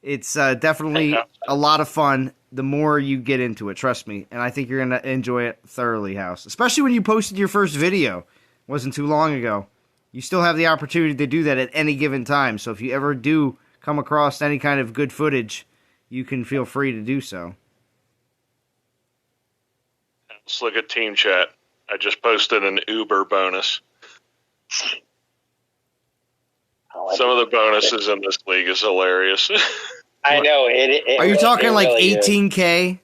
it's definitely a lot of fun the more you get into it, trust me. And I think you're going to enjoy it thoroughly, House. Especially when you posted your first video. It wasn't too long ago. You still have the opportunity to do that at any given time. So if you ever do come across any kind of good footage, you can feel free to do so. Let's look at Team Chat. I just posted an Uber bonus. Some of the bonuses in this league is hilarious. I know it. Are you talking like really 18K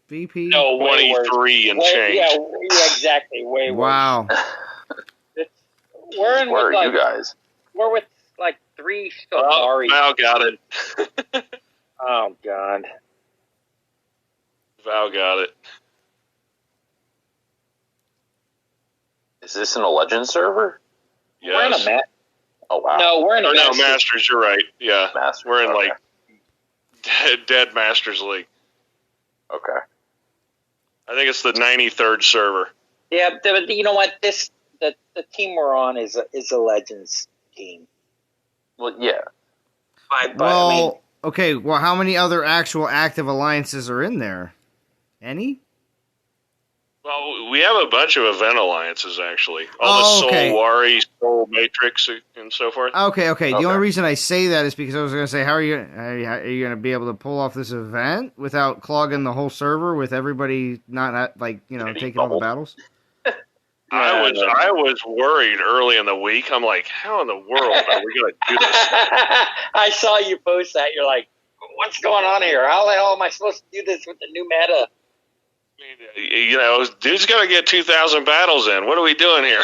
VP? No, 23 and change. Yeah, exactly. Way worse. Wow. We're in Where with are like, you guys? We're with like 3 Oh, Stellaris. Val got it. Oh God. Val got it. Is this in a Legend server? Yes. We're in a mat. Oh wow. No, we're in a No, Masters, you're right. Yeah. Masters, We're in okay. like dead Masters League. Okay. I think it's the 93rd server. Yeah, but you know what? The team we're on is a Legends team. Well, yeah. But I mean, okay. Well, how many other actual active alliances are in there? Any? Well, we have a bunch of event alliances, actually. All the okay. Soul Wari, Soul Matrix, and so forth. Okay. The only reason I say that is because I was going to say, how are you going to be able to pull off this event without clogging the whole server with everybody not taking all the battles? I was worried early in the week. I'm like, how in the world are we going to do this? I saw you post that. You're like, what's going on here? How the hell am I supposed to do this with the new meta? Dude's got to get 2,000 battles in. What are we doing here?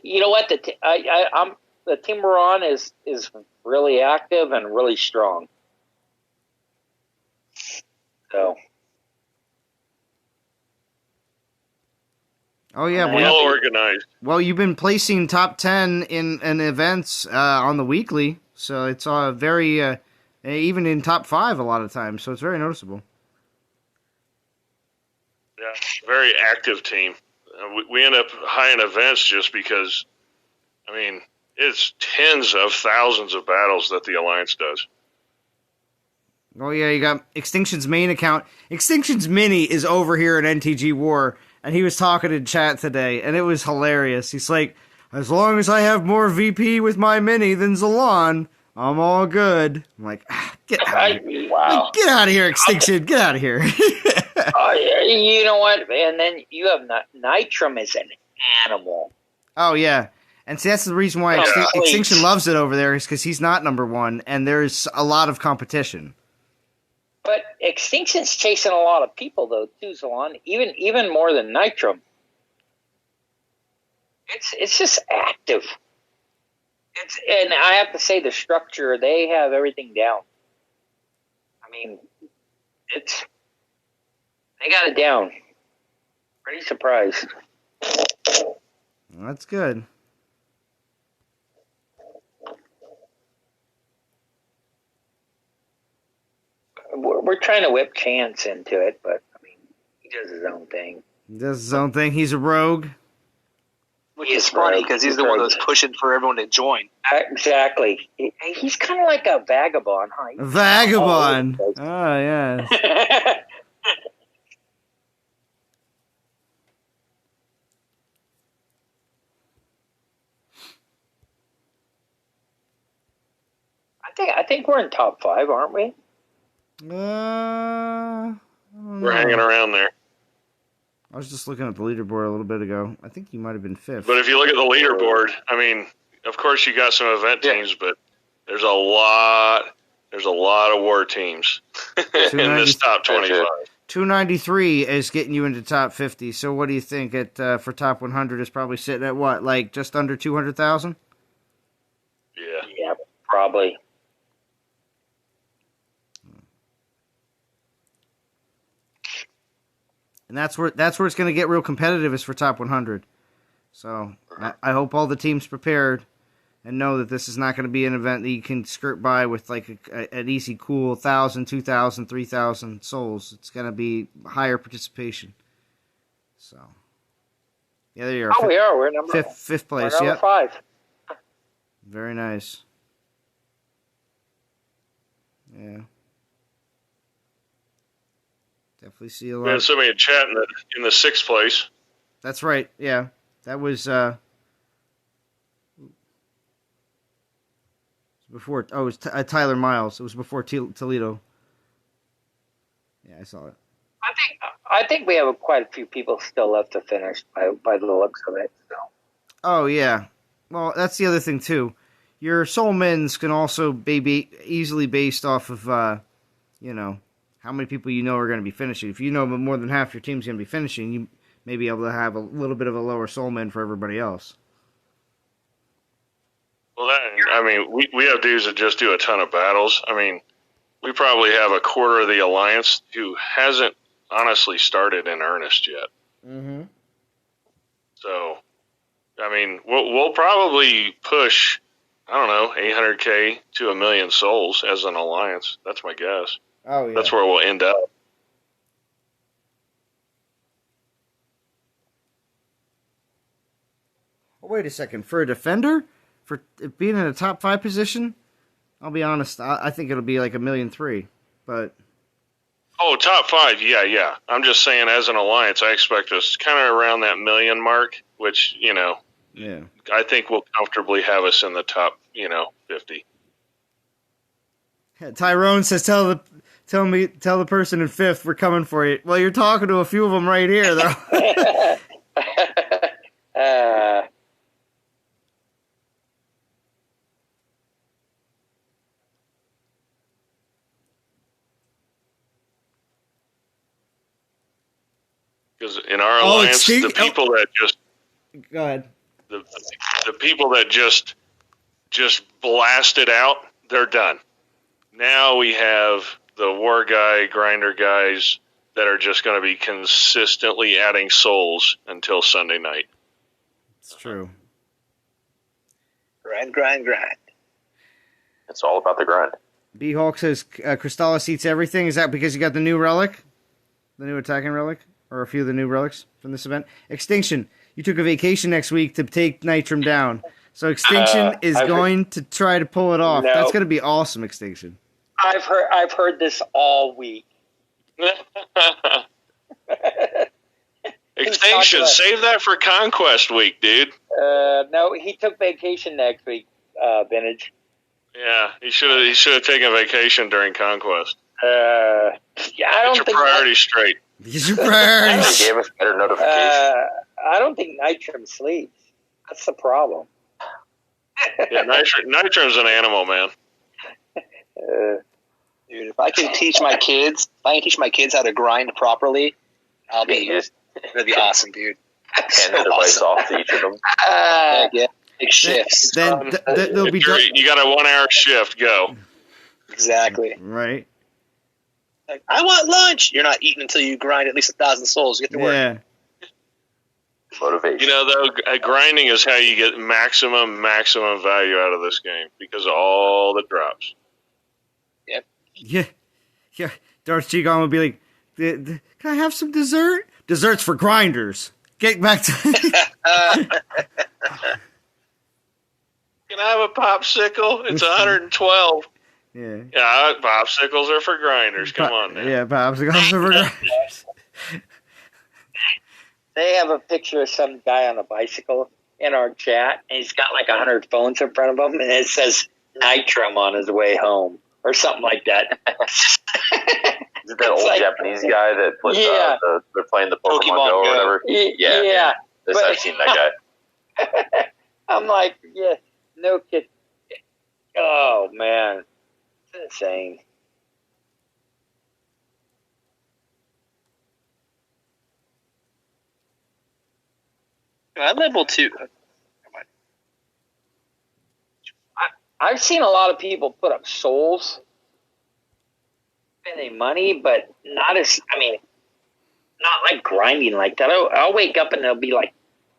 You know what? The team we're on is really active and really strong. So. Oh yeah, well organized. Well, you've been placing top 10 in events on the weekly, so it's very even in top 5 a lot of times. So it's very noticeable. Yeah, very active team. We end up high in events just because, I mean, it's tens of thousands of battles that the Alliance does. Oh yeah, you got Extinction's main account. Extinction's mini is over here in NTG War. And he was talking in chat today, and it was hilarious. He's like, as long as I have more VP with my mini than Zalon, I'm all good. I'm like, get out of here. Wow. Like, get out of here, Extinction. Get out of here. You know what? And then you have Nitrum as an animal. Oh, yeah. And see, that's the reason why Extinction loves it over there, is because he's not number 1, and there's a lot of competition. But Extinction's chasing a lot of people, though, too, Zalon. Even more than Nitrum. It's just active. And I have to say, the structure, they have everything down. I mean, they got it down. Pretty surprised. Well, that's good. We're trying to whip Chance into it, but I mean, he does his own thing. He's a rogue. Which is funny because he's the one that's pushing for everyone to join. Exactly. He's kind of like a vagabond, huh? A vagabond. Oh, yeah. I think we're in top 5, aren't we? We're hanging around there. I was just looking at the leaderboard a little bit ago. I think you might have been 5th. But if you look at the leaderboard, I mean, of course you got some event teams, but there's a lot of war teams in this top 25. 293 is getting you into top 50. So what do you think for top 100 is probably sitting at what, like just under 200,000? Yeah, probably. And that's where it's going to get real competitive, is for top 100. So I hope all the teams prepared and know that this is not going to be an event that you can skirt by with like an easy, cool 1,000, 2,000, 3,000 souls. It's going to be higher participation. So yeah, there you are. Oh, we are. We're number fifth place. We're number 5. Very nice. Yeah. Definitely see a lot. We had somebody in chat in the 6th place. That's right. Yeah, that was before. Oh, it was Tyler Miles. It was before Toledo. Yeah, I saw it. I think we have quite a few people still left to finish by the looks of it. So. Oh yeah. Well, that's the other thing too. Your soul mins can also be easily based off of how many people are going to be finishing. If you know more than half your team's going to be finishing, you may be able to have a little bit of a lower soul min for everybody else. Well, we have dudes that just do a ton of battles. I mean, we probably have a quarter of the Alliance who hasn't honestly started in earnest yet. Mm-hmm. So, I mean, we'll probably push, I don't know, 800K to 1 million souls as an Alliance. That's my guess. Oh, yeah. That's where we'll end up. Oh, wait a second. For a defender? For being in a top 5 position? I'll be honest. I think it'll be like $1.3 million. But... Oh, top 5, yeah. I'm just saying, as an alliance, I expect us kind of around that million mark, which, yeah, I think will comfortably have us in the top, 50. Tyrone says, tell the person in 5th we're coming for you. Well, you're talking to a few of them right here, though. Because in our alliance, the people that just go ahead, the people that just blasted out, they're done. Now we have the war guy, grinder guys that are just going to be consistently adding souls until Sunday night. It's true. Grind. It's all about the grind. B-Hulk says Crystallis eats everything. Is that because you got the new relic? The new attacking relic? Or a few of the new relics from this event? Extinction. You took a vacation next week to take Nitram down. So Extinction is going to try to pull it off. No. That's going to be awesome, Extinction. I've heard this all week. Extinction, save that for Conquest Week, dude. No, he took vacation next week, Vintage. Yeah, he should have taken vacation during Conquest. I don't think your priorities straight. Get your priorities. They gave us better notification. I don't think Nitram sleeps. That's the problem. Yeah, Nitram's an animal, man. Dude, if I can teach my kids how to grind properly, I'll be awesome, dude. Hand the device off to each of them. Yeah, big shifts. Then they'll be. You got a 1-hour shift. Go. Exactly. Right. Like, I want lunch. You're not eating until you grind at least 1,000 souls. Get to work. Yeah. Motivation. Though, grinding is how you get maximum value out of this game because of all the drops. Yep. Yeah. Darth Chigon would be like, can I have some dessert? Dessert's for grinders. Get back to... Can I have a popsicle? It's 112. Yeah, popsicles are for grinders. Come on, man. Yeah, popsicles are for grinders. They have a picture of some guy on a bicycle in our chat, and he's got like 100 phones in front of him, and it says Nitram on his way home, or something like that. Is it that old Japanese guy that plays, they're playing the Pokemon Go or whatever? Yeah. I've seen that guy. I'm like, yeah, no kid. Oh, man. It's insane. I'm level 2. I've seen a lot of people put up souls, spending money, but not like grinding like that. I'll wake up and there'll be like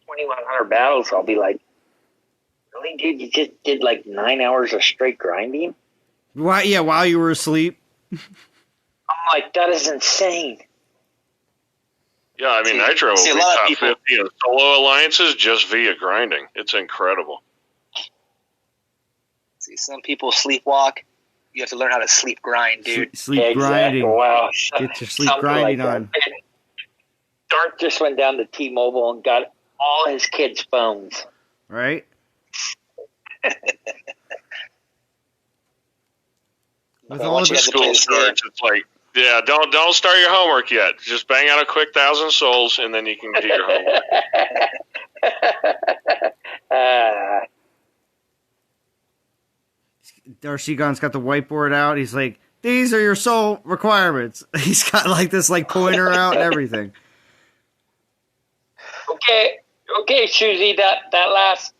2,100 battles. I'll be like, really, dude? You just did like 9 hours of straight grinding? Why? Yeah, while you were asleep. I'm like, that is insane. Yeah, I mean, Nitro will be top 50 in solo alliances just via grinding. It's incredible. See, some people sleepwalk. You have to learn how to sleep grind, dude. Sleep grinding. Wow. Get your sleep grinding on. Dark just went down to T-Mobile and got all his kids' phones. Right? With all the school starts, it's like, yeah, don't start your homework yet. Just bang out a quick 1,000 souls, and then you can do your homework. Darshigon's got the whiteboard out. He's like, these are your soul requirements. He's got like this like pointer out and everything. Okay, Susie, that last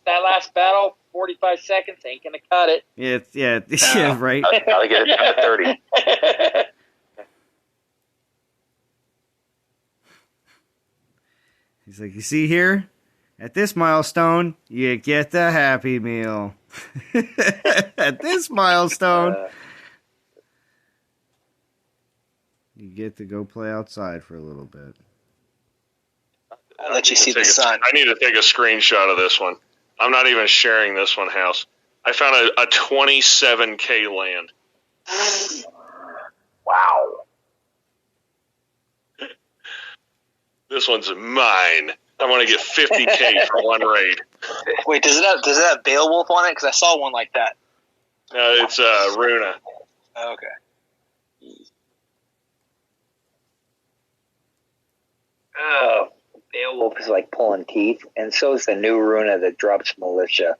battle, 45 seconds ain't gonna cut it. Yeah, right. Gotta get it down to 30. He's like, you see here? At this milestone, you get the Happy Meal. At this milestone. You get to go play outside for a little bit. I'll let you see the sun. I need to take a screenshot of this one. I'm not even sharing this one, House. I found a 27K land. Wow. This one's mine. I want to get 50K for one raid. Wait, does it have Beowulf on it? Because I saw one like that. No, it's Runa. Oh, okay. Oh, Beowulf is like pulling teeth, and so is the new Runa that drops militia.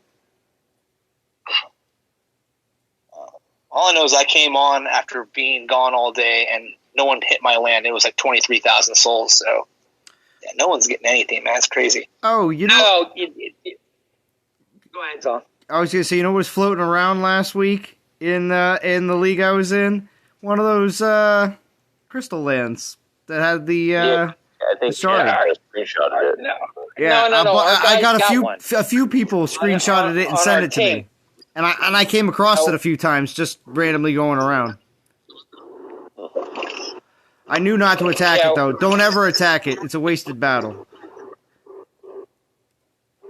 All I know is I came on after being gone all day, and no one hit my land. It was like 23,000 souls, so yeah, no one's getting anything, man. It's crazy. Oh, you know... Go ahead, Zon. I was going to say, you know what was floating around last week in the league I was in? One of those crystal lands that had the... I think I screenshotted it. No. Yeah, No. I got one. a few people screenshotted it and sent it to me. And I came across it a few times, just randomly going around. I knew not to attack it, though. Don't ever attack it. It's a wasted battle.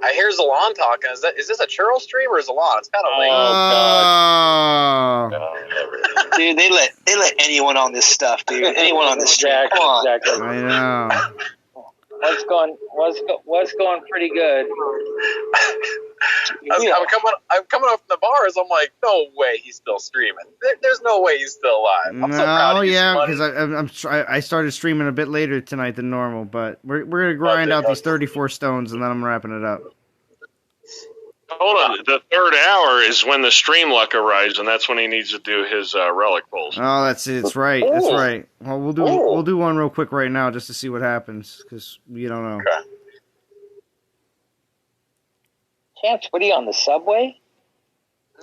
I hear Zalon talking. Is this a churl stream or Zalon? It's kind of late. Oh, Dude, they let anyone on this stuff, dude. Anyone on this stream. Come on. Exactly. I know. What's going pretty good? I'm coming up from the bars. I'm like, no way he's still streaming. There's no way he's still alive. I'm so proud of you. Yeah, because I started streaming a bit later tonight than normal, but we're gonna grind out these 34 stones and then I'm wrapping it up. Hold on, the third hour is when the stream luck arrives, and that's when he needs to do his relic pulls. Oh, that's it. It's right. That's right. Well, we'll do one real quick right now just to see what happens because you don't know. Okay. Chance, what are you on the subway?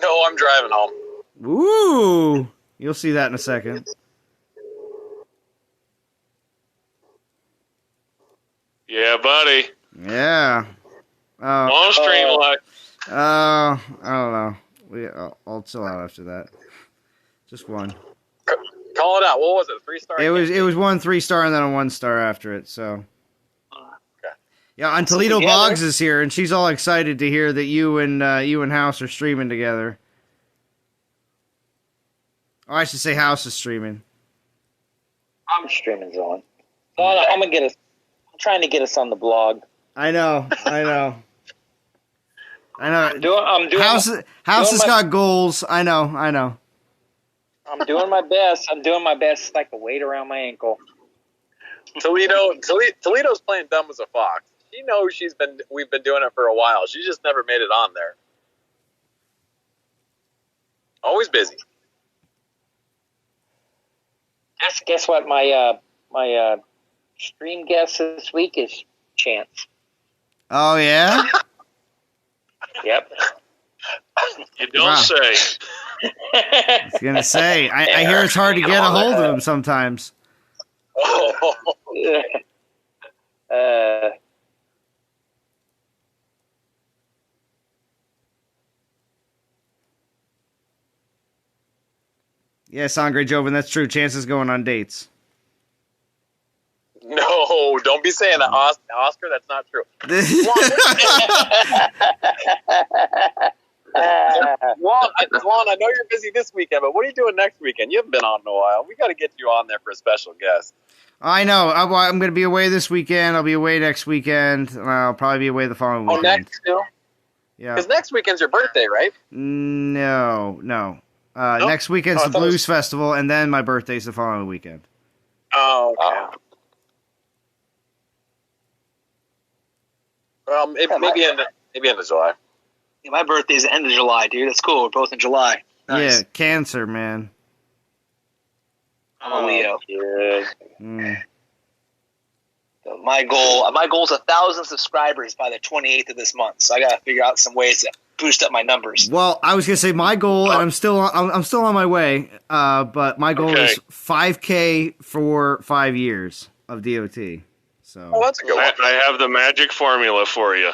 No, I'm driving home. Ooh, you'll see that in a second. Yeah, buddy. Yeah. On stream luck. I don't know. I'll chill out after that. Just one. Call it out. What was it? 3-star? It was 1 3-star and then a 1-star after it. So. Okay. Yeah, and Toledo Boggs is here, and she's all excited to hear that you and House are streaming together. Oh, I should say House is streaming. I'm streaming, Zon. I'm trying to get us on the blog. I know. I'm doing House has got goals. I know. I'm doing my best. It's like a weight around my ankle. Toledo's playing dumb as a fox. She knows we've been doing it for a while. She just never made it on there. Always busy. Guess what? My stream guest this week is Chance. Oh yeah. Yep. You don't say. I was gonna say. I hear it's hard to get a hold of him sometimes. Yeah, Sangre Joven, that's true. Chance is going on dates. No, don't be saying that, Oscar. That's not true. Juan, I know you're busy this weekend, but what are you doing next weekend? You haven't been on in a while. We got to get you on there for a special guest. I know. I'm going to be away this weekend. I'll be away next weekend. I'll probably be away the following weekend. Oh, next too? Yeah. Because next weekend's your birthday, right? No. Next weekend's the Blues Festival, and then my birthday's the following weekend. Oh, okay. Well, maybe end of July. Yeah, my birthday's the end of July, dude. That's cool. We're both in July. Nice. Yeah, Cancer, man. I'm a Leo. Mm. So my goal's 1,000 subscribers by the 28th of this month. So I got to figure out some ways to boost up my numbers. Well, I was gonna say my goal, and I'm still on my way. But my goal is 5K for 5 years of DOT. So that's a good one. I have the magic formula for you.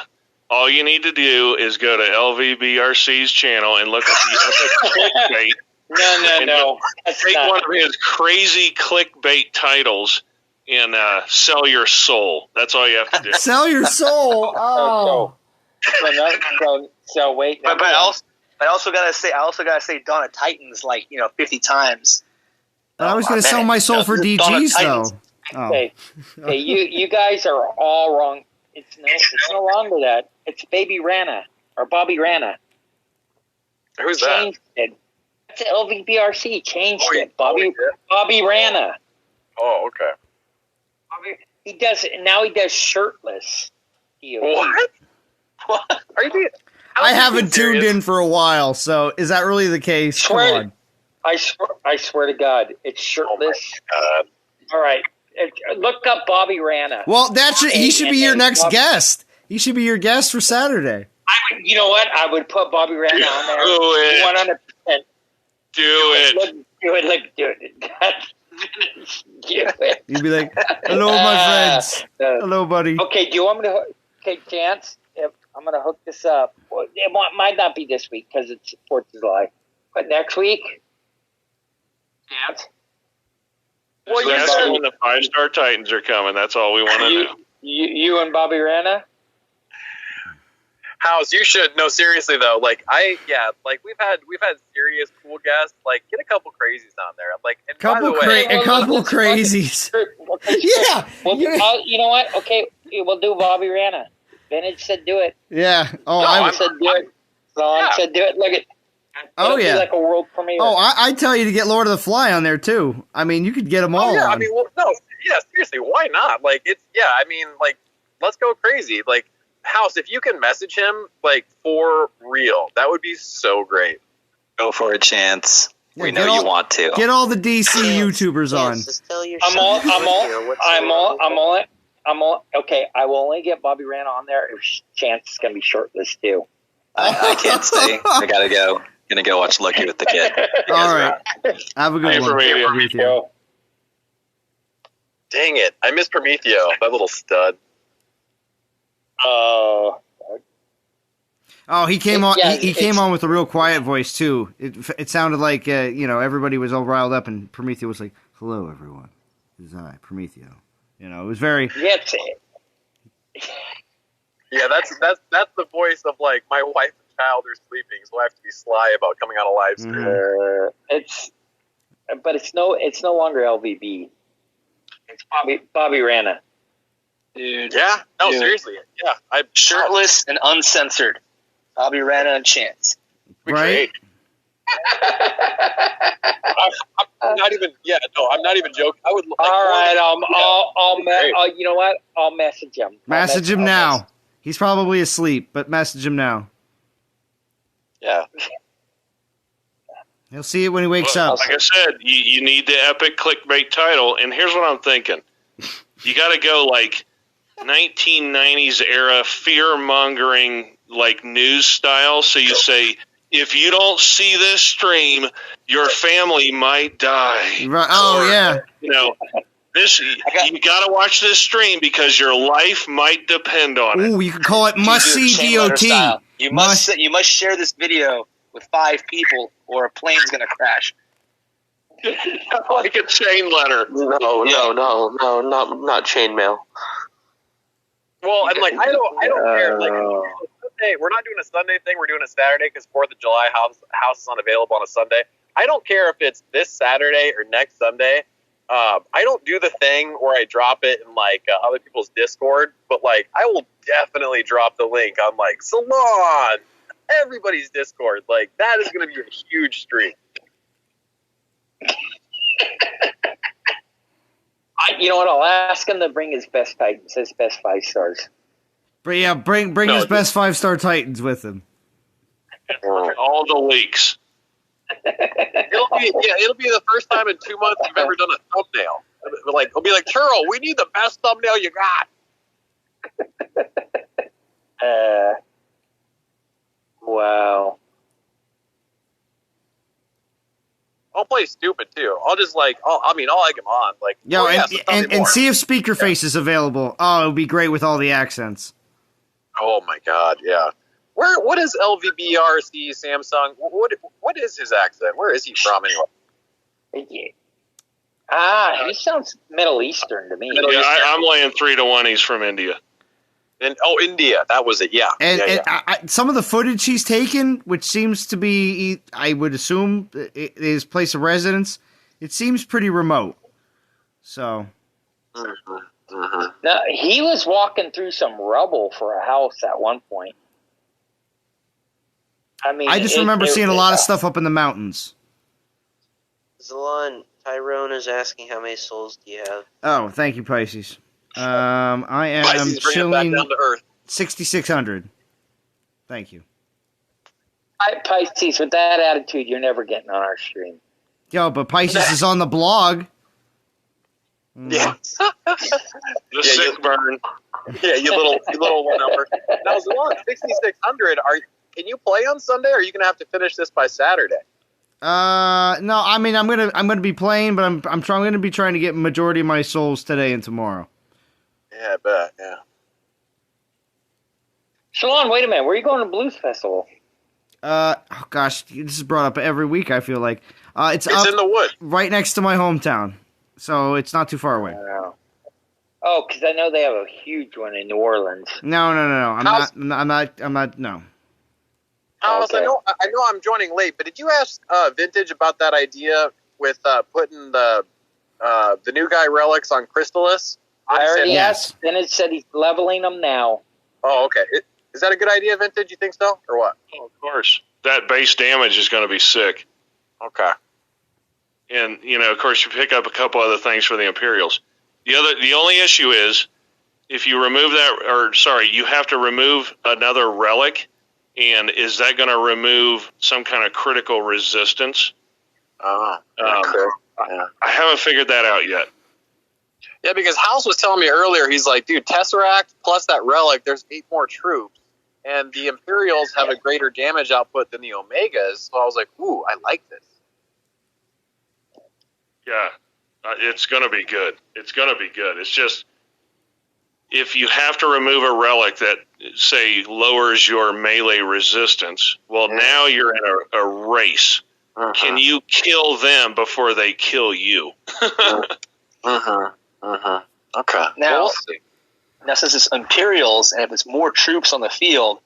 All you need to do is go to LVBRC's channel and look at the epic clickbait No. Take one of his crazy clickbait titles and sell your soul. That's all you have to do. Sell your soul. Oh. So wait. But I also gotta say Dawn of Titans 50 times. I was gonna sell my soul for DGs though. Okay, you guys are all wrong. It's no longer that. It's Baby Rana or Bobby Rana. Who's that? Changed it. It's LVBRC. Changed it. Bobby Rana. Oh, okay. He does shirtless. What? Are you being? I haven't tuned in for a while, so is that really the case? Come on. I swear to God, it's shirtless. Oh my God. All right, look up Bobby Rana. Well, he should be your next guest. He should be your guest for Saturday. You know what? I would put Bobby Rana on there. Do it. 100%. Do it. Do it. You'd be like, "Hello, my friends. Hello, buddy." Okay, do you want me to? Okay, Chance. If I'm going to hook this up. Well, it might not be this week because it's 4th of July, but next week. Chance. Well, you ask when the 5-star Titans are coming. That's all we want to know. You and Bobby Rana? House, you should. No, seriously though. We've had serious cool guests. Get a couple crazies on there. And couple crazies. Yeah. Well, you know what? Okay, we'll do Bobby Rana. Vintage said do it. Yeah. Oh, I said do it. Ron said do it. Look at. Oh yeah, like a world premiere. Oh, I tell you to get Lord of the Fly on there too. I mean, you could get them all. Oh, yeah, on. Seriously, why not? Let's go crazy. House, if you can message him for real, that would be so great. Go for a chance. We know you want to. Get all the DC YouTubers on. I'm all. Okay, I will only get Bobby Rana on there if Chance is gonna be shirtless too. I can't stay. I gotta go. Gonna go watch Loki with the kid. All right. Have a good one. Prometheus. Dang it! I miss Prometheus. That little stud. Oh, he came on. He came on with a real quiet voice too. It sounded like everybody was all riled up, and Prometheus was like, "Hello, everyone. It is I, Prometheus." It was very. Yeah, that's the voice of my wife and child are sleeping, so I have to be sly about coming on a live stream. It's no longer LVB. It's Bobby Rana. Dude. Yeah. No, seriously. Yeah. I'm shirtless and uncensored. Bobby Rana and Chance. Right. I'm not even. Yeah. No, I'm not even joking. I would. All right. You know what? I'll message him. Message him now. He's probably asleep, but message him now. Yeah. He'll see it when he wakes up. Like I said, you need the epic clickbait title, and here's what I'm thinking. You got to go 1990s era fear-mongering news style. So you say, if you don't see this stream, your family might die. Right. Oh, yeah. You got to watch this stream because your life might depend on it. Ooh, you can call it must-see DOT. You must share this video with 5 people or a plane's going to crash. Like a chain letter. No, not chainmail. Well, and I don't care. Sunday, we're not doing a Sunday thing. We're doing a Saturday because 4th of July house is unavailable on a Sunday. I don't care if it's this Saturday or next Sunday. I don't do the thing where I drop it in other people's Discord, but I will definitely drop the link on Salon, everybody's Discord. That is going to be a huge stream. You know what? I'll ask him to bring his best Titans, his best 5 stars. But yeah, bring his best 5-star Titans with him. All the leaks. It'll be the first time in 2 months we've ever done a thumbnail. It'll be like, Churl, we need the best thumbnail you got. Wow. I'll play stupid too. I'll just I'll egg him on. And see if Speakerface is available. Oh, it would be great with all the accents. Oh my God, yeah. What is LVBRC Samsung? What is his accent? Where is he from anyway? He sounds Middle Eastern to me. I'm laying 3-1. He's from India. And India, that was it. Yeah. And some of the footage he's taken, which seems to be, I would assume, his place of residence, it seems pretty remote. So. Now, he was walking through some rubble for a house at one point. I mean, I just remember seeing a lot of stuff up in the mountains. Zalon, Tyrone is asking how many souls do you have? Oh, thank you, Pisces. I am Pisces, chilling down to earth. 6,600. Thank you. Pisces, with that attitude, you're never getting on our stream. Yo, but Pisces is on the blog. Yeah. The sick burn. Yeah, you little one number. Now, Zalon, 6,600. Can you play on Sunday, or are you going to have to finish this by Saturday? No, I mean I'm gonna be playing, but I'm gonna be trying to get majority of my souls today and tomorrow. Yeah, I bet. Yeah. Shalon, wait a minute. Where are you going to Blues Festival? Oh gosh, this is brought up every week. I feel like it's in the wood, right next to my hometown, so it's not too far away. Oh, because I know they have a huge one in New Orleans. No. I'm not. No. Alice, I know I'm joining late, but did you ask Vintage about that idea with putting the new guy relics on Crystallis? I already asked, and it said he's leveling them now. Oh, okay. Is that a good idea, Vintage? You think so, or what? Oh, of course. That base damage is going to be sick. Okay. And, of course, you pick up a couple other things for the Imperials. The only issue is, if you remove you have to remove another relic. And is that going to remove some kind of critical resistance? Yeah. I haven't figured that out yet. Yeah, because House was telling me earlier, he's like, dude, Tesseract plus that relic, there's 8 more troops. And the Imperials have a greater damage output than the Omegas. So I was like, ooh, I like this. Yeah, it's going to be good. It's going to be good. It's just, if you have to remove a relic that, say, lowers your melee resistance, well, now you're in a race. Can you kill them before they kill you? Okay. Now, since it's Imperials, and if it's more troops on the field,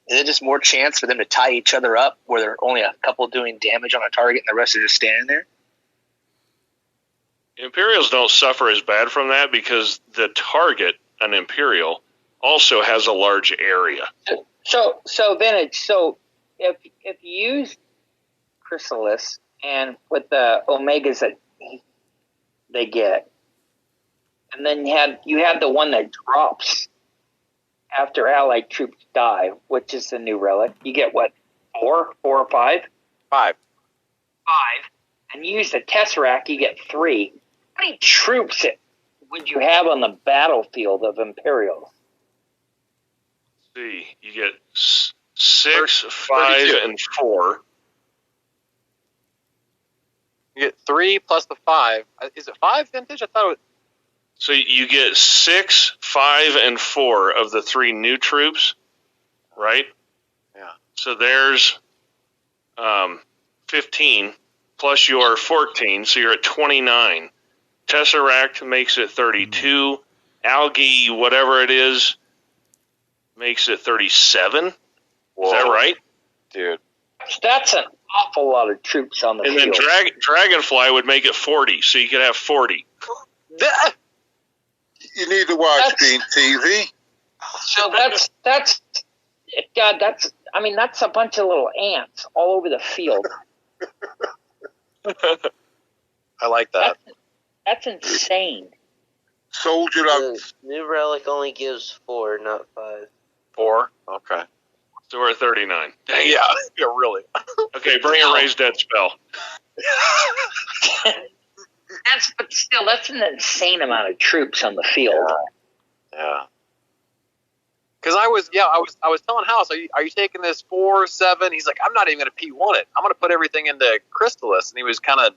is it just more chance for them to tie each other up, where there are only a couple doing damage on a target and the rest are just standing there? Imperials don't suffer as bad from that because the target, an Imperial, also has a large area. So Vintage. So if you use Chrysalis and with the Omegas that they get, and then you have the one that drops after allied troops die, which is the new relic. You get what, 4 or 5? 5. And you use the Tesseract, you get 3. How many troops would you have on the battlefield of Imperials? See, you get 6, 5, and 4. You get 3 plus the 5. Is it 5, Vintage? I thought it was... So you get 6, 5, and 4 of the 3 new troops, right? Yeah. So there's 15 plus your 14, so you're at 29. Tesseract makes it 32. Algae, whatever it is, makes it 37. Whoa. Is that right? Dude. That's an awful lot of troops on the field. And then Dragonfly would make it 40, so you could have 40. You need to watch Green TV. So that's a bunch of little ants all over the field. I like that. That's insane. Soldier up. New relic only gives 4, not 5. 4? Okay. So we're at 39. Dang yeah, really. Okay, bring a raised dead spell. But still, that's an insane amount of troops on the field. Yeah. Because I was telling House, are you taking this 4, 7? He's like, I'm not even going to P1 it. I'm going to put everything into Crystallis. And he was kind of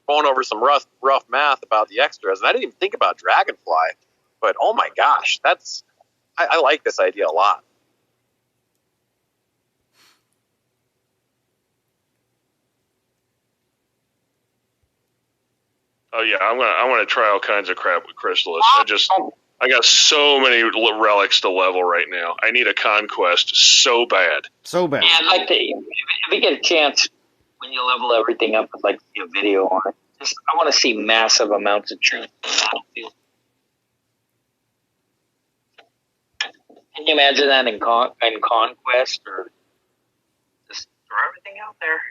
going over some rough math about the extras. And I didn't even think about Dragonfly. But oh my gosh, I like this idea a lot. Oh yeah, I'm gonna try all kinds of crap with Chrysalis. I got so many relics to level right now. I need a conquest so bad. So bad. Yeah, I'd like to. If you get a chance, when you level everything up, I'd like to see a video on it. I want to see massive amounts of troops on the battlefield. Can you imagine that in Conquest, or just throw everything out there?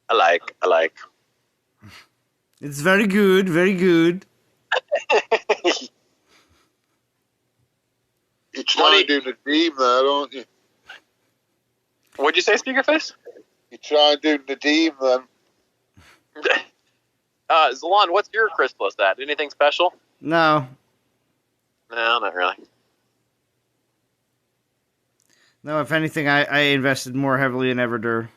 I like. It's very good, very good. You're trying to redeem that, aren't you? What'd you say, Speakerface? You're trying to redeem them. Zalon, what's your Chrysalis at? Anything special? No. No, not really. No, if anything, I invested more heavily in Everdur.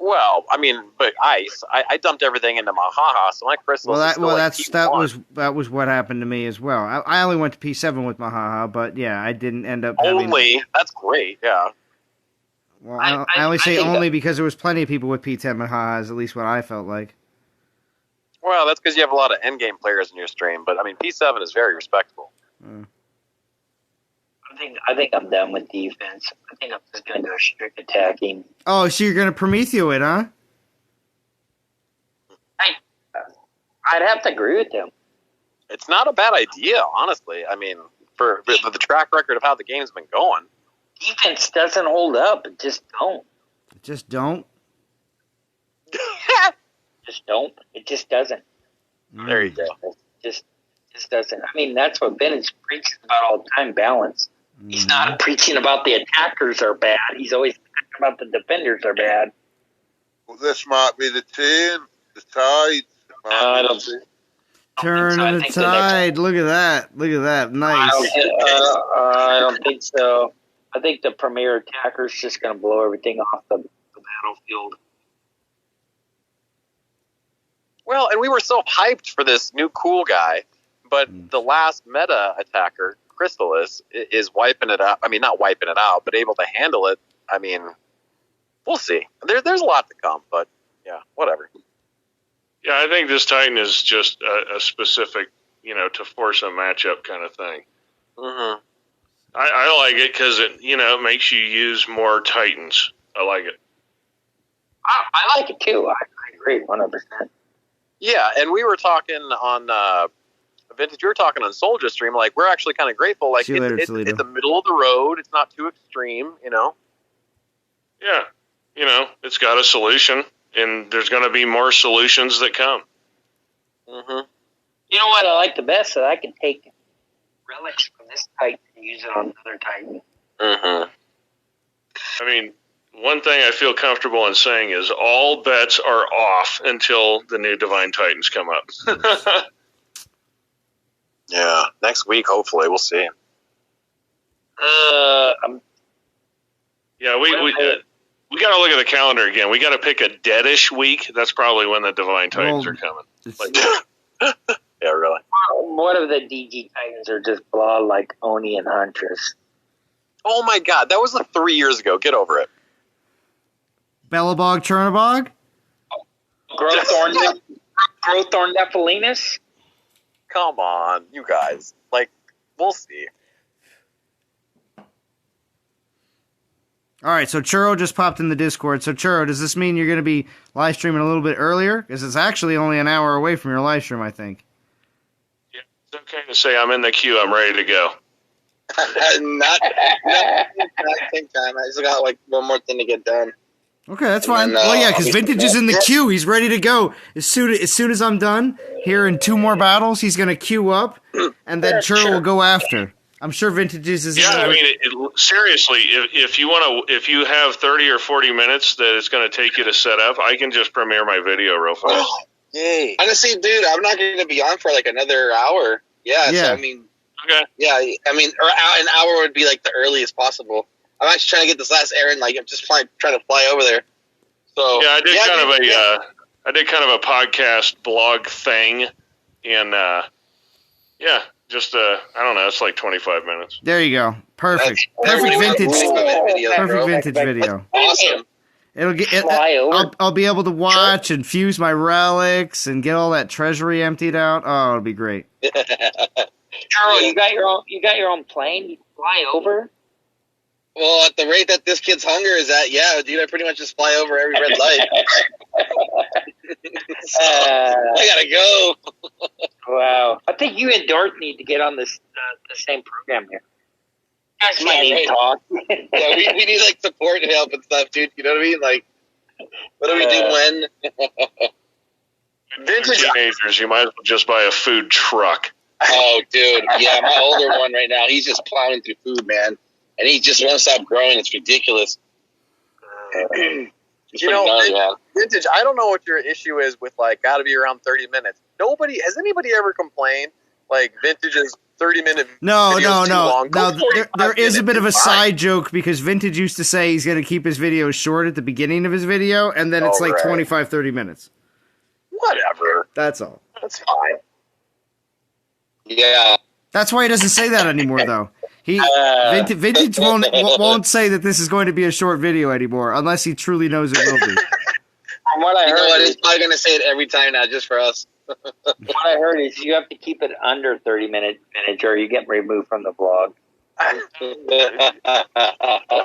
Well, I mean, but ice. I dumped everything into Mahaha, so my Chrysalis. That was what happened to me as well. I only went to P7 with Mahaha, but yeah, I didn't end up only. That's great, yeah. Well, I only say only because there was plenty of people with P10 Mahahas, at least what I felt like. Well, that's because you have a lot of endgame players in your stream, but I mean, P7 is very respectable. I think I'm done with defense. I think I'm just going to go strict attacking. Oh, so you're going to Prometheus it, huh? I'd have to agree with him. It's not a bad idea, honestly. I mean, for the track record of how the game's been going. Defense doesn't hold up. It just don't. Just don't? Just don't. It just doesn't. There you go. Just doesn't. I mean, that's what Vintage preaches about all the time, balance. He's not preaching about the attackers are bad. He's always talking about the defenders are bad. Well, this might be the turn. The tide. Turn of the tide. Look at that. Look at that. Nice. I don't think so. I think the premier attacker is just going to blow everything off the battlefield. Well, and we were so hyped for this new cool guy, but the last meta attacker, Chrysalis, is wiping it out. I mean, not wiping it out, but able to handle it. I mean, we'll see. There's a lot to come, but yeah, whatever. Yeah, I think this Titan is just a specific, to force a matchup kind of thing. Mm-hmm. I like it because it makes you use more Titans. I like it. I like it too. I agree 100%. Yeah, and we were talking on Vintage. You were talking on Soldier Stream. Like, we're actually kind of grateful. Like, it's the middle of the road. It's not too extreme. Yeah, it's got a solution, and there's going to be more solutions that come. Mm-hmm. You know what I like the best? That I can take relics from this Titan and use it on another Titan. Mm-hmm. I mean, one thing I feel comfortable in saying is all bets are off until the new Divine Titans come up. Yeah, next week, hopefully. We'll see. Yeah, we got to look at the calendar again. We got to pick a deadish week. That's probably when the Divine Titans are coming. Yeah, really. What if the DG Titans are just blah like Oni and Huntress? Oh my god, that was 3 years ago. Get over it. Bellabog, Chernabog? Growthorn Nephilinus? Come on, you guys. Like, we'll see. All right, so Churro just popped in the Discord. So, Churro, does this mean you're going to be live streaming a little bit earlier? Because it's actually only an hour away from your live stream, I think. Yeah, it's okay to say I'm in the queue. I'm ready to go. not same time. I just got one more thing to get done. Okay, that's fine. Well, yeah, because Vintage is in the queue. He's ready to go. As soon as I'm done here in 2 more battles, he's going to queue up, and then Churro will go after. I'm sure Vintage is. Yeah, I mean, seriously, if you have 30 or 40 minutes that it's going to take you to set up, I can just premiere my video real fast. Yay! Honestly, dude, I'm not going to be on for another hour. Yeah. So, I mean, okay. Yeah, I mean, or an hour would be the earliest possible. I'm actually trying to get this last errand. I'm just trying to fly over there. So yeah, I did kind of a podcast blog thing, and Just I don't know. It's like 25 minutes. There you go. Perfect. Perfect vintage video. Awesome. It'll get. I'll be able to watch and fuse my relics and get all that treasury emptied out. Oh, it'll be great. Charles, you got your own plane. You fly over. Well, at the rate that this kid's hunger is at, yeah, dude, I pretty much just fly over every red light. I gotta go. Wow. I think you and Dorth need to get on this the same program here. You guys might need to talk. Yeah, we need like support and help and stuff, dude. You know what I mean? Like, what do we do when? Vintage teenagers, you might as well just buy a food truck. Oh, dude, yeah, my older one right now, he's just plowing through food, man, and he just won't stop growing. It's ridiculous. Vintage. I don't know what your issue is with like got to be around 30 minutes. Has anybody ever complained like Vintage is 30-minute? No. There is a bit of a side joke because Vintage used to say he's going to keep his videos short at the beginning of his video, and then it's 25, 30 minutes. Whatever. That's all. That's fine. Yeah. That's why he doesn't say that anymore, though. Vintage won't say that this is going to be a short video anymore unless he truly knows it will be. From what I heard, he's probably going to say it every time now, just for us. What I heard is you have to keep it under 30 minutes or you get removed from the vlog.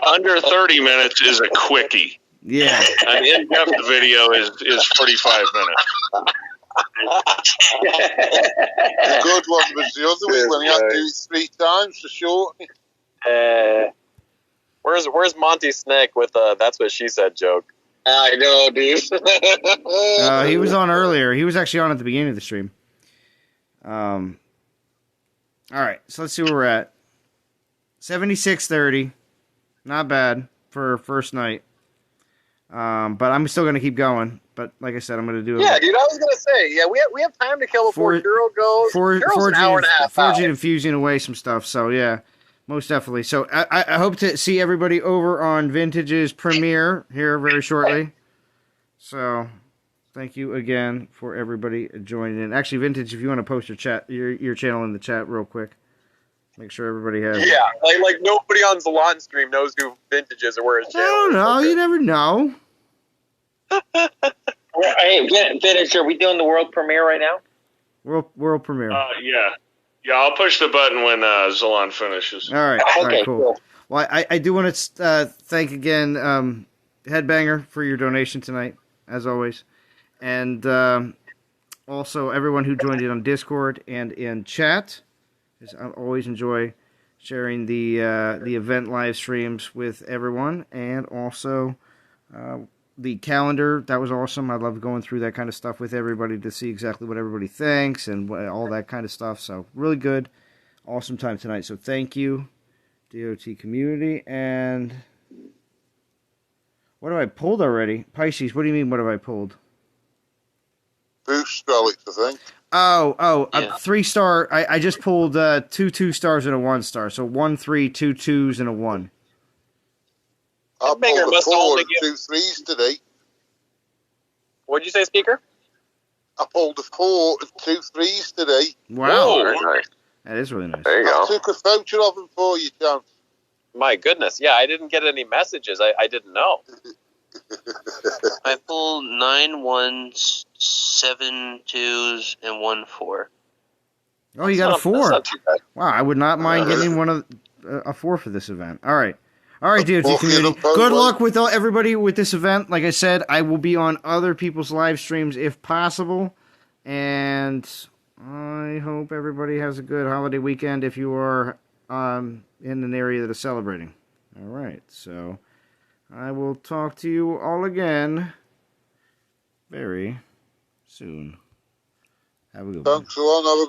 Under 30 minutes is a quickie. Yeah. An in-depth video is 45 minutes. The good one was the other week when he had to do it 3 times for short. Where's Monty Snake with "That's What She Said" joke? I know, dude. He was on earlier. He was actually on at the beginning of the stream. All right, so let's see where we're at. 76:30, not bad for first night. But I'm still gonna keep going. But like I said, I'm gonna do it. Yeah, dude. I was gonna say, we have time to kill before Duro goes. Duro's an hour and a half forging and fusing away some stuff. So yeah, most definitely. So I hope to see everybody over on Vintage's premiere here very shortly. So thank you again for everybody joining in. Actually, Vintage, if you want to post your channel in the chat real quick, make sure everybody has. Yeah, like nobody on Zalon stream knows who Vintage is or where his channel is. No, you never know. Hey, Vintage, are we doing the world premiere right now? World premiere. Yeah, I'll push the button when Zalon finishes. All right. Okay, all right, cool. Well, I do want to thank again Headbanger for your donation tonight, as always, and also everyone who joined in on Discord and in chat. I always enjoy sharing the event live streams with everyone, and also the calendar. That was awesome. I love going through that kind of stuff with everybody to see exactly what everybody thinks and all that kind of stuff. So really good, awesome time tonight. So thank you, DOT community. And what have I pulled already? Pisces, what do you mean? What have I pulled? Boost relics, I think. Oh, Yeah. 3-star. I just pulled 2 2-stars and a 1-star. So 1, 3, 2 2s and a 1. I pulled a 4 and 2 3s today. What'd you say, Speaker? I pulled a 4 and 2 3s today. Wow. Very nice. That is really nice. There you I go. took a photo of them for you, John. My goodness, yeah, I didn't get any messages. I didn't know. I pulled 9 1s, 7 2s, and 1 4. Oh, you got a 4. That's not too bad. Wow, I would not mind getting a 4 for this event. All right, DOT community. Good luck with everybody with this event. Like I said, I will be on other people's live streams if possible, and I hope everybody has a good holiday weekend if you are in an area that is celebrating. All right, so I will talk to you all again very soon. Have a good one. Thanks a lot. Have a good